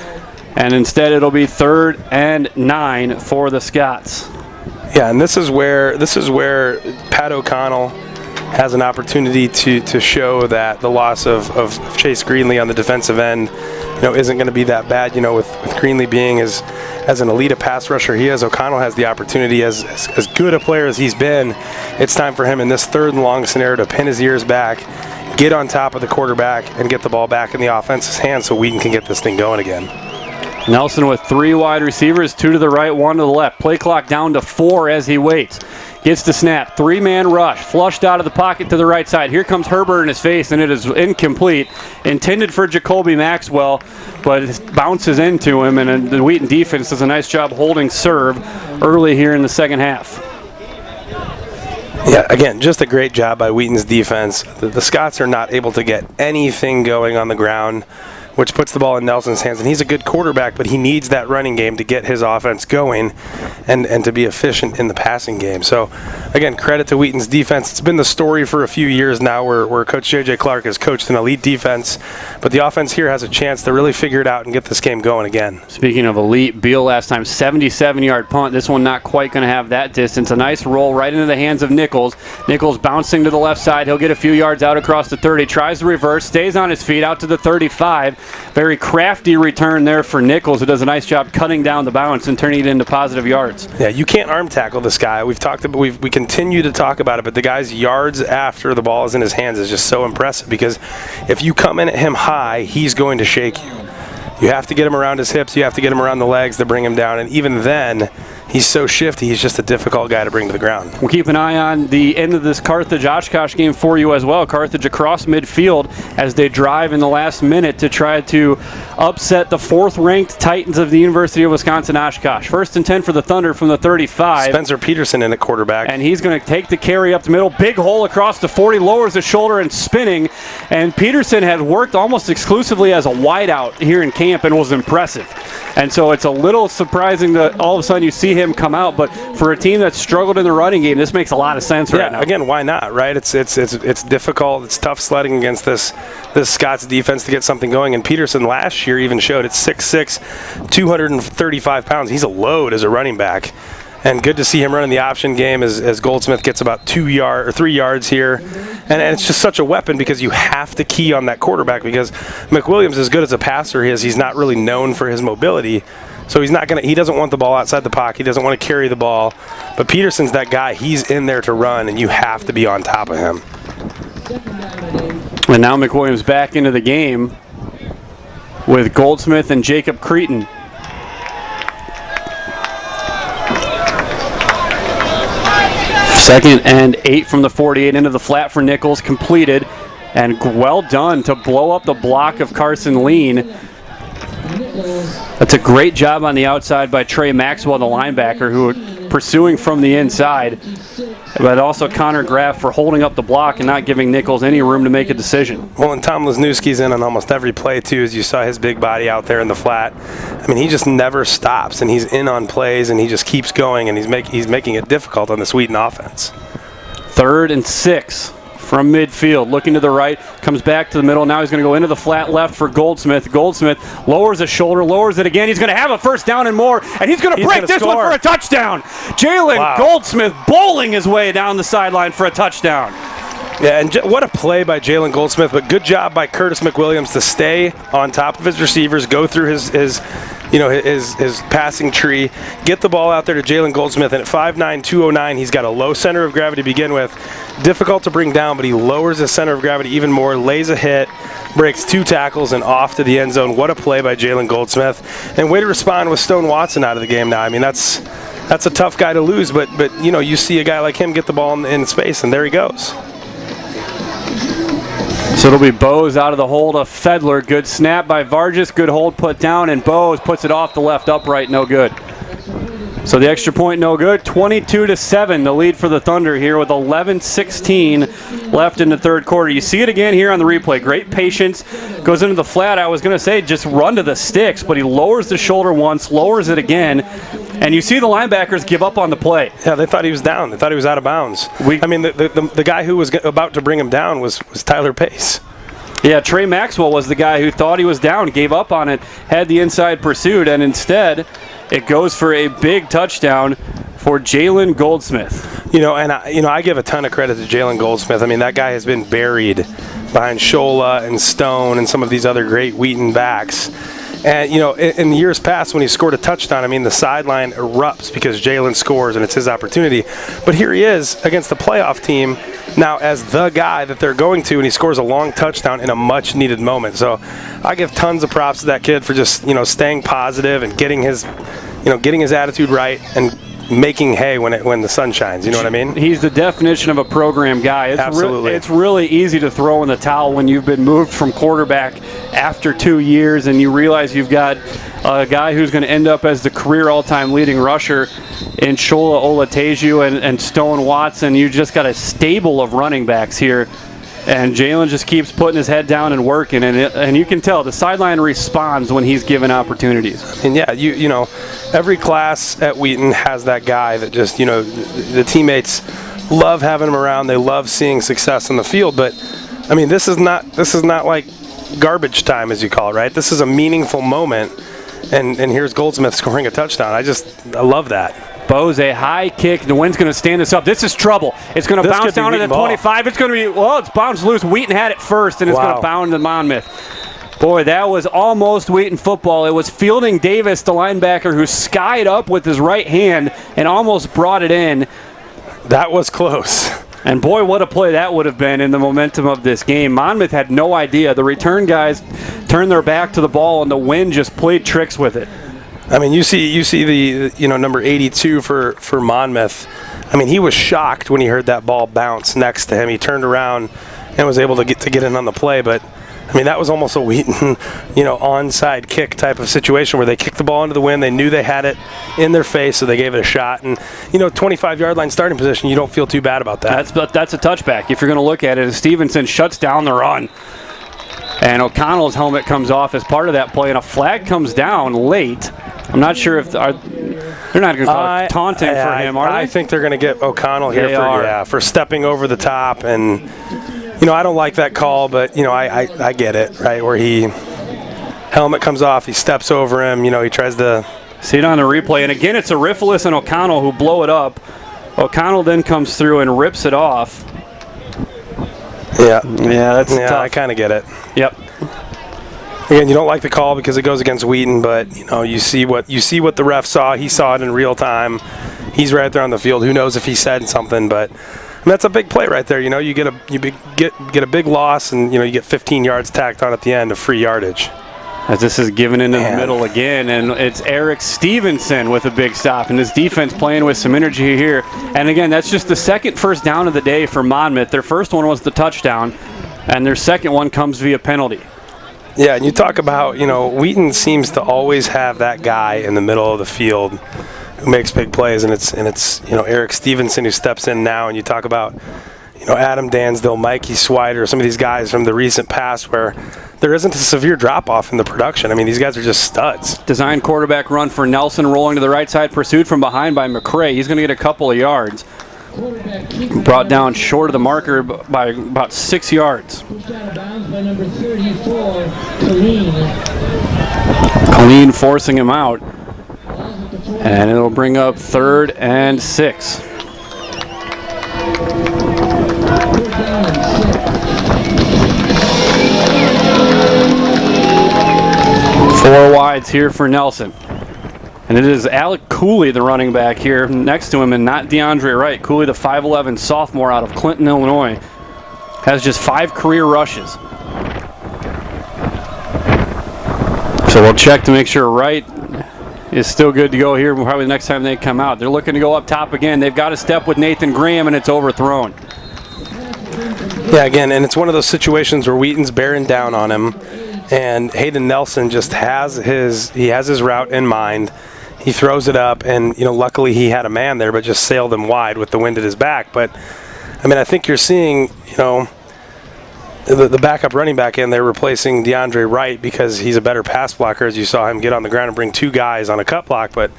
And instead, it'll be 3rd and 9 for the Scots.
Yeah, and this is where Pat O'Connell has an opportunity to show that the loss of Chase Greenlee on the defensive end, isn't going to be that bad. With Greenlee being as an elite pass rusher he is, O'Connell has the opportunity, as good a player as he's been, it's time for him in this 3rd and long scenario to pin his ears back, get on top of the quarterback, and get the ball back in the offense's hands so Wheaton can get this thing going again.
Nelson with 3 wide receivers, 2 to the right, 1 to the left. Play clock down to 4 as he waits. Gets the snap, 3-man rush, flushed out of the pocket to the right side. Here comes Herbert in his face, and it is incomplete. Intended for Jacoby Maxwell, but it bounces into him, and the Wheaton defense does a nice job holding serve early here in the second half.
Yeah, again, just a great job by Wheaton's defense. The Scots are not able to get anything going on the ground, which puts the ball in Nelson's hands. And he's a good quarterback, but he needs that running game to get his offense going and to be efficient in the passing game. So, again, credit to Wheaton's defense. It's been the story for a few years now where Coach J.J. Clark has coached an elite defense, but the offense here has a chance to really figure it out and get this game going again.
Speaking of elite, Beal last time, 77-yard punt. This one not quite going to have that distance. A nice roll right into the hands of Nichols. Nichols bouncing to the left side. He'll get a few yards out across the 30. Tries to reverse, stays on his feet out to the 35. Very crafty return there for Nichols, who does a nice job cutting down the bounce and turning it into positive yards.
Yeah, you can't arm tackle this guy. We continue to talk about it, but the guy's yards after the ball is in his hands is just so impressive, because if you come in at him high, he's going to shake you. You have to get him around his hips, you have to get him around the legs to bring him down, and even then, he's so shifty, he's just a difficult guy to bring to the ground.
We'll keep an eye on the end of this Carthage-Oshkosh game for you as well. Carthage across midfield as they drive in the last minute to try to upset the 4th-ranked Titans of the University of Wisconsin-Oshkosh. 1st and 10 for the Thunder from the 35.
Spencer Peterson in at quarterback.
And he's going to take the carry up the middle. Big hole across the 40, lowers the shoulder and spinning. And Peterson had worked almost exclusively as a wideout here in camp and was impressive. And so it's a little surprising that all of a sudden you see him come out, but for a team that's struggled in the running game, this makes a lot of sense right now.
Again, why not, right? It's difficult. It's tough sledding against this Scots defense to get something going. And Peterson last year even showed it's 6'6", 235 pounds. He's a load as a running back. And good to see him running the option game as Goldsmith gets about 3 yards here. And it's just such a weapon because you have to key on that quarterback, because McWilliams, as good as a passer he is, he's not really known for his mobility. So he doesn't want the ball outside the pocket. He doesn't want to carry the ball. But Peterson's that guy. He's in there to run, and you have to be on top of him.
And now McWilliams back into the game with Goldsmith and Jacob Cretan. Second and 8 from the 48 into the flat for Nichols, completed, and well done to blow up the block of Carson Lean. That's a great job on the outside by Trey Maxwell, the linebacker, who pursuing from the inside, but also Connor Graff for holding up the block and not giving Nichols any room to make a decision.
Well, and Tom Lesniewski's in on almost every play, too, as you saw his big body out there in the flat. I mean, he just never stops, and he's in on plays, and he just keeps going, and he's making it difficult on the Wheaton offense.
3rd and 6 from midfield, looking to the right, comes back to the middle. Now he's going to go into the flat left for Goldsmith. Goldsmith lowers his shoulder, lowers it again. He's going to have a first down and more, and he's going to break this one for a touchdown. Jalen Goldsmith bowling his way down the sideline for a touchdown.
Yeah, and what a play by Jalen Goldsmith, but good job by Curtis McWilliams to stay on top of his receivers, go through his passing tree, get the ball out there to Jalen Goldsmith, and at 5'9", 209, he's got a low center of gravity to begin with. Difficult to bring down, but he lowers his center of gravity even more, lays a hit, breaks 2 tackles, and off to the end zone. What a play by Jalen Goldsmith. And way to respond with Stone Watson out of the game now. I mean, that's a tough guy to lose, but you see a guy like him get the ball in space, and there he goes.
So it'll be Bowes out of the hold of Fedler. Good snap by Vargas. Good hold put down, and Bowes puts it off the left upright. No good. So the extra point no good. 22-7 the lead for the Thunder here with 11:16 left in the third quarter. You see it again here on the replay. Great patience. Goes into the flat. I was going to say just run to the sticks, but he lowers the shoulder once, lowers it again, and you see the linebackers give up on the play.
Yeah, they thought he was down. They thought he was out of bounds. The guy who was about to bring him down was Tyler Pace.
Yeah, Trey Maxwell was the guy who thought he was down, gave up on it, had the inside pursuit, and instead it goes for a big touchdown for Jalen Goldsmith.
I give a ton of credit to Jalen Goldsmith. I mean, that guy has been buried behind Shola and Stone and some of these other great Wheaton backs. And, in years past when he scored a touchdown, I mean, the sideline erupts because Jalen scores and it's his opportunity. But here he is against the playoff team now as the guy that they're going to, and he scores a long touchdown in a much-needed moment. So I give tons of props to that kid for just, staying positive and getting his attitude right and making hay when the sun shines. You know what I mean?
He's the definition of a program guy.
Absolutely.
It's really easy to throw in the towel when you've been moved from quarterback after 2 years and you realize you've got a guy who's going to end up as the career all-time leading rusher in Shola Olateju and Stone Watson. You just got a stable of running backs here. And Jalen just keeps putting his head down and working, and you can tell the sideline responds when he's given opportunities.
And yeah, every class at Wheaton has that guy that just, the teammates love having him around. They love seeing success on the field. But I mean, this is not like garbage time, as you call it, right? This is a meaningful moment, and here's Goldsmith scoring a touchdown. I love that.
Bowes, a high kick. The wind's going to stand this up. This is trouble. It's going to bounce down to the 25. It's going to be, it's bounced loose. Wheaton had it first, and it's going to bound to Monmouth. Boy, that was almost Wheaton football. It was Fielding Davis, the linebacker, who skied up with his right hand and almost brought it in.
That was close.
And boy, what a play that would have been in the momentum of this game. Monmouth had no idea. The return guys turned their back to the ball, and the wind just played tricks with it.
I mean, you see the number 82 for Monmouth. I mean, he was shocked when he heard that ball bounce next to him. He turned around and was able to get in on the play. But I mean, that was almost a Wheaton, onside kick type of situation where they kicked the ball into the wind. They knew they had it in their face, so they gave it a shot. And 25-yard line starting position, you don't feel too bad about that.
That's a touchback. If you're going to look at it, Stevenson shuts down the run. And O'Connell's helmet comes off as part of that play, and a flag comes down late. I'm not sure if they're not going to call it taunting for him, are they?
I think they're going to get O'Connell here for stepping over the top. And, I don't like that call, but, I get it, right, where helmet comes off, he steps over him, he tries to.
See it on the replay. And, again, it's Arifilus and O'Connell who blow it up. O'Connell then comes through and rips it off.
Yeah,
that's tough.
I kind of get it.
Yep.
Again, you don't like the call because it goes against Wheaton, but you see what the ref saw. He saw it in real time. He's right there on the field. Who knows if he said something? But that's a big play right there. You get a big loss, and you get 15 yards tacked on at the end of free yardage.
As this is given into the middle again, and it's Eric Stevenson with a big stop, and his defense playing with some energy here. And again, that's just the second first down of the day for Monmouth. Their first one was the touchdown, and their second one comes via penalty.
Yeah, and you talk about, Wheaton seems to always have that guy in the middle of the field who makes big plays, and it's Eric Stevenson who steps in now, and you talk about Adam Dansdale, Mikey Swider, some of these guys from the recent past where there isn't a severe drop-off in the production. I mean, these guys are just studs.
Design quarterback run for Nelson, rolling to the right side, pursued from behind by McCray. He's going to get a couple of yards. Brought down short of the marker by about 6 yards.
Pushed out of bounds by number 34, Colleen.
Colleen forcing him out. And it'll bring up 3rd and 6. Four wides here for Nelson. And it is Alec Cooley, the running back here next to him, and not DeAndre Wright. Cooley, the 5'11 sophomore out of Clinton, Illinois, has just 5 career rushes. So we'll check to make sure Wright is still good to go here probably the next time they come out. They're looking to go up top again. They've got a step with Nathan Graham, and it's overthrown.
Yeah, again, and it's one of those situations where Wheaton's bearing down on him, and Hayden Nelson just has his route in mind. He throws it up, and luckily he had a man there, but just sailed him wide with the wind at his back. But I think you're seeing the backup running back in there replacing DeAndre Wright because he's a better pass blocker, as you saw him get on the ground and bring 2 guys on a cut block. But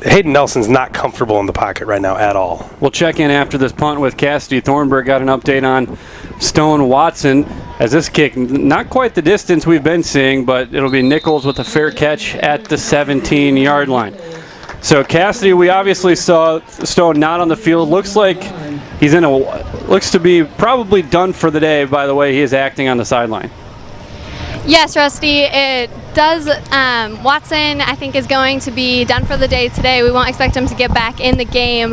Hayden Nelson's not comfortable in the pocket right now at all.
We'll check in after this punt with Cassidy Thornburg. Got an update on Stone Watson as this kick, not quite the distance we've been seeing, but it'll be Nichols with a fair catch at the 17-yard line. So Cassidy, we obviously saw Stone not on the field. Looks like he's looks to be probably done for the day, by the way he is acting on the sideline.
Yes, Rusty, it does. Watson, I think, is going to be done for the day today. We won't expect him to get back in the game.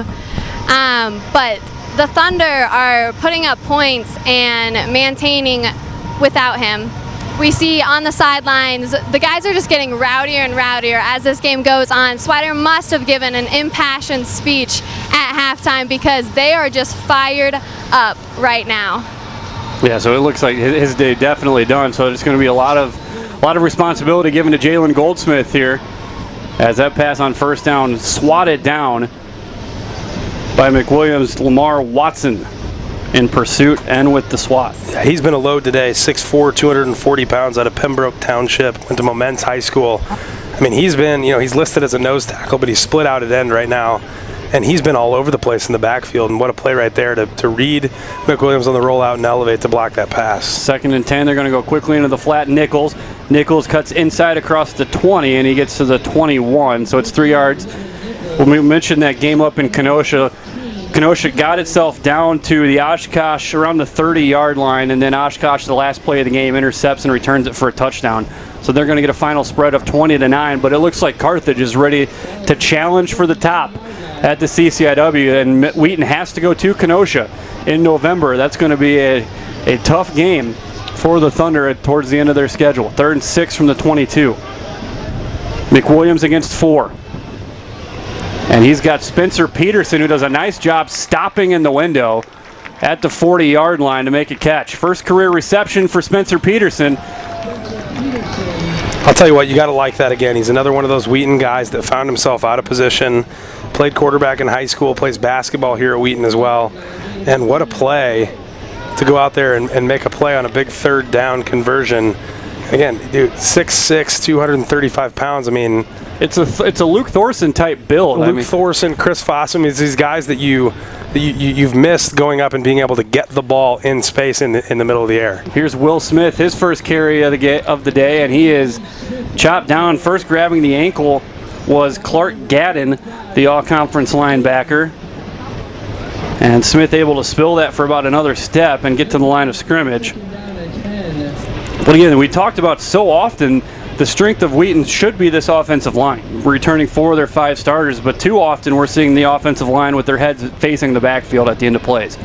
But the Thunder are putting up points and maintaining without him. We see on the sidelines, the guys are just getting rowdier and rowdier as this game goes on. Swider must have given an impassioned speech at halftime because they are just fired up right now.
Yeah, so it looks like his day definitely done. So there's going to be a lot of responsibility given to Jalen Goldsmith here as that pass on first down swatted down by McWilliams. Lamar Watson in pursuit and with the swat.
Yeah, he's been a load today. 6'4", 240 pounds out of Pembroke Township. Went to Moments High School. He's been, he's listed as a nose tackle, but he's split out at end right now. And he's been all over the place in the backfield. And what a play right there to read McWilliams on the rollout and elevate to block that pass.
2nd and 10. They're going to go quickly into the flat. Nichols cuts inside across the 20, and he gets to the 21. So it's 3 yards. When we mentioned that game up in Kenosha, Kenosha got itself down to the Oshkosh around the 30-yard line, and then Oshkosh, the last play of the game, intercepts and returns it for a touchdown. So they're going to get a final spread of 20-9, but it looks like Carthage is ready to challenge for the top at the CCIW, and Wheaton has to go to Kenosha in November. That's going to be a tough game for the Thunder towards the end of their schedule. 3rd and 6 from the 22. McWilliams against 4. And he's got Spencer Peterson, who does a nice job stopping in the window at the 40-yard line to make a catch. First career reception for Spencer Peterson.
I'll tell you what, you got to like that again. He's another one of those Wheaton guys that found himself out of position, played quarterback in high school, plays basketball here at Wheaton as well. And what a play to go out there and make a play on a big 3rd down conversion. Again, dude, 6'6", 235 pounds.
It's a Luke Thorson type build.
Luke Thorson, Chris Fossum, these guys that you've missed going up and being able to get the ball in space in the middle of the air.
Here's Will Smith, his first carry of the day, and he is chopped down. First grabbing the ankle was Clark Gadden, the all-conference linebacker. And Smith able to spill that for about another step and get to the line of scrimmage. But again, we talked about so often the strength of Wheaton should be this offensive line. We're returning 4 of their 5 starters, but too often we're seeing the offensive line with their heads facing the backfield at the end of plays.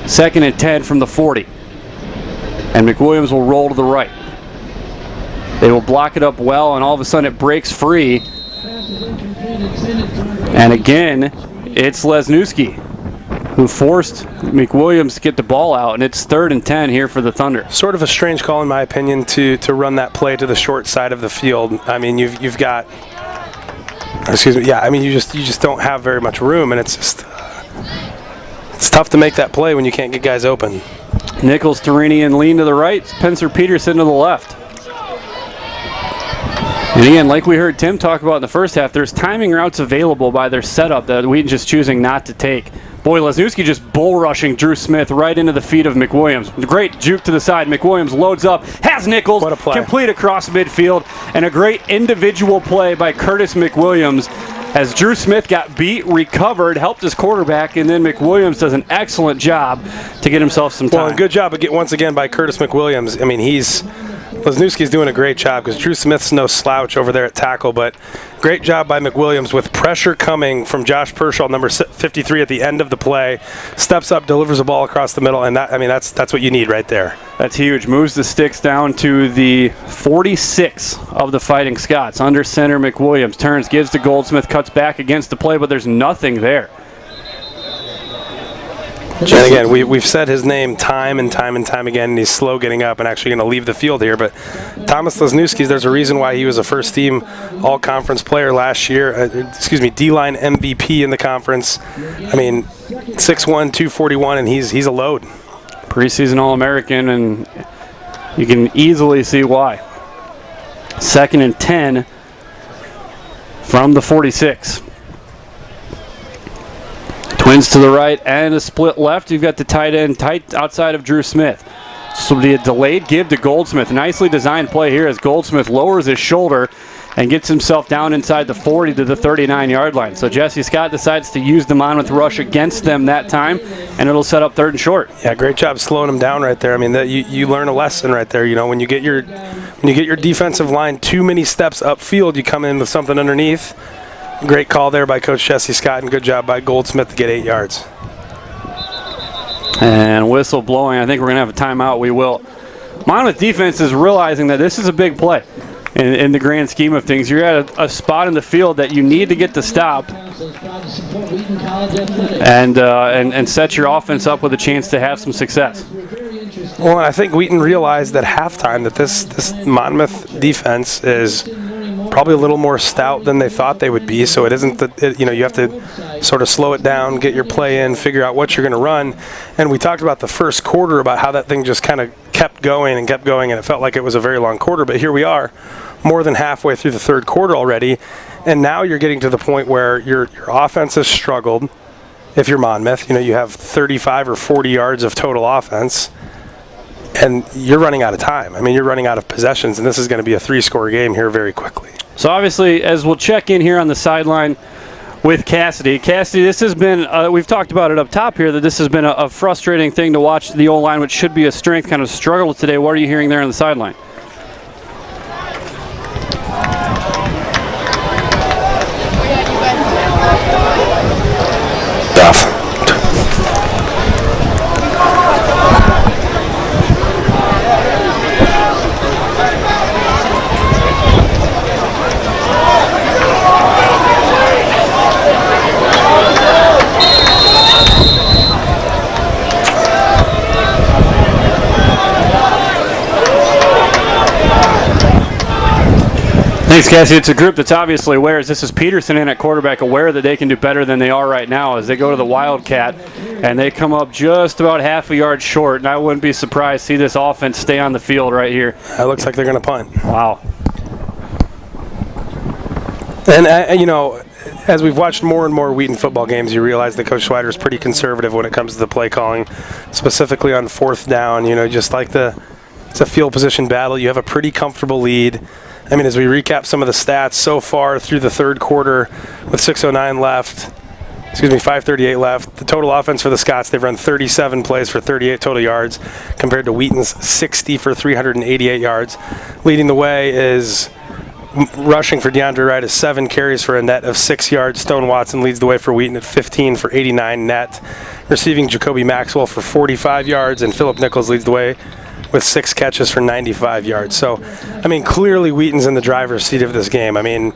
2nd and 10 from the 40. And McWilliams will roll to the right. They will block it up well, and all of a sudden it breaks free. And again, it's Lesniewski who forced McWilliams to get the ball out, and it's 3rd and 10 here for the Thunder.
Sort of a strange call, in my opinion, to run that play to the short side of the field. You've got, excuse me, yeah. You just don't have very much room, and it's just it's tough to make that play when you can't get guys open.
Nichols, Torini, and lean to the right. Spencer Peterson to the left. And again, like we heard Tim talk about in the first half, there's timing routes available by their setup that Wheaton's just choosing not to take. Boy, Lesniewski just bull rushing Drew Smith right into the feet of McWilliams. Great juke to the side. McWilliams loads up, has Nichols complete across midfield, and a great individual play by Curtis McWilliams as Drew Smith got beat, recovered, helped his quarterback, and then McWilliams does an excellent job to get himself some time.
Well, good job once again by Curtis McWilliams. Lesniewski's doing a great job because Drew Smith's no slouch over there at tackle, but great job by McWilliams with pressure coming from Josh Pershaw, number 53 at the end of the play. Steps up, delivers a ball across the middle, and that's what you need right there.
That's huge. Moves the sticks down to the 46 of the Fighting Scots. Under center, McWilliams turns, gives to Goldsmith, cuts back against the play, but there's nothing there.
And again, we've said his name time and time and time again, and he's slow getting up and actually going to leave the field here. But Thomas Lesniewski, there's a reason why he was a first-team all-conference player last year. D-line MVP in the conference. I mean, 6'1", 241, and he's a load.
Preseason All-American, and you can easily see why. 2nd and 10 from the 46. Twins to the right and a split left. You've got the tight end tight outside of Drew Smith. This will be a delayed give to Goldsmith. Nicely designed play here as Goldsmith lowers his shoulder and gets himself down inside the 40 to the 39-yard line. So Jesse Scott decides to use the Monmouth rush against them that time, and it'll set up 3rd and short.
Yeah, great job slowing him down right there. I mean, you learn a lesson right there. You know, when you get your defensive line too many steps upfield, you come in with something underneath. Great call there by Coach Jesse Scott, and good job by Goldsmith to get 8 yards.
And whistle blowing. I think we're going to have a timeout. We will. Monmouth defense is realizing that this is a big play in the grand scheme of things. You're at a spot in the field that you need to get the stop and set your offense up with a chance to have some success.
Well, I think Wheaton realized at halftime that this Monmouth defense is probably a little more stout than they thought they would be. So it isn't that, you have to sort of slow it down, get your play in, figure out what you're going to run. And we talked about the first quarter, about how that thing just kind of kept going, and it felt like it was a very long quarter. But here we are, more than halfway through the 3rd quarter already, and now you're getting to the point where your offense has struggled. If you're Monmouth, you have 35 or 40 yards of total offense, and you're running out of time. I mean, you're running out of possessions, and this is going to be a 3-score game here very quickly.
So obviously, as we'll check in here on the sideline with Cassidy. Cassidy, this has been, we've talked about it up top here, that this has been a frustrating thing to watch the O-line, which should be a strength, kind of struggle today. What are you hearing there on the sideline?
Tough.
Thanks, Cassie. It's a group that's obviously aware, as this is Peterson in at quarterback, aware that they can do better than they are right now as they go to the Wildcat, and they come up just about half a yard short, and I wouldn't be surprised to see this offense stay on the field right here.
That looks like they're going to punt.
Wow.
And, as we've watched more and more Wheaton football games, you realize that Coach Schweider is pretty conservative when it comes to the play calling, specifically on 4th down. Just like it's a field position battle. You have a pretty comfortable lead. I mean, as we recap some of the stats so far through the 3rd quarter with 5:38 left, the total offense for the Scots, they've run 37 plays for 38 total yards compared to Wheaton's 60 for 388 yards. Leading the way is rushing for DeAndre Wright is 7 carries for a net of 6 yards. Stone Watson leads the way for Wheaton at 15 for 89 net. Receiving Jacoby Maxwell for 45 yards, and Philip Nichols leads the way with 6 catches for 95 yards. So, I mean, clearly Wheaton's in the driver's seat of this game. I mean,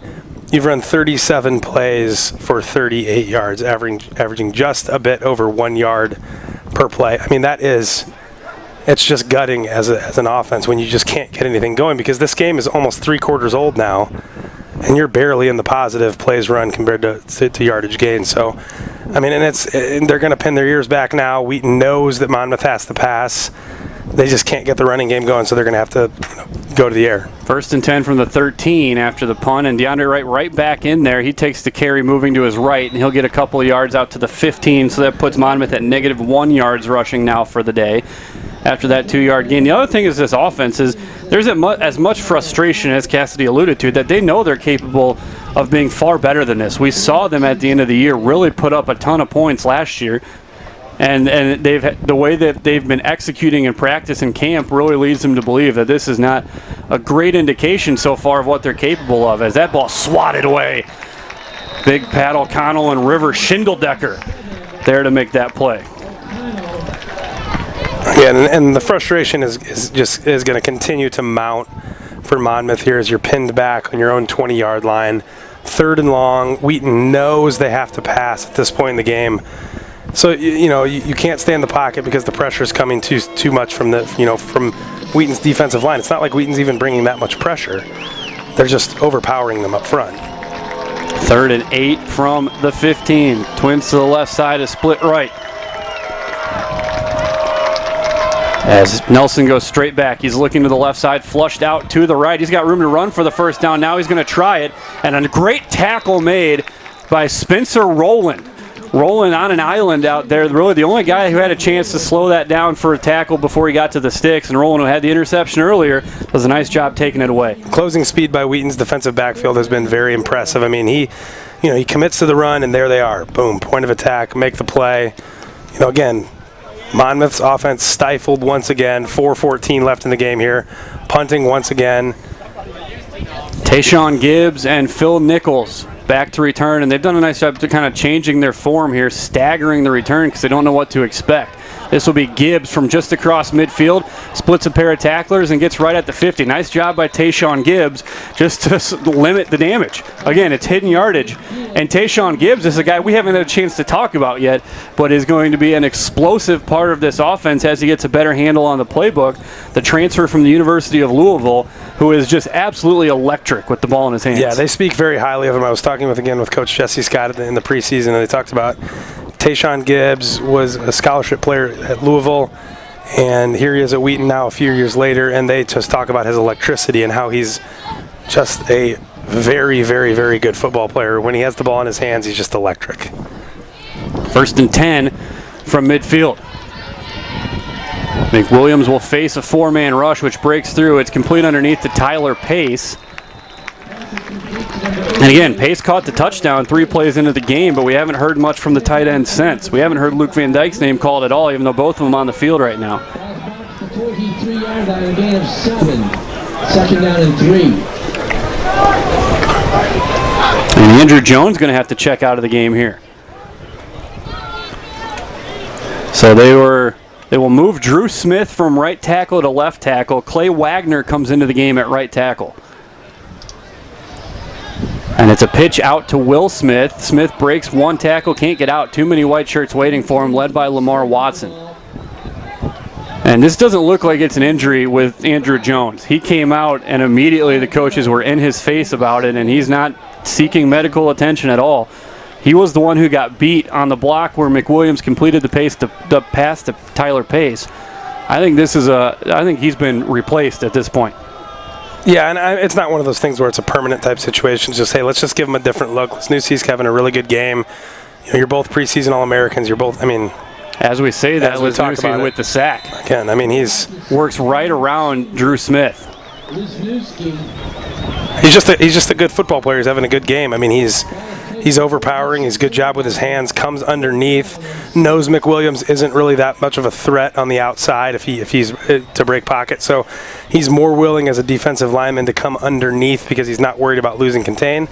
you've run 37 plays for 38 yards, averaging just a bit over 1 yard per play. I mean, it's just gutting as an offense when you just can't get anything going, because this game is almost 3 quarters old now, and you're barely in the positive plays run compared to yardage gain. So, I mean, and they're going to pin their ears back now. Wheaton knows that Monmouth has to pass. They just can't get the running game going, so they're going to have to go to the air.
1st and 10 from the 13 after the punt, and DeAndre Wright right back in there. He takes the carry moving to his right, and he'll get a couple of yards out to the 15, so that puts Monmouth at -1 yards rushing now for the day after that 2-yard gain. The other thing is this offense is there's as much frustration, as Cassidy alluded to, that they know they're capable of being far better than this. We saw them at the end of the year really put up a ton of points last year. And the way that they've been executing in practice and camp really leads them to believe that this is not a great indication so far of what they're capable of, as that ball swatted away. Big Pat O'Connell and River Schindeldecker there to make that play.
Yeah, and the frustration is going to continue to mount for Monmouth here as you're pinned back on your own 20-yard line. 3rd and long. Wheaton knows they have to pass at this point in the game. So you can't stay in the pocket because the pressure is coming too much from from Wheaton's defensive line. It's not like Wheaton's even bringing that much pressure. They're just overpowering them up front.
3rd and 8 from the 15. Twins to the left side, a split right. As Nelson goes straight back, he's looking to the left side, flushed out to the right. He's got room to run for the first down. Now he's going to try it, and a great tackle made by Spencer Rowland. Rowland on an island out there, really the only guy who had a chance to slow that down for a tackle before he got to the sticks, and Rowland, who had the interception earlier, does a nice job taking it away.
Closing speed by Wheaton's defensive backfield has been very impressive. I mean, he commits to the run, and there they are. Boom, point of attack, make the play. Again, Monmouth's offense stifled once again. 4:14 left in the game here. Punting once again.
Tayshawn Gibbs and Phil Nichols back to return, and they've done a nice job to kind of changing their form here, staggering the return because they don't know what to expect. This will be Gibbs from just across midfield, splits a pair of tacklers and gets right at the 50. Nice job by Tayshawn Gibbs just to limit the damage. Again, it's hidden yardage, and Tayshawn Gibbs is a guy we haven't had a chance to talk about yet, but is going to be an explosive part of this offense as he gets a better handle on the playbook. The transfer from the University of Louisville, who is just absolutely electric with the ball in his hands.
Yeah, they speak very highly of him. I was talking with Coach Jesse Scott in the preseason, and they talked about Tayshawn Gibbs was a scholarship player at Louisville, and here he is at Wheaton now a few years later, and they just talk about his electricity and how he's just a very, very, very good football player. When he has the ball in his hands, he's just electric.
1st and 10 from midfield. McWilliams will face a 4-man rush, which breaks through. It's complete underneath to Tyler Pace. And again, Pace caught the touchdown 3 plays into the game, but we haven't heard much from the tight end since. We haven't heard Luke Van Dyke's name called at all, even though both of them on the field right now.
43-yard line, a gain of 7. 2nd down and 3.
And Andrew Jones going to have to check out of the game here. So they will move Drew Smith from right tackle to left tackle. Clay Wagner comes into the game at right tackle. And it's a pitch out to Will Smith. Smith breaks 1 tackle, can't get out. Too many white shirts waiting for him, led by Lamar Watson. And this doesn't look like it's an injury with Andrew Jones. He came out, and immediately the coaches were in his face about it, and he's not seeking medical attention at all. He was the one who got beat on the block where McWilliams completed the pass to Tyler Pace. I think he's been replaced at this point.
Yeah, and it's not one of those things where it's a permanent type situation. Just, hey, let's just give him a different look. Wisniewski's having a really good game. You're both preseason All-Americans. You're both,
as we say that, Wisniewski with the sack.
Again, he's
works right around Drew Smith.
He's just a good football player. He's having a good game. He's overpowering. He's good job with his hands. Comes underneath. Knows McWilliams isn't really that much of a threat on the outside if he's to break pocket. So he's more willing as a defensive lineman to come underneath because he's not worried about losing contain.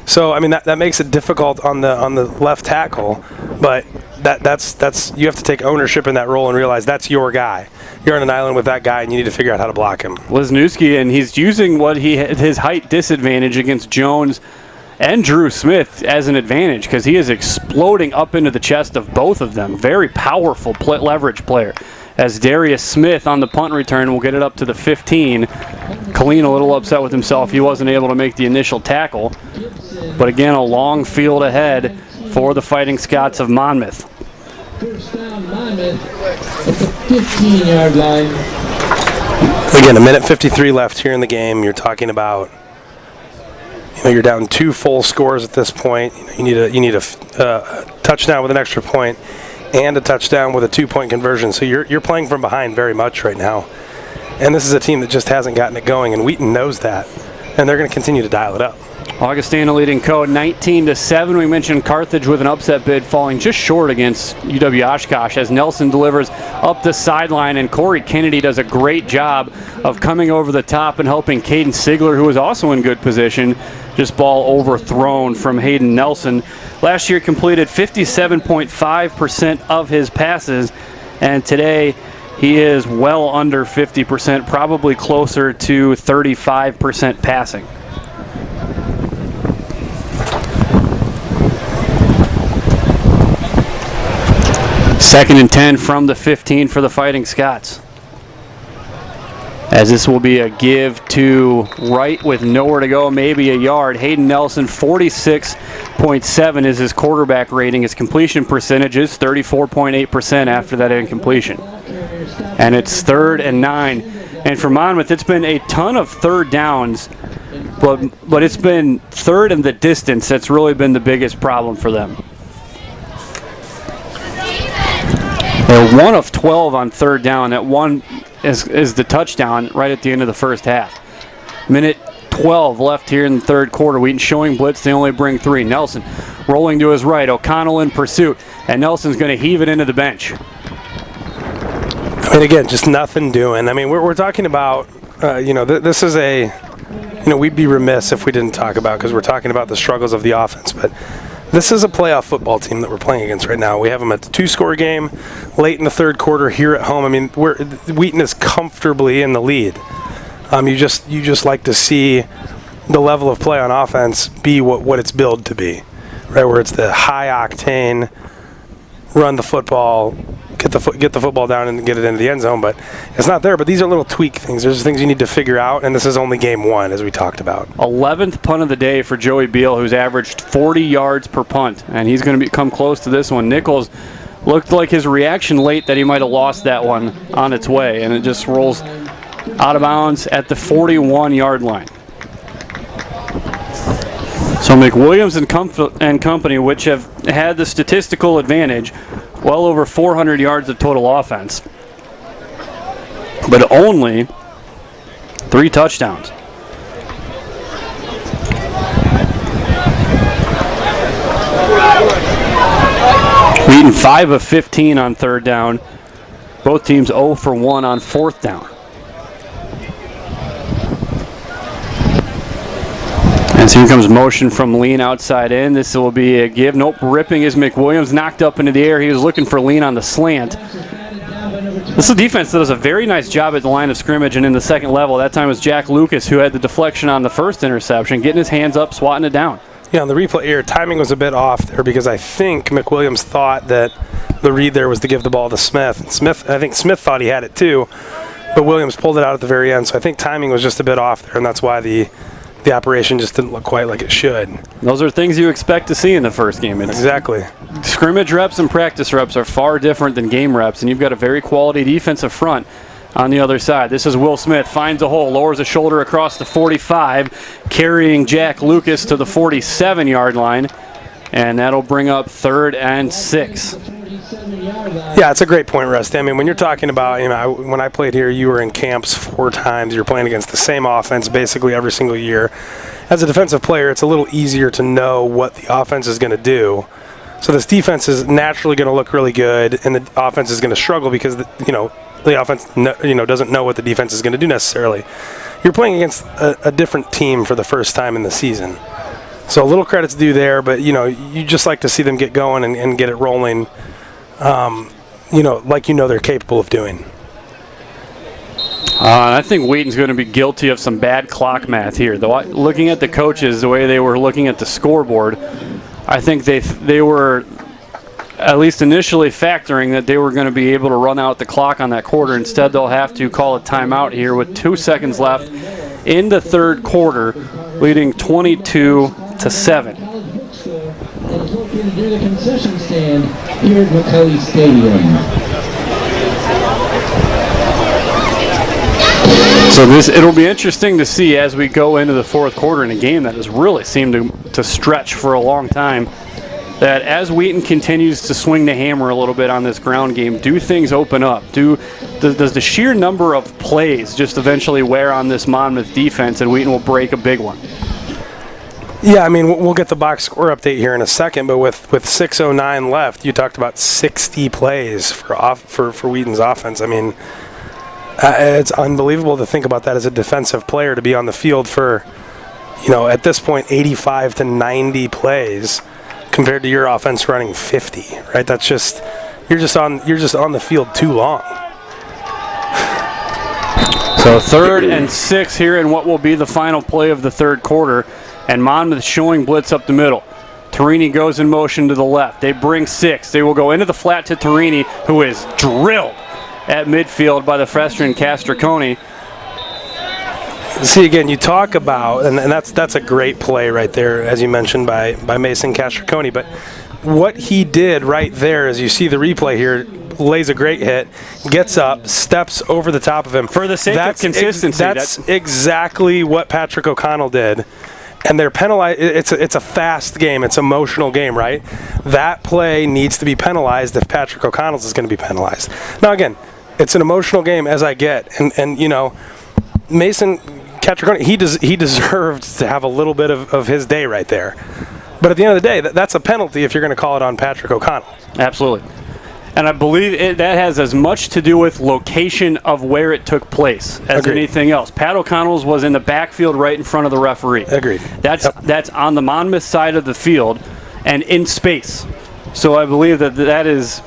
So that makes it difficult on the left tackle, but that's you have to take ownership in that role and realize that's your guy. You're on an island with that guy, and you need to figure out how to block him.
Wisniewski, and he's using his height disadvantage against Jones and Drew Smith as an advantage because he is exploding up into the chest of both of them. Very powerful leverage player. As Darius Smith on the punt return will get it up to the 15. Colleen a little upset with himself. He wasn't able to make the initial tackle. But again, a long field ahead for the Fighting Scots of Monmouth.
First down, Monmouth at the 15-yard line.
Again, 1:53 left here in the game. You're talking about, you're down 2 full scores at this point. You need a touchdown with an extra point and a touchdown with a 2-point conversion. So you're playing from behind very much right now. And this is a team that just hasn't gotten it going, and Wheaton knows that. And they're going to continue to dial it up.
Augustana leading code 19-7. We mentioned Carthage with an upset bid falling just short against UW-Oshkosh as Nelson delivers up the sideline, and Corey Kennedy does a great job of coming over the top and helping Caden Sigler, who was also in good position. Just ball overthrown from Hayden Nelson. Last year completed 57.5% of his passes, and today he is well under 50%, probably closer to 35% passing. 2nd and 10 from the 15 for the Fighting Scots. As this will be a give to right with nowhere to go, maybe a yard. Hayden Nelson, 46.7 is his quarterback rating. His completion percentage is 34.8% after that incompletion. And it's 3rd and 9. And for Monmouth, it's been a ton of third downs, but it's been third in the distance that's really been the biggest problem for them. They're 1 of 12 on third down. That one is the touchdown right at the end of the first half. Minute 12 left here in the third quarter. Wheaton showing blitz. They only bring 3. Nelson rolling to his right. O'Connell in pursuit. And Nelson's going to heave it into the bench.
I mean, again, just nothing doing. I mean, we're talking about, this is a, we'd be remiss if we didn't talk about, because we're talking about the struggles of the offense, but this is a playoff football team that we're playing against right now. We have them at the 2-score game late in the third quarter here at home. I mean, Wheaton is comfortably in the lead. You just like to see the level of play on offense be what it's billed to be, right? Where it's the high octane, run the football, get the football down and get it into the end zone, but it's not there. But these are little tweak things. There's things you need to figure out, and this is only game 1, as we talked about.
11th punt of the day for Joey Beal, who's averaged 40 yards per punt, and he's going to come close to this one. Nichols looked like his reaction late that he might have lost that one on its way, and it just rolls out of bounds at the 41-yard line. So McWilliams and company, which have had the statistical advantage, well over 400 yards of total offense, but only 3 touchdowns. Wheaton 5 of 15 on third down. Both teams 0 for 1 on fourth down. And so here comes motion from Lean outside in. This will be a give. Nope, ripping is McWilliams, knocked up into the air. He was looking for Lean on the slant. This is a defense that does a very nice job at the line of scrimmage and in the second level. That time was Jack Lucas who had the deflection on the first interception, getting his hands up, swatting it down.
Yeah, on the replay here, timing was a bit off there because I think McWilliams thought that the read there was to give the ball to Smith. I think Smith thought he had it too, but Williams pulled it out at the very end. So I think timing was just a bit off there, and that's why the operation just didn't look quite like it should.
Those are things you expect to see in the first game.
Exactly.
Scrimmage reps and practice reps are far different than game reps, and you've got a very quality defensive front on the other side. This is Will Smith, finds a hole, lowers a shoulder across the 45, carrying Jack Lucas to the 47-yard line, and that'll bring up 3rd and 6.
Yeah, it's a great point, Rusty. I mean, when you're talking about, when I played here, you were in camps 4 times. You're playing against the same offense basically every single year. As a defensive player, it's a little easier to know what the offense is going to do. So this defense is naturally going to look really good, and the offense is going to struggle because, the offense doesn't know what the defense is going to do necessarily. You're playing against a different team for the first time in the season. So a little credit's due there, but, you just like to see them get going and get it rolling. Like they're capable of doing.
I think Wheaton's going to be guilty of some bad clock math here. Though, looking at the coaches, the way they were looking at the scoreboard, I think they were at least initially factoring that they were going to be able to run out the clock on that quarter. Instead, they'll have to call a timeout here with 2 seconds left in the third quarter, leading 22-7.
And is located near the concession stand here at McCully Stadium.
So it'll be interesting to see as we go into the fourth quarter in a game that has really seemed to stretch for a long time, that as Wheaton continues to swing the hammer a little bit on this ground game, do things open up? Does the sheer number of plays just eventually wear on this Monmouth defense and Wheaton will break a big one?
Yeah, I mean, we'll get the box score update here in a second, but with 6:09 left, you talked about 60 plays for Wheaton's offense. I mean, it's unbelievable to think about that as a defensive player, to be on the field for, at this point, 85 to 90 plays compared to your offense running 50, right? That's just you're just on the field too long.
So 3rd and 6 here in what will be the final play of the third quarter, and Monmouth showing blitz up the middle. Torini goes in motion to the left. They bring 6. They will go into the flat to Torini, who is drilled at midfield by the freshman Castriconi.
See, again, you talk about, and that's a great play right there, as you mentioned, by Mason Castriconi. But what he did right there, as you see the replay here, lays a great hit, gets up, steps over the top of him.
For the sake of consistency.
That's exactly what Patrick O'Connell did. And they're penalized. It's a fast game. It's an emotional game, right? That play needs to be penalized if Patrick O'Connell's is going to be penalized. Now, again, it's an emotional game as I get. And you know, Mason Castriconi, he deserved to have a little bit of his day right there. But at the end of the day, that's a penalty if you're going to call it on Patrick O'Connell.
Absolutely. And I believe that has as much to do with location of where it took place as anything else. Pat O'Connell's was in the backfield right in front of the referee.
Agreed.
That's on the Monmouth side of the field and in space. So I believe that is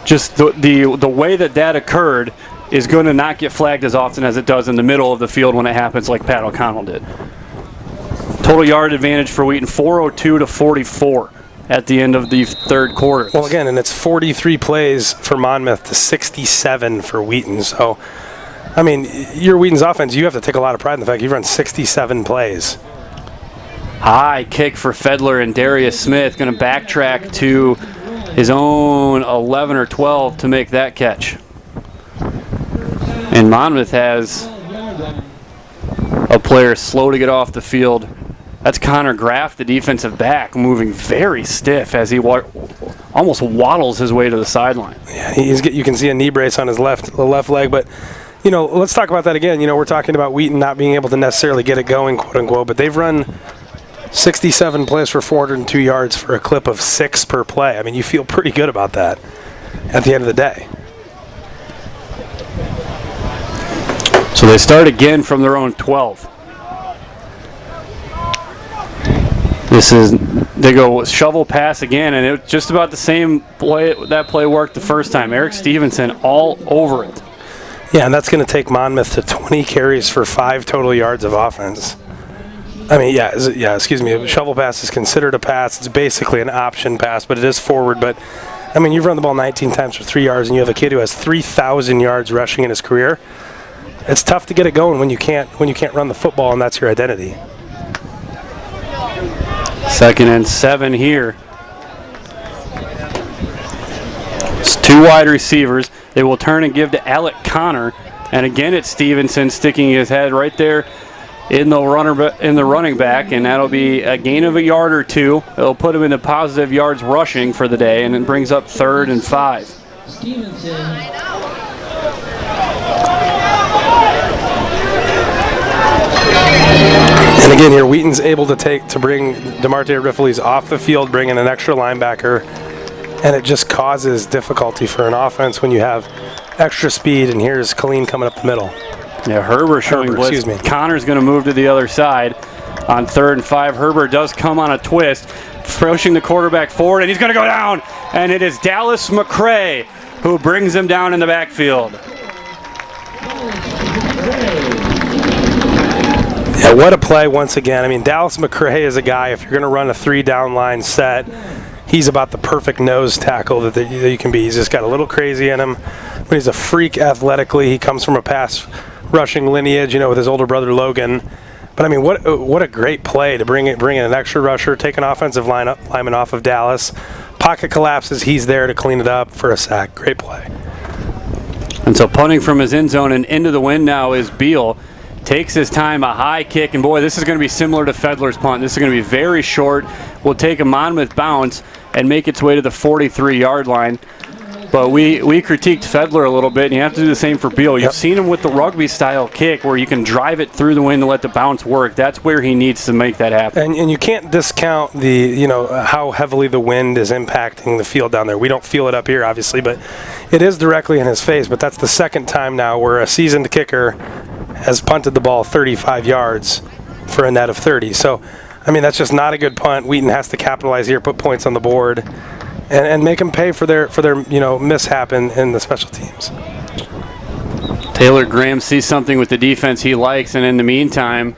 just the way that occurred is going to not get flagged as often as it does in the middle of the field when it happens like Pat O'Connell did. Total yard advantage for Wheaton, 402 to 44 at the end of the third quarter.
Well, again, and it's 43 plays for Monmouth to 67 for Wheaton. So, I mean, your Wheaton's offense, you have to take a lot of pride in the fact you've run 67 plays.
High kick for Fedler, and Darius Smith going to backtrack to his own 11 or 12 to make that catch. And Monmouth has a player slow to get off the field. That's Connor Graff, the defensive back, moving very stiff as he almost waddles his way to the sideline.
Yeah, you can see a knee brace on his left leg. But, you know, let's talk about that again. You know, we're talking about Wheaton not being able to necessarily get it going, quote unquote, but they've run 67 plays for 402 yards for a clip of 6 per play. I mean, you feel pretty good about that at the end of the day.
So they start again from their own 12. They go shovel pass again, and it was just about the same play. That play worked the first time. Eric Stevenson all over it.
Yeah, and that's going to take Monmouth to 20 carries for 5 total yards of offense. I mean, excuse me. A shovel pass is considered a pass. It's basically an option pass, but it is forward. But, I mean, you've run the ball 19 times for 3 yards, and you have a kid who has 3,000 yards rushing in his career. It's tough to get it going when you can't run the football, and that's your identity.
2nd and 7 here. It's 2 wide receivers. They will turn and give to Alec Connor. And again, it's Stevenson sticking his head right there in the running back, and that'll be a gain of a yard or 2. It'll put him in the positive yards rushing for the day, and it brings up 3rd and 5.
Stevenson.
And again, here Wheaton's able to bring DeMarte Riffles off the field, bring in an extra linebacker, and it just causes difficulty for an offense when you have extra speed. And here's Colleen coming up the middle.
Yeah, Herbert showing blitz. Connor's going to move to the other side on 3rd and 5. Herbert does come on a twist, pushing the quarterback forward, and he's going to go down. And it is Dallas McCray who brings him down in the backfield.
Yeah, what a play once again. I mean, Dallas McCray is a guy, if you're going to run a 3-down line set, he's about the perfect nose tackle that you can be. He's just got a little crazy in him, but he's a freak athletically. He comes from a pass rushing lineage, with his older brother Logan. But I mean, what a great play to bring in an extra rusher, take an offensive lineman off of Dallas. Pocket collapses, he's there to clean it up for a sack. Great play.
And so punting from his end zone and into the wind now is Beal. Takes his time, a high kick, and boy, this is going to be similar to Fedler's punt. This is going to be very short. Will take a Monmouth bounce and make its way to the 43-yard line. But we critiqued Fedler a little bit, and you have to do the same for Beal. You've seen him with the rugby-style kick where you can drive it through the wind and let the bounce work. That's where he needs to make that happen.
And you can't discount how heavily the wind is impacting the field down there. We don't feel it up here, obviously, but it is directly in his face. But that's the second time now where a seasoned kicker has punted the ball 35 yards for a net of 30. So, I mean, that's just not a good punt. Wheaton has to capitalize here, put points on the board, and make them pay for their mishap in the special teams.
Taylor Graham sees something with the defense he likes, and in the meantime,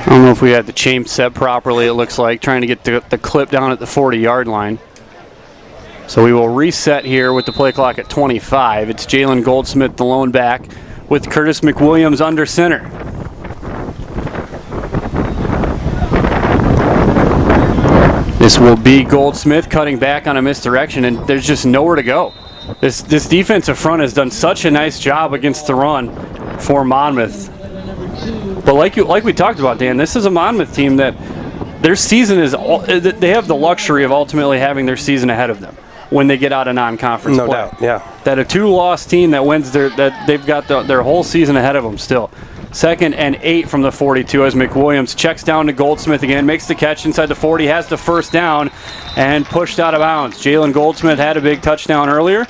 I don't know if we had the chain set properly, it looks like, trying to get the clip down at the 40-yard line. So we will reset here with the play clock at 25. It's Jalen Goldsmith, the lone back, with Curtis McWilliams under center. This will be Goldsmith cutting back on a misdirection, and there's just nowhere to go. This defensive front has done such a nice job against the run for Monmouth. But like we talked about, Dan, this is a Monmouth team that their season is they have the luxury of ultimately having their season ahead of them when they get out of non-conference play.
No doubt, yeah.
That a 2-loss team that wins that they've got their whole season ahead of them still. 2nd and 8 from the 42 as McWilliams checks down to Goldsmith again, makes the catch inside the 40, has the first down, and pushed out of bounds. Jalen Goldsmith had a big touchdown earlier,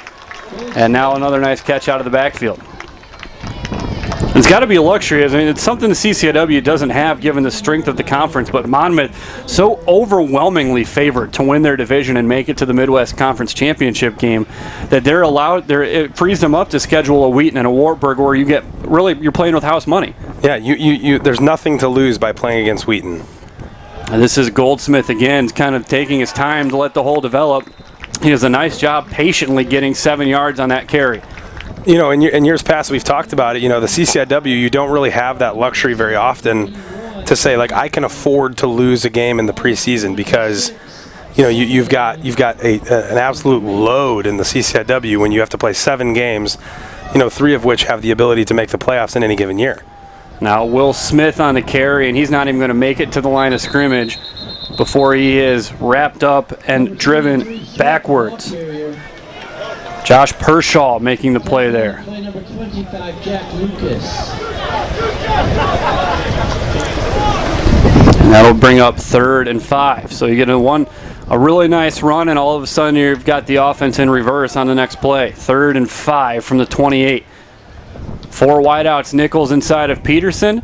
and now another nice catch out of the backfield. It's got to be a luxury. I mean, it's something the CCIW doesn't have given the strength of the conference, but Monmouth so overwhelmingly favored to win their division and make it to the Midwest Conference Championship game that it frees them up to schedule a Wheaton and a Wartburg where you're playing with house money.
Yeah, there's nothing to lose by playing against Wheaton.
And this is Goldsmith again, kind of taking his time to let the hole develop. He does a nice job patiently getting 7 yards on that carry.
You know, in years past, we've talked about it. You know, the CCIW, you don't really have that luxury very often to say, like, I can afford to lose a game in the preseason because, you know, you've got an absolute load in the CCIW when you have to play 7 games, you know, 3 of which have the ability to make the playoffs in any given year.
Now, Will Smith on the carry, and he's not even going to make it to the line of scrimmage before he is wrapped up and driven backwards. Josh Pershaw making the play there.
Play number 25, Jack Lucas.
And that'll bring up 3rd and 5. So you get a really nice run, and all of a sudden you've got the offense in reverse on the next play. 3rd and 5 from the 28. 4 wideouts, Nichols inside of Peterson.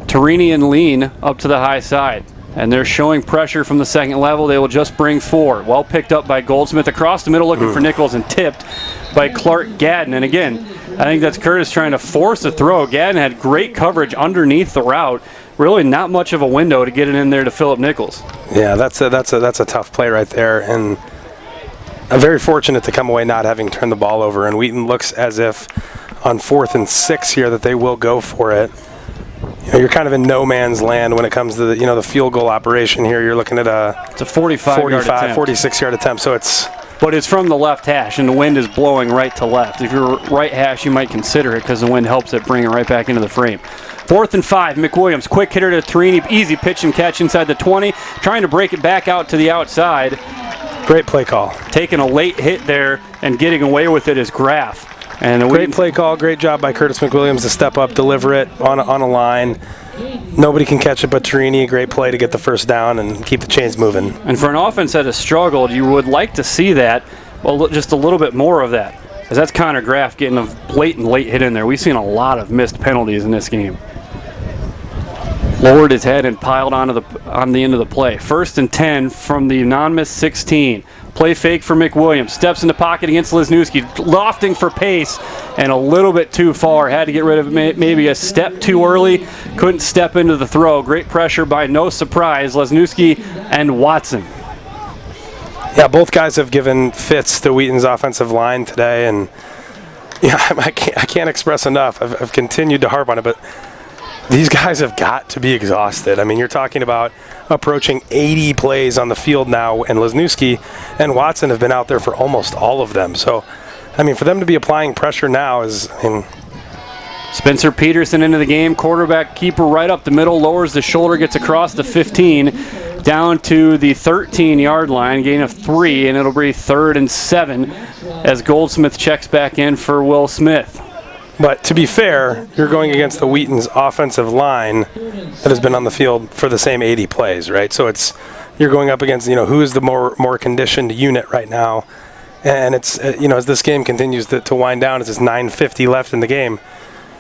Torini and Lean up to the high side. And they're showing pressure from the second level. They will just bring 4. Well picked up by Goldsmith across the middle looking for Nichols and tipped by Clark Gadden. And again, I think that's Curtis trying to force a throw. Gadden had great coverage underneath the route. Really not much of a window to get it in there to Philip Nichols.
Yeah, that's a tough play right there. And I'm very fortunate to come away not having turned the ball over. And Wheaton looks as if on 4th and 6 here that they will go for it. You know, you're kind of in no man's land when it comes to the field goal operation here. You're looking at
it's a 46-yard
attempt. So
but it's from the left hash, and the wind is blowing right to left. If you're right hash, you might consider it because the wind helps it bring it right back into the frame. 4th and 5, McWilliams, quick hitter to Torini, easy pitch and catch inside the 20, trying to break it back out to the outside.
Great play call.
Taking a late hit there and getting away with it is Graff. And
great play call, great job by Curtis McWilliams to step up, deliver it on a line. Nobody can catch it but Torini. Great play to get the first down and keep the chains moving.
And for an offense that has struggled, you would like to see that, well, just a little bit more of that. Because that's Connor Graff getting a blatant late hit in there. We've seen a lot of missed penalties in this game. Lowered his head and piled on the end of the play. 1st and 10 from the anonymous 16. Play fake for McWilliams. Steps in the pocket against Lesniewski. Lofting for pace and a little bit too far. Had to get rid of it maybe a step too early. Couldn't step into the throw. Great pressure by, no surprise, Lesniewski and Watson.
Yeah, both guys have given fits to Wheaton's offensive line today. And yeah, I can't express enough. I've continued to harp on it, but these guys have got to be exhausted. I mean, you're talking about approaching 80 plays on the field now, and Lesniewski and Watson have been out there for almost all of them. So, I mean, for them to be applying pressure now is,
Spencer Peterson into the game, quarterback keeper right up the middle, lowers the shoulder, gets across the 15, down to the 13-yard line, gain of 3, and it'll be 3rd and 7 as Goldsmith checks back in for Will Smith.
But to be fair, you're going against the Wheaton's offensive line that has been on the field for the same 80 plays, right? So you're going up against, who is the more conditioned unit right now. And it's, as this game continues to wind down, as it's 9:50 left in the game,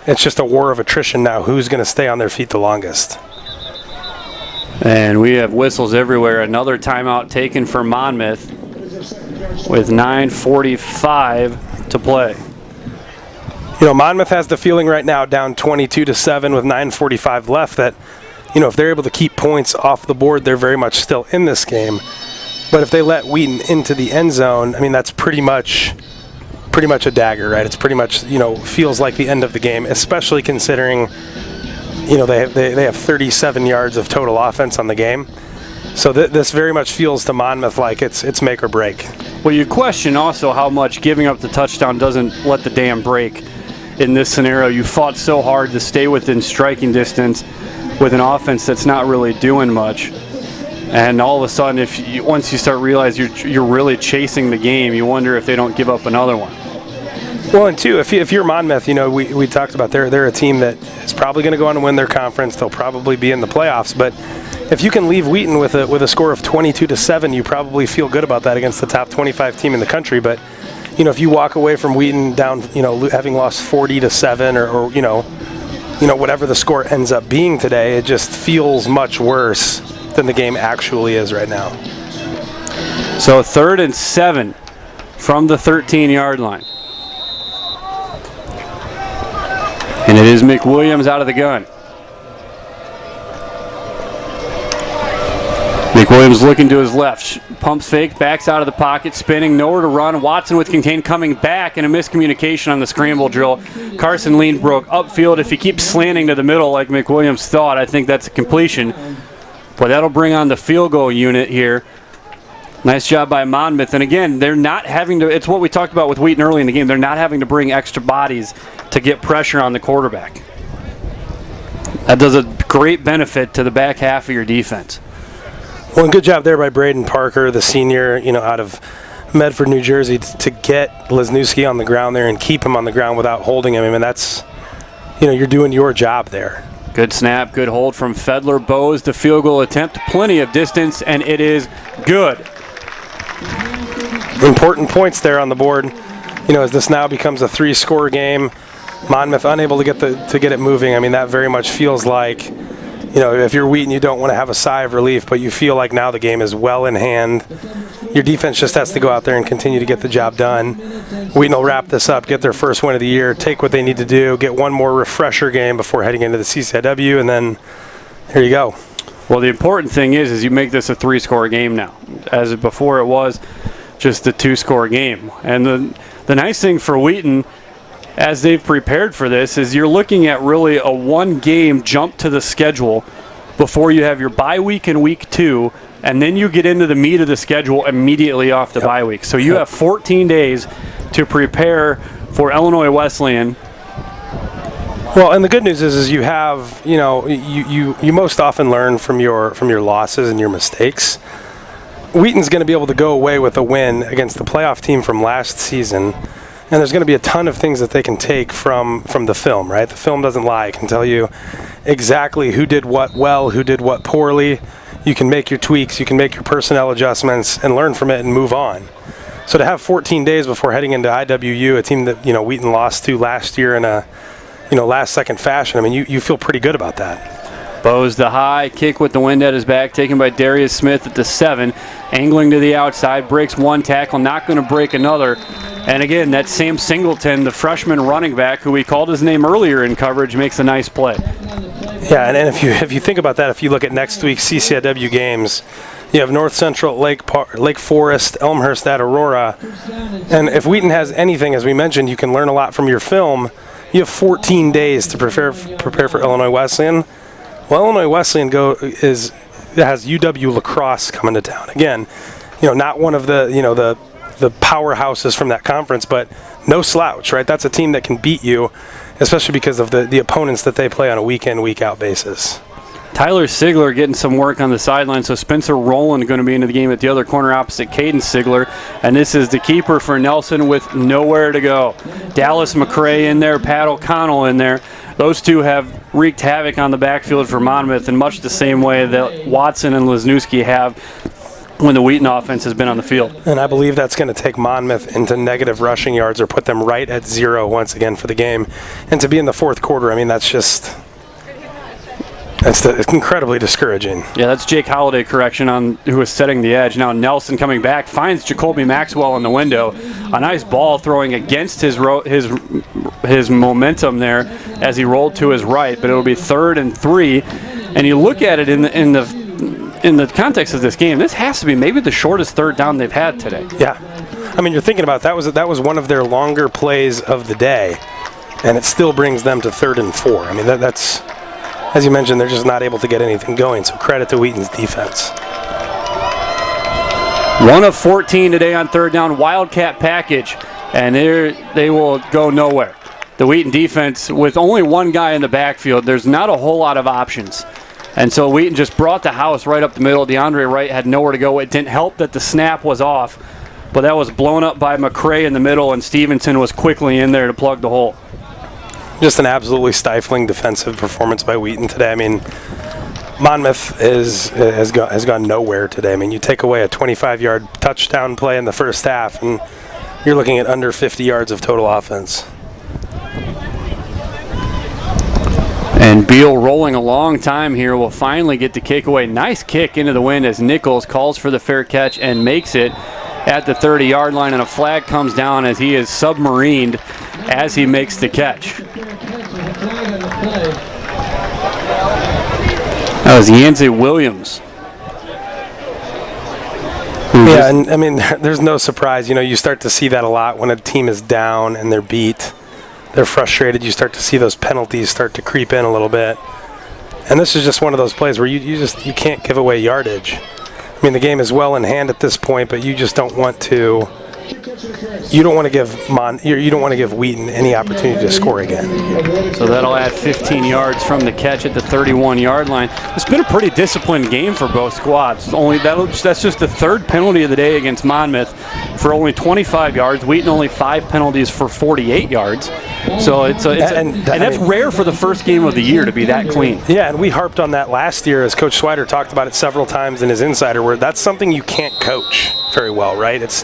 it's just a war of attrition now. Who's going to stay on their feet the longest?
And we have whistles everywhere. Another timeout taken for Monmouth with 9:45 to play.
Monmouth has the feeling right now, down 22-7 with 9:45 left, that if they're able to keep points off the board, they're very much still in this game. But if they let Wheaton into the end zone, I mean, that's pretty much a dagger, right? It's pretty much, feels like the end of the game, especially considering, they have 37 yards of total offense on the game. So this very much feels to Monmouth like it's make or break.
Well, you question also how much giving up the touchdown doesn't let the dam break in this scenario. You fought so hard to stay within striking distance with an offense that's not really doing much. And all of a sudden, once you start realizing you're really chasing the game, you wonder if they don't give up another one.
Well, and two, if you're Monmouth, we talked about they're a team that is probably going to go on to win their conference. They'll probably be in the playoffs. But if you can leave Wheaton with a score of 22-7, you probably feel good about that against the top 25 team in the country. But if you walk away from Wheaton down, having lost 40-7 or whatever the score ends up being today, it just feels much worse than the game actually is right now.
So 3rd and 7 from the 13-yard line. And it is McWilliams out of the gun. McWilliams looking to his left. Pumps fake, backs out of the pocket, spinning, nowhere to run. Watson with Kincaid coming back, and a miscommunication on the scramble drill. Carson Leanbrook upfield. If he keeps slanting to the middle like McWilliams thought, I think that's a completion. But that'll bring on the field goal unit here. Nice job by Monmouth. And again, they're not having to, it's what we talked about with Wheaton early in the game, they're not having to bring extra bodies to get pressure on the quarterback. That does a great benefit to the back half of your defense.
Well, and good job there by Braden Parker, the senior, out of Medford, New Jersey, to get Lesniewski on the ground there and keep him on the ground without holding him. I mean, that's, you're doing your job there.
Good snap, good hold from Fedler. Bowes, the field goal attempt, plenty of distance, and it is good.
Important points there on the board. As this now becomes a 3-score game, Monmouth unable to get it moving. I mean, that very much feels like, if you're Wheaton, you don't want to have a sigh of relief, but you feel like now the game is well in hand. Your defense just has to go out there and continue to get the job done. Wheaton will wrap this up, get their first win of the year, take what they need to do, get one more refresher game before heading into the CCIW, and then here you go.
Well, the important thing is you make this a 3-score game now. As before it was just a 2-score game. And the nice thing for Wheaton, as they've prepared for this, is you're looking at really a 1-game jump to the schedule before you have your bye week in week 2, and then you get into the meat of the schedule immediately off the bye week. So you have 14 days to prepare for Illinois Wesleyan.
Well, and the good news is you have, you most often learn from your losses and your mistakes. Wheaton's going to be able to go away with a win against the playoff team from last season, and there's going to be a ton of things that they can take from the film, right? The film doesn't lie. It can tell you exactly who did what well, who did what poorly. You can make your tweaks, you can make your personnel adjustments, and learn from it and move on. So to have 14 days before heading into IWU, a team that Wheaton lost to last year in a last-second fashion, I mean, you feel pretty good about that.
Bowes the high kick with the wind at his back, taken by Darius Smith at the 7, angling to the outside, breaks one tackle, not going to break another. And again, that Sam Singleton, the freshman running back, who we called his name earlier in coverage, makes a nice play.
Yeah, and if you think about that, if you look at next week's CCIW games, you have North Central, Lake Forest, Elmhurst at Aurora. And if Wheaton has anything, as we mentioned, you can learn a lot from your film. You have 14 days to prepare for Illinois Wesleyan. Well, Illinois Wesleyan has UW lacrosse coming to town. Again, not one of the powerhouses from that conference, but no slouch, right? That's a team that can beat you, especially because of the opponents that they play on a week-in, week-out basis.
Tyler Sigler getting some work on the sideline, so Spencer Rowland going to be into the game at the other corner opposite Caden Sigler, and this is the keeper for Nelson with nowhere to go. Dallas McCray in there, Pat O'Connell in there. Those two have wreaked havoc on the backfield for Monmouth in much the same way that Watson and Lesniewski have when the Wheaton offense has been on the field.
And I believe that's going to take Monmouth into negative rushing yards or put them right at 0 once again for the game. And to be in the fourth quarter, I mean, that's incredibly discouraging.
Yeah, that's Jake Holliday correction on who was setting the edge. Now Nelson coming back, finds Jacoby Maxwell in the window. A nice ball throwing against his momentum there as he rolled to his right, but it'll be 3rd and 3. And you look at it in the context of this game, this has to be maybe the shortest third down they've had today.
Yeah. I mean, you're thinking about that was one of their longer plays of the day, and it still brings them to 3rd and 4. I mean, that's, as you mentioned, they're just not able to get anything going, so credit to Wheaton's defense.
1 of 14 today on third down, Wildcat package, and they will go nowhere. The Wheaton defense, with only one guy in the backfield, there's not a whole lot of options. And so Wheaton just brought the house right up the middle. DeAndre Wright had nowhere to go. It didn't help that the snap was off, but that was blown up by McCray in the middle, and Stevenson was quickly in there to plug the hole.
Just an absolutely stifling defensive performance by Wheaton today. I mean, Monmouth has gone nowhere today. I mean, you take away a 25-yard touchdown play in the first half, and you're looking at under 50 yards of total offense.
And Beal rolling a long time here will finally get the kick away. Nice kick into the wind as Nichols calls for the fair catch and makes it at the 30-yard line, and a flag comes down as he is submarined as he makes the catch. That was Yancey Williams.
Yeah, and I mean, there's no surprise. You know, you start to see that a lot when a team is down and they're beat. They're frustrated. You start to see those penalties start to creep in a little bit. And this is just one of those plays where you can't give away yardage. I mean, the game is well in hand at this point, but you just don't want to. You don't want to give Wheaton any opportunity to score again.
So that'll add 15 yards from the catch at the 31-yard line. It's been a pretty disciplined game for both squads. That's just the third penalty of the day against Monmouth for only 25 yards. Wheaton only 5 penalties for 48 yards. So that's rare for the first game of the year to be that clean.
Yeah, and we harped on that last year as Coach Swider talked about it several times in his Insider, where that's something you can't coach very well, right? It's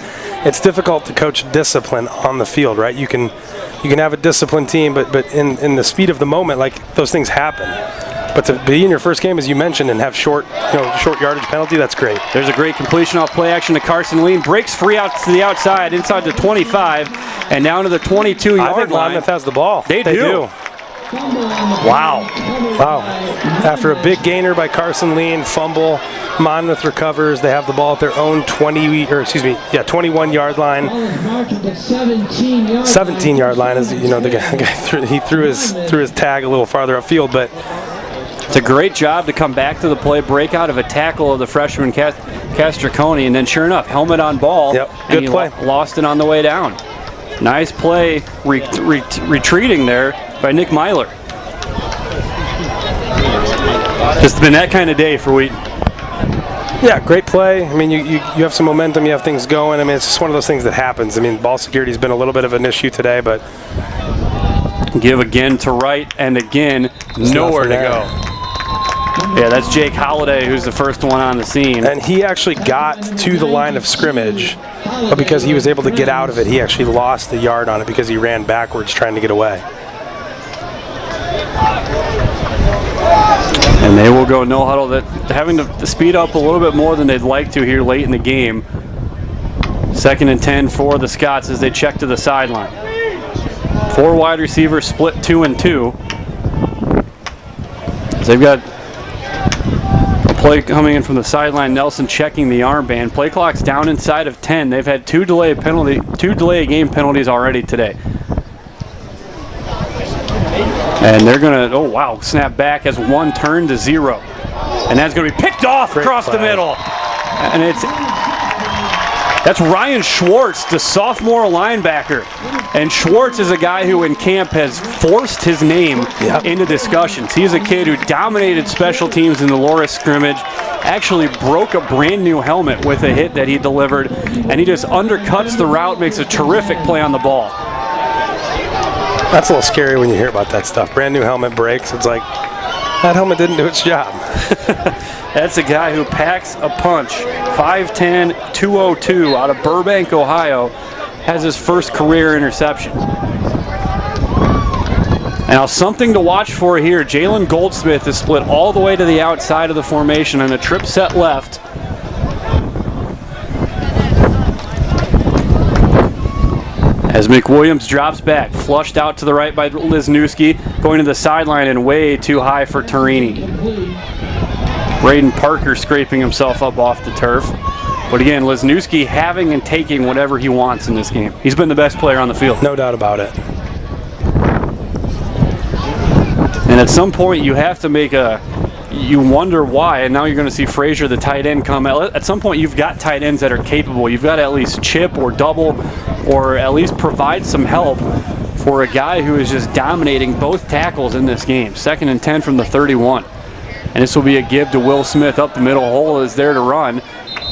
difficult to coach discipline on the field, right? You can have a disciplined team, but in the speed of the moment, like, those things happen. But to be in your first game, as you mentioned, and have short yardage penalty, that's great.
There's a great completion off play action to Carson Lean. Breaks free out to the outside, inside the 25, and down to the 22-yard line.
I think Monmouth has the ball.
They do. Wow.
After a big gainer by Carson Lean, fumble, Monmouth recovers. They have the ball at their own 21-yard line. 17-yard line, as you know, the guy threw his tag a little farther upfield, but
it's a great job to come back to the play, break out of a tackle of the freshman Castriconi, and then sure enough, helmet on ball.
Yep,
good
good play.
Lost it on the way down. Nice play, retreating there by Nick Myler. Just been that kind of day for Wheaton.
Yeah, great play. I mean, you have some momentum, you have things going. I mean, it's just one of those things that happens. I mean, ball security's been a little bit of an issue today, but
give again to Wright, and again, nowhere to go. Yeah, that's Jake Holliday, who's the first one on the scene.
And he actually got to the line of scrimmage, but because he was able to get out of it, he actually lost the yard on it because he ran backwards trying to get away.
And they will go no huddle, having to speed up a little bit more than they'd like to here late in the game. 2nd and 10 for the Scots as they check to the sideline. 4 wide receivers split 2 and 2. So they've got a play coming in from the sideline. Nelson checking the armband. Play clock's down inside of 10. They've had 2 delay game penalties already today. And they're going to, snap back as 1 turn to 0. And that's going to be picked off across the middle. And that's Ryan Schwartz, the sophomore linebacker. And Schwartz is a guy who in camp has forced his name into discussions. He's a kid who dominated special teams in the Loris scrimmage, actually broke a brand new helmet with a hit that he delivered, and he just undercuts the route, makes a terrific play on the ball.
That's a little scary when you hear about that stuff. Brand new helmet breaks. It's like, that helmet didn't do its job.
That's a guy who packs a punch. 5'10", 202 out of Burbank, Ohio, has his first career interception. Now, something to watch for here. Jalen Goldsmith is split all the way to the outside of the formation on a trip set left. As McWilliams drops back, flushed out to the right by Lesniewski, going to the sideline and way too high for Torini. Braden Parker scraping himself up off the turf. But again, Lesniewski having and taking whatever he wants in this game. He's been the best player on the field.
No doubt about it.
And at some point, you have to make you wonder why, and now you're going to see Frazier, the tight end, come. At some point, you've got tight ends that are capable. You've got to at least chip or double or at least provide some help for a guy who is just dominating both tackles in this game. 2nd and 10 from the 31. And this will be a give to Will Smith up the middle. Hole is there to run.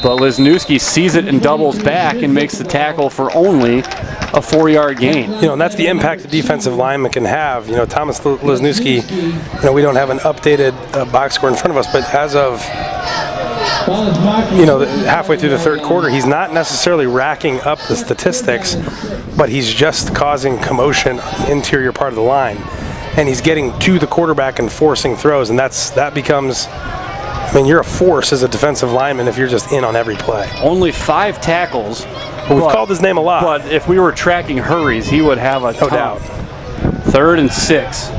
But Lesniewski sees it and doubles back and makes the tackle for only a 4-yard gain.
And that's the impact the defensive lineman can have. Thomas Lesniewski, we don't have an updated box score in front of us, but as of, halfway through the third quarter, he's not necessarily racking up the statistics, but he's just causing commotion on the interior part of the line. And he's getting to the quarterback and forcing throws, and that becomes... you're a force as a defensive lineman if you're just in on every play.
Only 5 tackles.
We've called his name a lot.
But if we were tracking hurries, he would have a ton.
No doubt.
3rd and 6.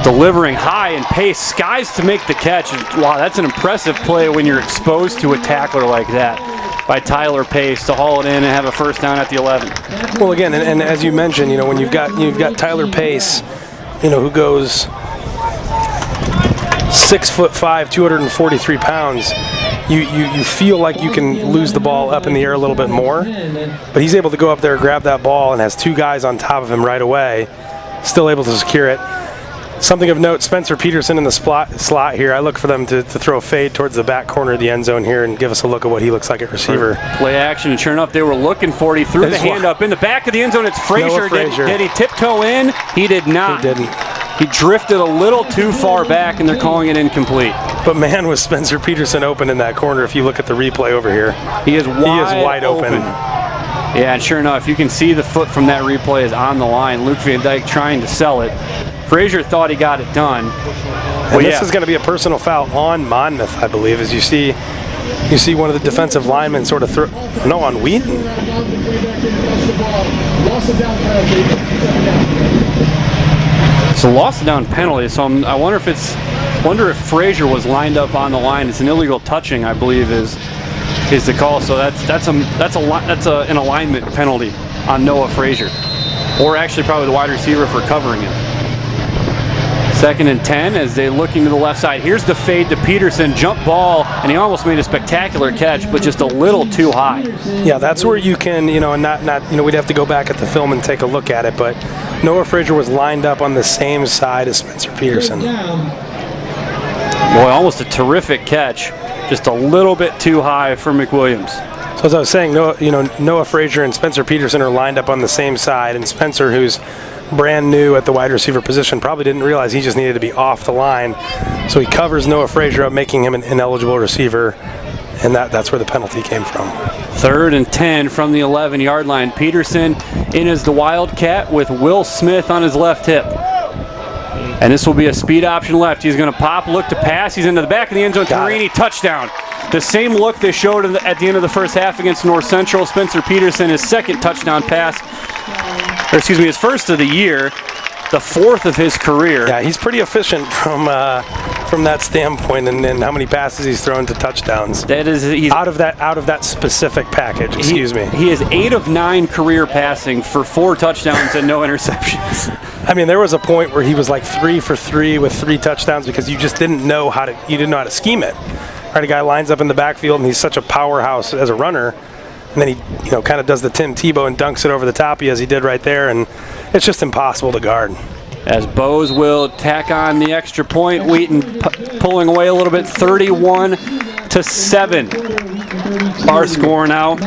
Delivering high and pace. Skies to make the catch. Wow, that's an impressive play when you're exposed to a tackler like that by Tyler Pace to haul it in and have a first down at the 11.
Well, again, and as you mentioned, when you've got Tyler Pace, who goes 6'5", 243 pounds, you feel like you can lose the ball up in the air a little bit more, but he's able to go up there, grab that ball, and has 2 guys on top of him right away, still able to secure it. Something of note, Spencer Peterson in the slot here. I look for them to throw a fade towards the back corner of the end zone here and give us a look at what he looks like at receiver.
Play action, and sure enough, they were looking for it. He threw the hand up in the back of the end zone. It's Frazier. Did he tiptoe in? He did not.
He didn't.
He drifted a little too far back, and they're calling it incomplete.
But man, was Spencer Peterson open in that corner if you look at the replay over here.
He is wide open. Yeah, and sure enough, you can see the foot from that replay is on the line. Luke Van Dyke trying to sell it. Frazier thought he got it done.
And this is going to be a personal foul on Monmouth, I believe, as you see one of the defensive linemen sort of on Wheaton.
It's a loss down penalty, so I wonder if Frazier was lined up on the line. It's an illegal touching, I believe, is the call. So that's an alignment penalty on Noah Frazier, or actually probably the wide receiver for covering him. 2nd and 10 as they looking to the left side. Here's the fade to Peterson, jump ball, and he almost made a spectacular catch, but just a little too high.
Yeah, that's where you can, and not we'd have to go back at the film and take a look at it, but Noah Frazier was lined up on the same side as Spencer Peterson.
Boy, almost a terrific catch, just a little bit too high for McWilliams.
So as I was saying, Noah Frazier and Spencer Peterson are lined up on the same side, and Spencer, who's brand new at the wide receiver position, probably didn't realize he just needed to be off the line. So he covers Noah Frazier up, making him an ineligible receiver, and that's where the penalty came from.
3rd and 10 from the 11-yard line. Peterson in as the Wildcat with Will Smith on his left hip. And this will be a speed option left. He's going to pop, look to pass. He's into the back of the end zone. Torini, touchdown. The same look they showed at the end of the first half against North Central. Spencer Peterson, his 2nd touchdown pass. His first of the year, the 4th of his career.
Yeah, he's pretty efficient from that standpoint, and how many passes he's thrown to touchdowns. He's out of that specific package. Excuse me.
He is 8 of 9 career passing for 4 touchdowns and no interceptions.
There was a point where he was like 3 for 3 with 3 touchdowns because you just didn't know how to scheme it. Right, a guy lines up in the backfield and he's such a powerhouse as a runner. And then he, kind of does the Tim Tebow and dunks it over the top as he did right there, and it's just impossible to guard.
As Bose will tack on the extra point, Wheaton pulling away a little bit, 31-7. Our score now.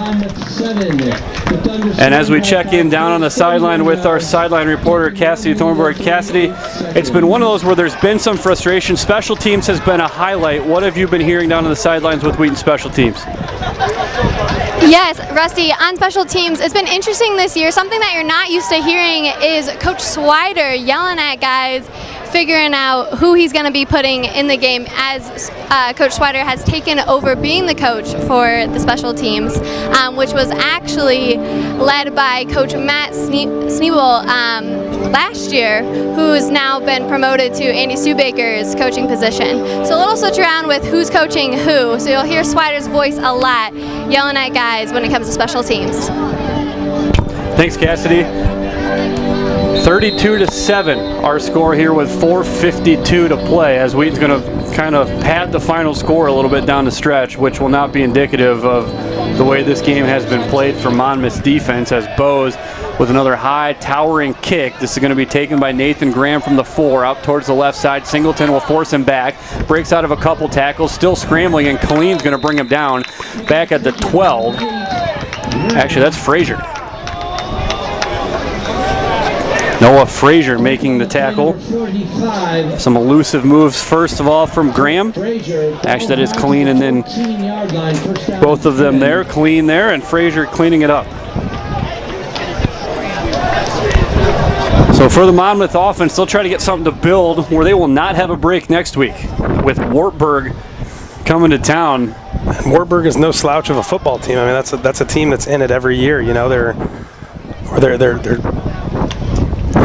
And as we check in down on the sideline with our sideline reporter, Cassidy Thornburg. Cassidy, it's been one of those where there's been some frustration. Special teams has been a highlight. What have you been hearing down on the sidelines with Wheaton special teams?
Yes, Rusty, on special teams, it's been interesting this year. Something that you're not used to hearing is Coach Swider yelling at guys, figuring out who he's going to be putting in the game as Coach Swider has taken over being the coach for the special teams, which was actually led by Coach Matt Sneebel last year, who's now been promoted to Andy Stubaker's coaching position. So a little switch around with who's coaching who. So you'll hear Swider's voice a lot yelling at guys when it comes to special teams.
Thanks, Cassidy. 32-7, our score here with 4:52 to play, as Wheaton's going to kind of pad the final score a little bit down the stretch, which will not be indicative of the way this game has been played for Monmouth's defense, as Bose with another high towering kick. This is going to be taken by Nathan Graham from the 4 out towards the left side. Singleton will force him back, breaks out of a couple tackles, still scrambling, and Colleen's going to bring him down back at the 12. Actually, that's Frazier. Noah Frazier making the tackle. Some elusive moves first of all from Graham. Actually, that is Colleen, and then both of them there. Colleen there, and Frazier cleaning it up. So for the Monmouth offense, they'll try to get something to build where they will not have a break next week with Wartburg coming to town.
And Wartburg is no slouch of a football team. I mean, that's a team that's in it every year. You know, they're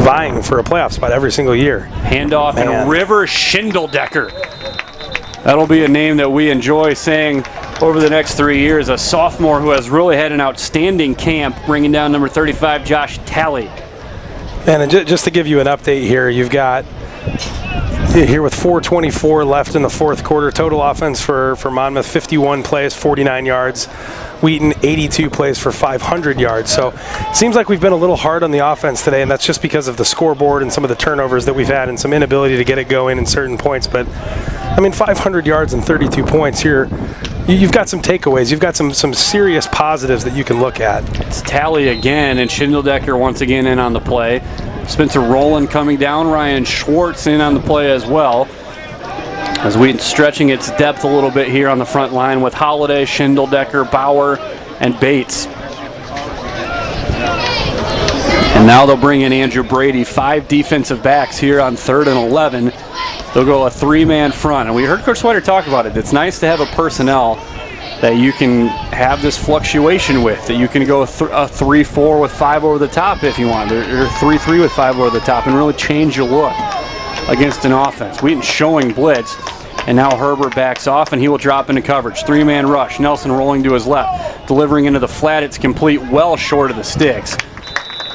vying for a playoff spot every single year.
Handoff and River Schindeldecker. That'll be a name that we enjoy saying over the next 3 years. A sophomore who has really had an outstanding camp, bringing down number 35, Josh Talley.
And just to give you an update here, you've got here with 4:24 left in the fourth quarter. Total offense for Monmouth, 51 plays, 49 yards. Wheaton, 82 plays for 500 yards. So it seems like we've been a little hard on the offense today, and that's just because of the scoreboard and some of the turnovers that we've had and some inability to get it going in certain points. But, I mean, 500 yards and 32 points here. You've got some takeaways. You've got some serious positives that you can look at.
It's Talley again, and Schindeldecker once again in on the play. Spencer Rowland coming down. Ryan Schwartz in on the play as well. As Wheaton stretching its depth a little bit here on the front line with Holiday, Schindeldecker, Bauer, and Bates. And now they'll bring in Andrew Brady. 5 defensive backs here on 3rd and 11. They'll go a 3-man front. And we heard Coach Swider talk about it. It's nice to have a personnel that you can have this fluctuation with, that you can go a 3-4 with 5 over the top if you want, or 3-3 with 5 over the top, and really change your look against an offense. Wheaton showing blitz, and now Herbert backs off, and he will drop into coverage. 3-man rush. Nelson rolling to his left, delivering into the flat. It's complete, well short of the sticks.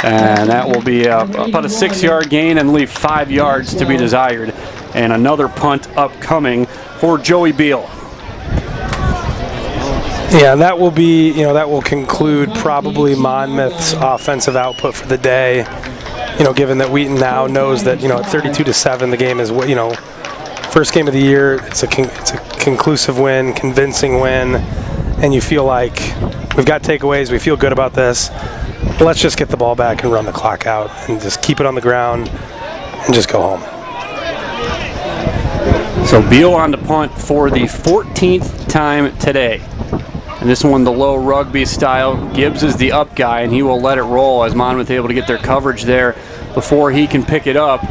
And that will be about a 6-yard gain and leave 5 yards to be desired. And another punt upcoming for Joey Beal.
Yeah, that will be, that will conclude probably Monmouth's offensive output for the day. Given that Wheaton now knows that, at 32-7, the game is, first game of the year. It's a conclusive win, convincing win, and you feel like we've got takeaways. We feel good about this. Let's just get the ball back and run the clock out and just keep it on the ground and just go home.
So Beal on the punt for the 14th time today. And this one the low rugby style. Gibbs is the up guy, and he will let it roll as Monmouth able to get their coverage there before he can pick it up.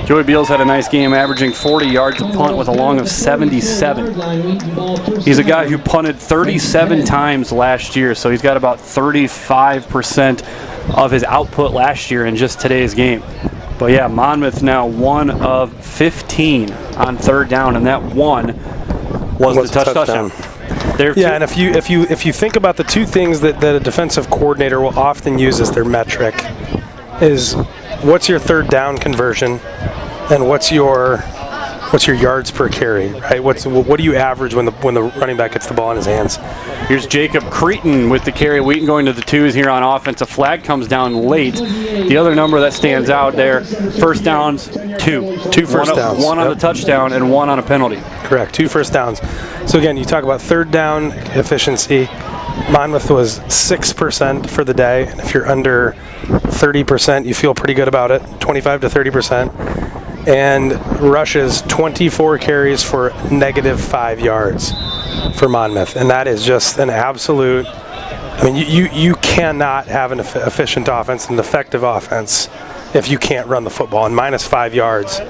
Joey Beals had a nice game, averaging 40 yards a punt with a long of 77. He's a guy who punted 37 times last year, so he's got about 35% of his output last year in just today's game. But yeah, Monmouth now 1 of 15 on 3rd down, and that one was the touchdown.
Yeah, and if you think about the 2 things that a defensive coordinator will often use as their metric is what's your 3rd down conversion and what's your yards per carry, right? What do you average when the running back gets the ball in his hands?
Here's Jacob Cretan with the carry. Wheaton going to the 2s here on offense. A flag comes down late. The other number that stands out there, first downs, 2.
2 first downs.
One on the touchdown and 1 on a penalty.
Correct, 2 first downs. So again, you talk about 3rd down efficiency. Monmouth was 6% for the day. And if you're under 30%, you feel pretty good about it, 25 to 30%. And rushes 24 carries for -5 yards for Monmouth. And that is just an absolute, you cannot have an efficient offense, an effective offense, if you can't run the football. And -5 yards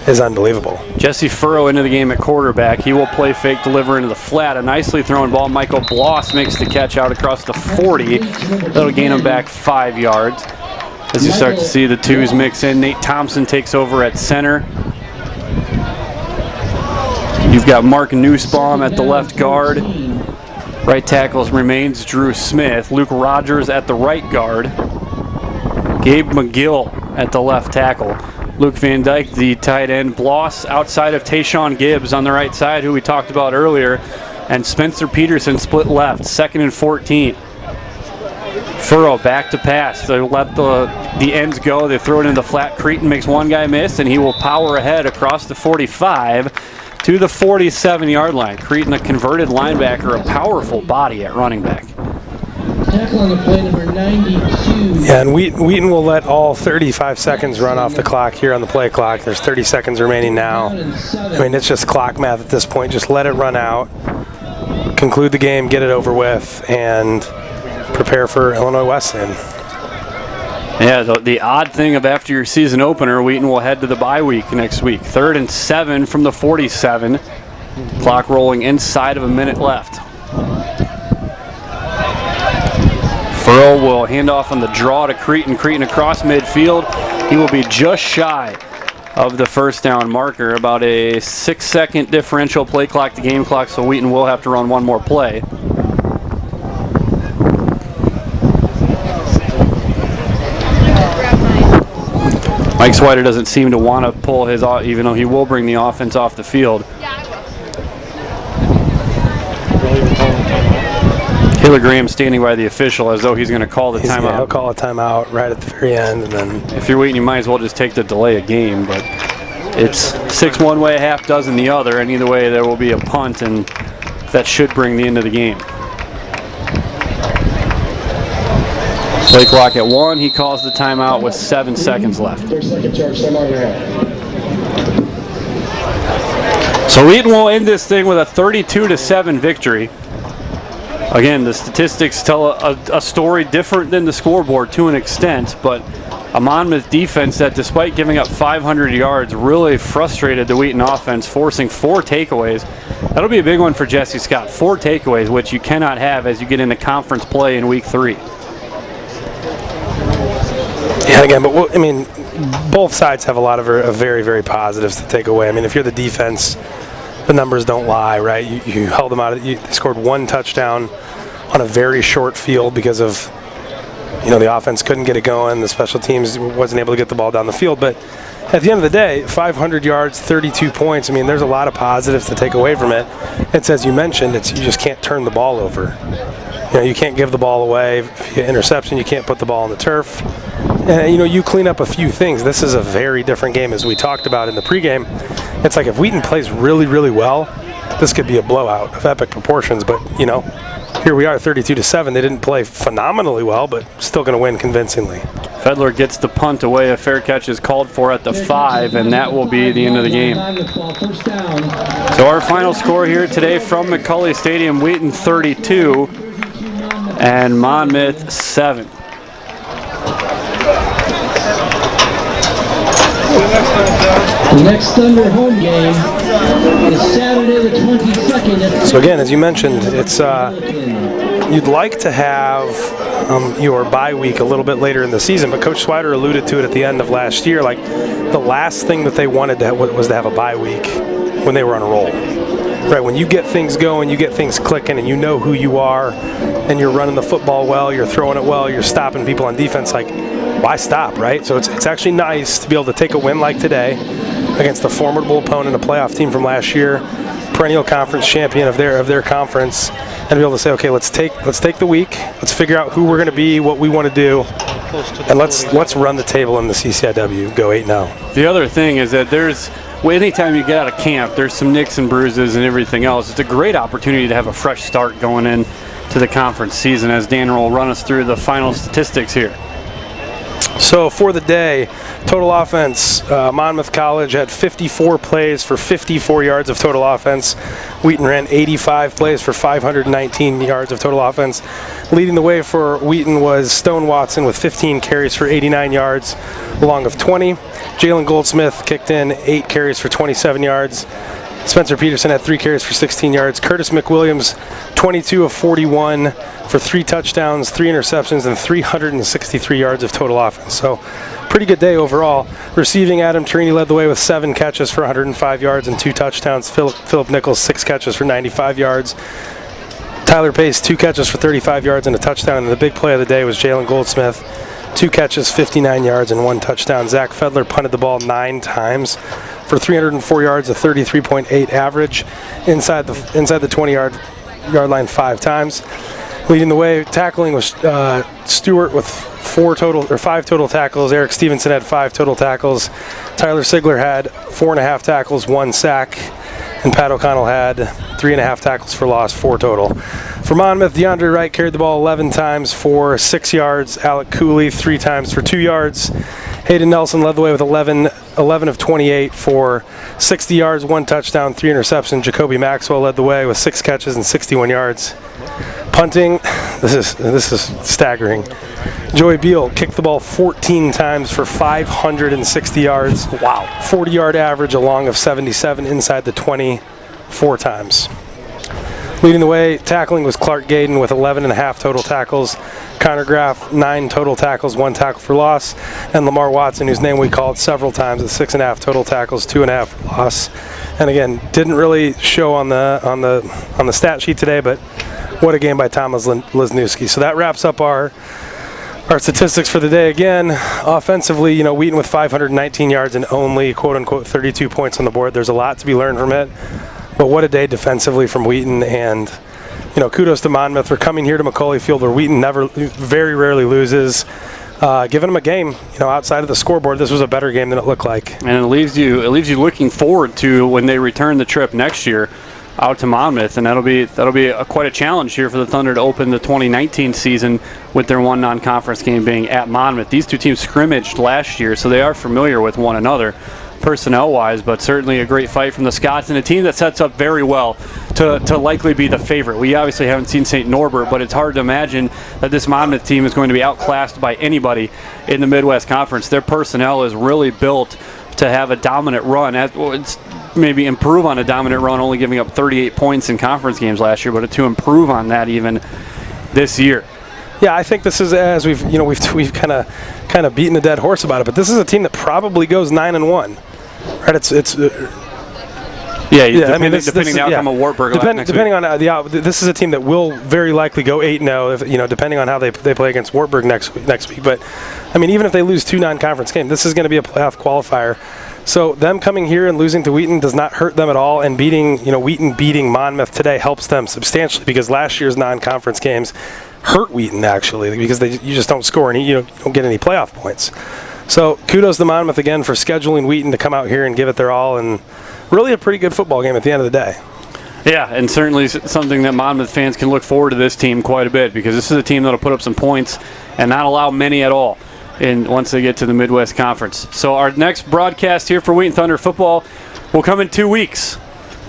is unbelievable.
Jesse Furrow into the game at quarterback. He will play fake, deliver into the flat. A nicely thrown ball. Michael Bloss makes the catch out across the 40. That'll gain him back 5 yards. As you start to see the twos mix in, Nate Thompson takes over at center. You've got Mark Nussbaum at the left guard. Right tackle remains Drew Smith. Luke Rogers at the right guard. Gabe McGill at the left tackle. Luke Van Dyke, the tight end. Bloss outside of Tayshawn Gibbs on the right side, who we talked about earlier. And Spencer Peterson split left, 2nd and 14. Furrow back to pass. They let the ends go. They throw it into the flat. Creighton makes one guy miss, and he will power ahead across the 45 to the 47-yard line. Creighton, a converted linebacker, a powerful body at running back.
Tackle on the play, number 92.
Yeah, and Wheaton will let all 35 seconds run off the clock here on the play clock. There's 30 seconds remaining now. I mean, it's just clock math at this point. Just let it run out, conclude the game, get it over with, and prepare for Illinois Wesleyan.
Yeah, the odd thing of after your season opener, Wheaton will head to the bye week next week. 3rd and 7 from the 47. Clock rolling inside of a minute left. Furrow will hand off on the draw to Creighton. Creighton across midfield. He will be just shy of the first down marker. About a 6-second differential play clock to game clock, so Wheaton will have to run one more play. Mike Swider doesn't seem to want to pull his off, even though he will bring the offense off the field. Taylor Graham standing by the official as though he's going to call the timeout.
Yeah, he'll call a timeout right at the very end, and then
if you're Wheaton, you might as well just take the delay of game. But it's 6 one way, half dozen the other, and either way there will be a punt, and that should bring the end of the game. Play clock at 1. He calls the timeout with 7 seconds left.
30-second charge, timeout in your hand.
So Wheaton will end this thing with a 32-7 victory. Again, the statistics tell a story different than the scoreboard to an extent, but a Monmouth defense that, despite giving up 500 yards, really frustrated the Wheaton offense, forcing 4 takeaways. That'll be a big one for Jesse Scott. 4 takeaways, which you cannot have as you get into conference play in week 3.
yeah, again, but I mean, both sides have a lot of very, very positives to take away. I mean, if you're the defense, the numbers don't lie, right? You held them out. They scored 1 touchdown on a very short field because of, the offense couldn't get it going. The special teams wasn't able to get the ball down the field. But at the end of the day, 500 yards, 32 points. I mean, there's a lot of positives to take away from it. It's, as you mentioned, you just can't turn the ball over. You can't give the ball away. If you get interception, you can't put the ball on the turf. And, you clean up a few things. This is a very different game, as we talked about in the pregame. It's like if Wheaton plays really, really well, this could be a blowout of epic proportions. But, here we are, 32-7. They didn't play phenomenally well, but still going to win convincingly.
Fedler gets the punt away. A fair catch is called for at the 5, and that will be the end of the game. So our final score here today from McCulley Stadium, Wheaton 32 and Monmouth 7.
The next Thunder home game is Saturday the 22nd.
So again, as you mentioned, it's you'd like to have your bye week a little bit later in the season, but Coach Swider alluded to it at the end of last year. Like, the last thing that they wanted was to have a bye week when they were on a roll. Right, when you get things going, you get things clicking, and you know who you are, and you're running the football well, you're throwing it well, you're stopping people on defense, like, why stop, right? So it's actually nice to be able to take a win like today against a formidable opponent, a playoff team from last year, perennial conference champion of their conference, and be able to say, okay, let's take the week, let's figure out who we're going to be, what we want to do, and let's run the table in the CCIW, go 8-0.
The other thing is that anytime you get out of camp, there's some nicks and bruises and everything else. It's a great opportunity to have a fresh start going in to the conference season, as Dan will run us through the final statistics here.
So for the day, total offense, Monmouth College had 54 plays for 54 yards of total offense. Wheaton ran 85 plays for 519 yards of total offense. Leading the way for Wheaton was Stone Watson with 15 carries for 89 yards, along of 20. Jalen Goldsmith kicked in 8 carries for 27 yards. Spencer Peterson had 3 carries for 16 yards. Curtis McWilliams, 22 of 41 for 3 touchdowns, 3 interceptions, and 363 yards of total offense. So pretty good day overall. Receiving, Adam Torini led the way with 7 catches for 105 yards and 2 touchdowns. Philip Nichols, 6 catches for 95 yards. Tyler Pace, 2 catches for 35 yards and a touchdown. And the big play of the day was Jalen Goldsmith, 2 catches, 59 yards, and 1 touchdown. Zach Fedler punted the ball 9 times for 304 yards, a 33.8 average, inside the 20-yard line 5 times. Leading the way, tackling was Stewart with 5 total tackles. Eric Stevenson had 5 total tackles. Tyler Sigler had 4.5 tackles, 1 sack. And Pat O'Connell had 3.5 tackles for loss, 4 total. For Monmouth, DeAndre Wright carried the ball 11 times for 6 yards. Alec Cooley 3 times for 2 yards. Hayden Nelson led the way with 11 of 28 for 60 yards, 1 touchdown, 3 interceptions. Jacoby Maxwell led the way with 6 catches and 61 yards. Punting, this is staggering. Joey Beal kicked the ball 14 times for 560 yards. Wow. 40-yard average, a long of 77 inside the 20, 4 times. Leading the way, tackling was Clark Gaden with 11.5 total tackles. Connor Graff, 9 total tackles, 1 tackle for loss. And Lamar Watson, whose name we called several times, with 6.5 total tackles, 2.5 for loss. And again, didn't really show on the stat sheet today, but what a game by Thomas Lesniewski. So that wraps up our statistics for the day. Again, offensively, Wheaton with 519 yards and only quote-unquote 32 points on the board. There's a lot to be learned from it. But what a day defensively from Wheaton, and kudos to Monmouth for coming here to Macaulay Field, where Wheaton very rarely loses. Giving them a game, outside of the scoreboard, this was a better game than it looked like.
And it leaves you looking forward to when they return the trip next year out to Monmouth, and that'll be quite a challenge here for the Thunder to open the 2019 season with their one non-conference game being at Monmouth. These two teams scrimmaged last year, so they are familiar with one another personnel-wise, but certainly a great fight from the Scots, and a team that sets up very well to likely be the favorite. We obviously haven't seen St. Norbert, but it's hard to imagine that this Monmouth team is going to be outclassed by anybody in the Midwest Conference. Their personnel is really built to have a dominant run. It's maybe improve on a dominant run, only giving up 38 points in conference games last year, but to improve on that even this year.
Yeah, I think this is, as we've kind of beaten the dead horse about it, but this is a team that probably goes 9-1. Right, depending on the outcome of Wartburg. Depending on this is a team that will very likely go 8-0, depending on how they play against Wartburg next week. But even if they lose 2 non-conference games, this is going to be a playoff qualifier. So them coming here and losing to Wheaton does not hurt them at all, and Wheaton beating Monmouth today helps them substantially, because last year's non-conference games hurt Wheaton actually, because you just don't score any, you don't get any playoff points. So kudos to Monmouth again for scheduling Wheaton to come out here and give it their all, and really a pretty good football game at the end of the day.
Yeah, and certainly something that Monmouth fans can look forward to this team quite a bit, because this is a team that'll put up some points and not allow many at all once they get to the Midwest Conference. So our next broadcast here for Wheaton Thunder football will come in 2 weeks.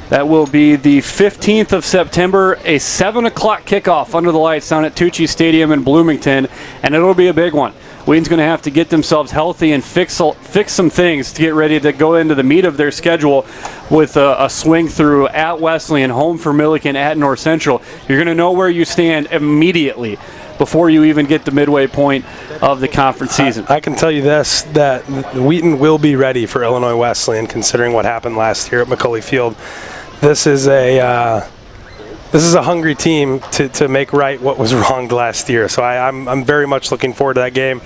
That will be the 15th of September, a 7 o'clock kickoff under the lights down at Tucci Stadium in Bloomington, and it'll be a big one. Wheaton's going to have to get themselves healthy and fix some things to get ready to go into the meat of their schedule with a swing through at Wesleyan, home for Milliken, at North Central. You're going to know where you stand immediately before you even get the midway point of the conference season.
I can tell you this, that Wheaton will be ready for Illinois Wesleyan, considering what happened last year at Macaulay Field. This is a hungry team to make right what was wronged last year. So I'm very much looking forward to that game,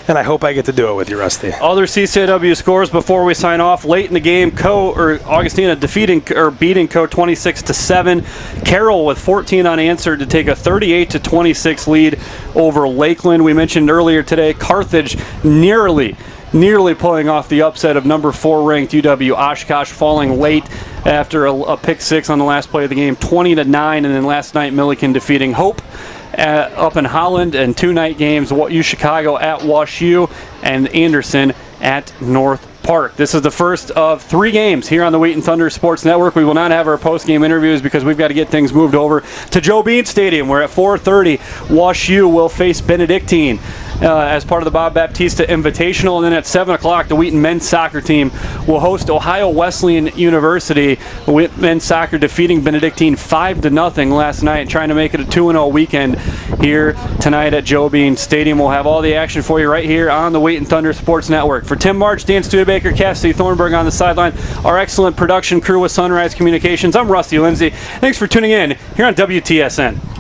and I hope I get to do it with you, Rusty.
Other CCW scores before we sign off. Late in the game, Augustina beating Co 26-7. Carroll with 14 unanswered to take a 38-26 lead over Lakeland. We mentioned earlier today, Carthage nearly pulling off the upset of number 4 ranked UW Oshkosh, falling late after a pick 6 on the last play of the game, 20-9, and then last night Milliken defeating Hope up in Holland, and 2 night games, U Chicago at Wash U and Anderson at North Park. This is the first of 3 games here on the Wheaton Thunder Sports Network. We will not have our post-game interviews because we've got to get things moved over to Joe Bean Stadium, where at 4:30 Wash U will face Benedictine as part of the Bob Baptista Invitational. And then at 7 o'clock, the Wheaton men's soccer team will host Ohio Wesleyan University. Men's soccer defeating Benedictine 5-0 last night, trying to make it a 2-0 weekend here tonight at Joe Bean Stadium. We'll have all the action for you right here on the Wheaton Thunder Sports Network. For Tim March, Dan Studebaker, Cassidy Thornburg on the sideline, our excellent production crew with Sunrise Communications, I'm Rusty Lindsay. Thanks for tuning in here on WTSN.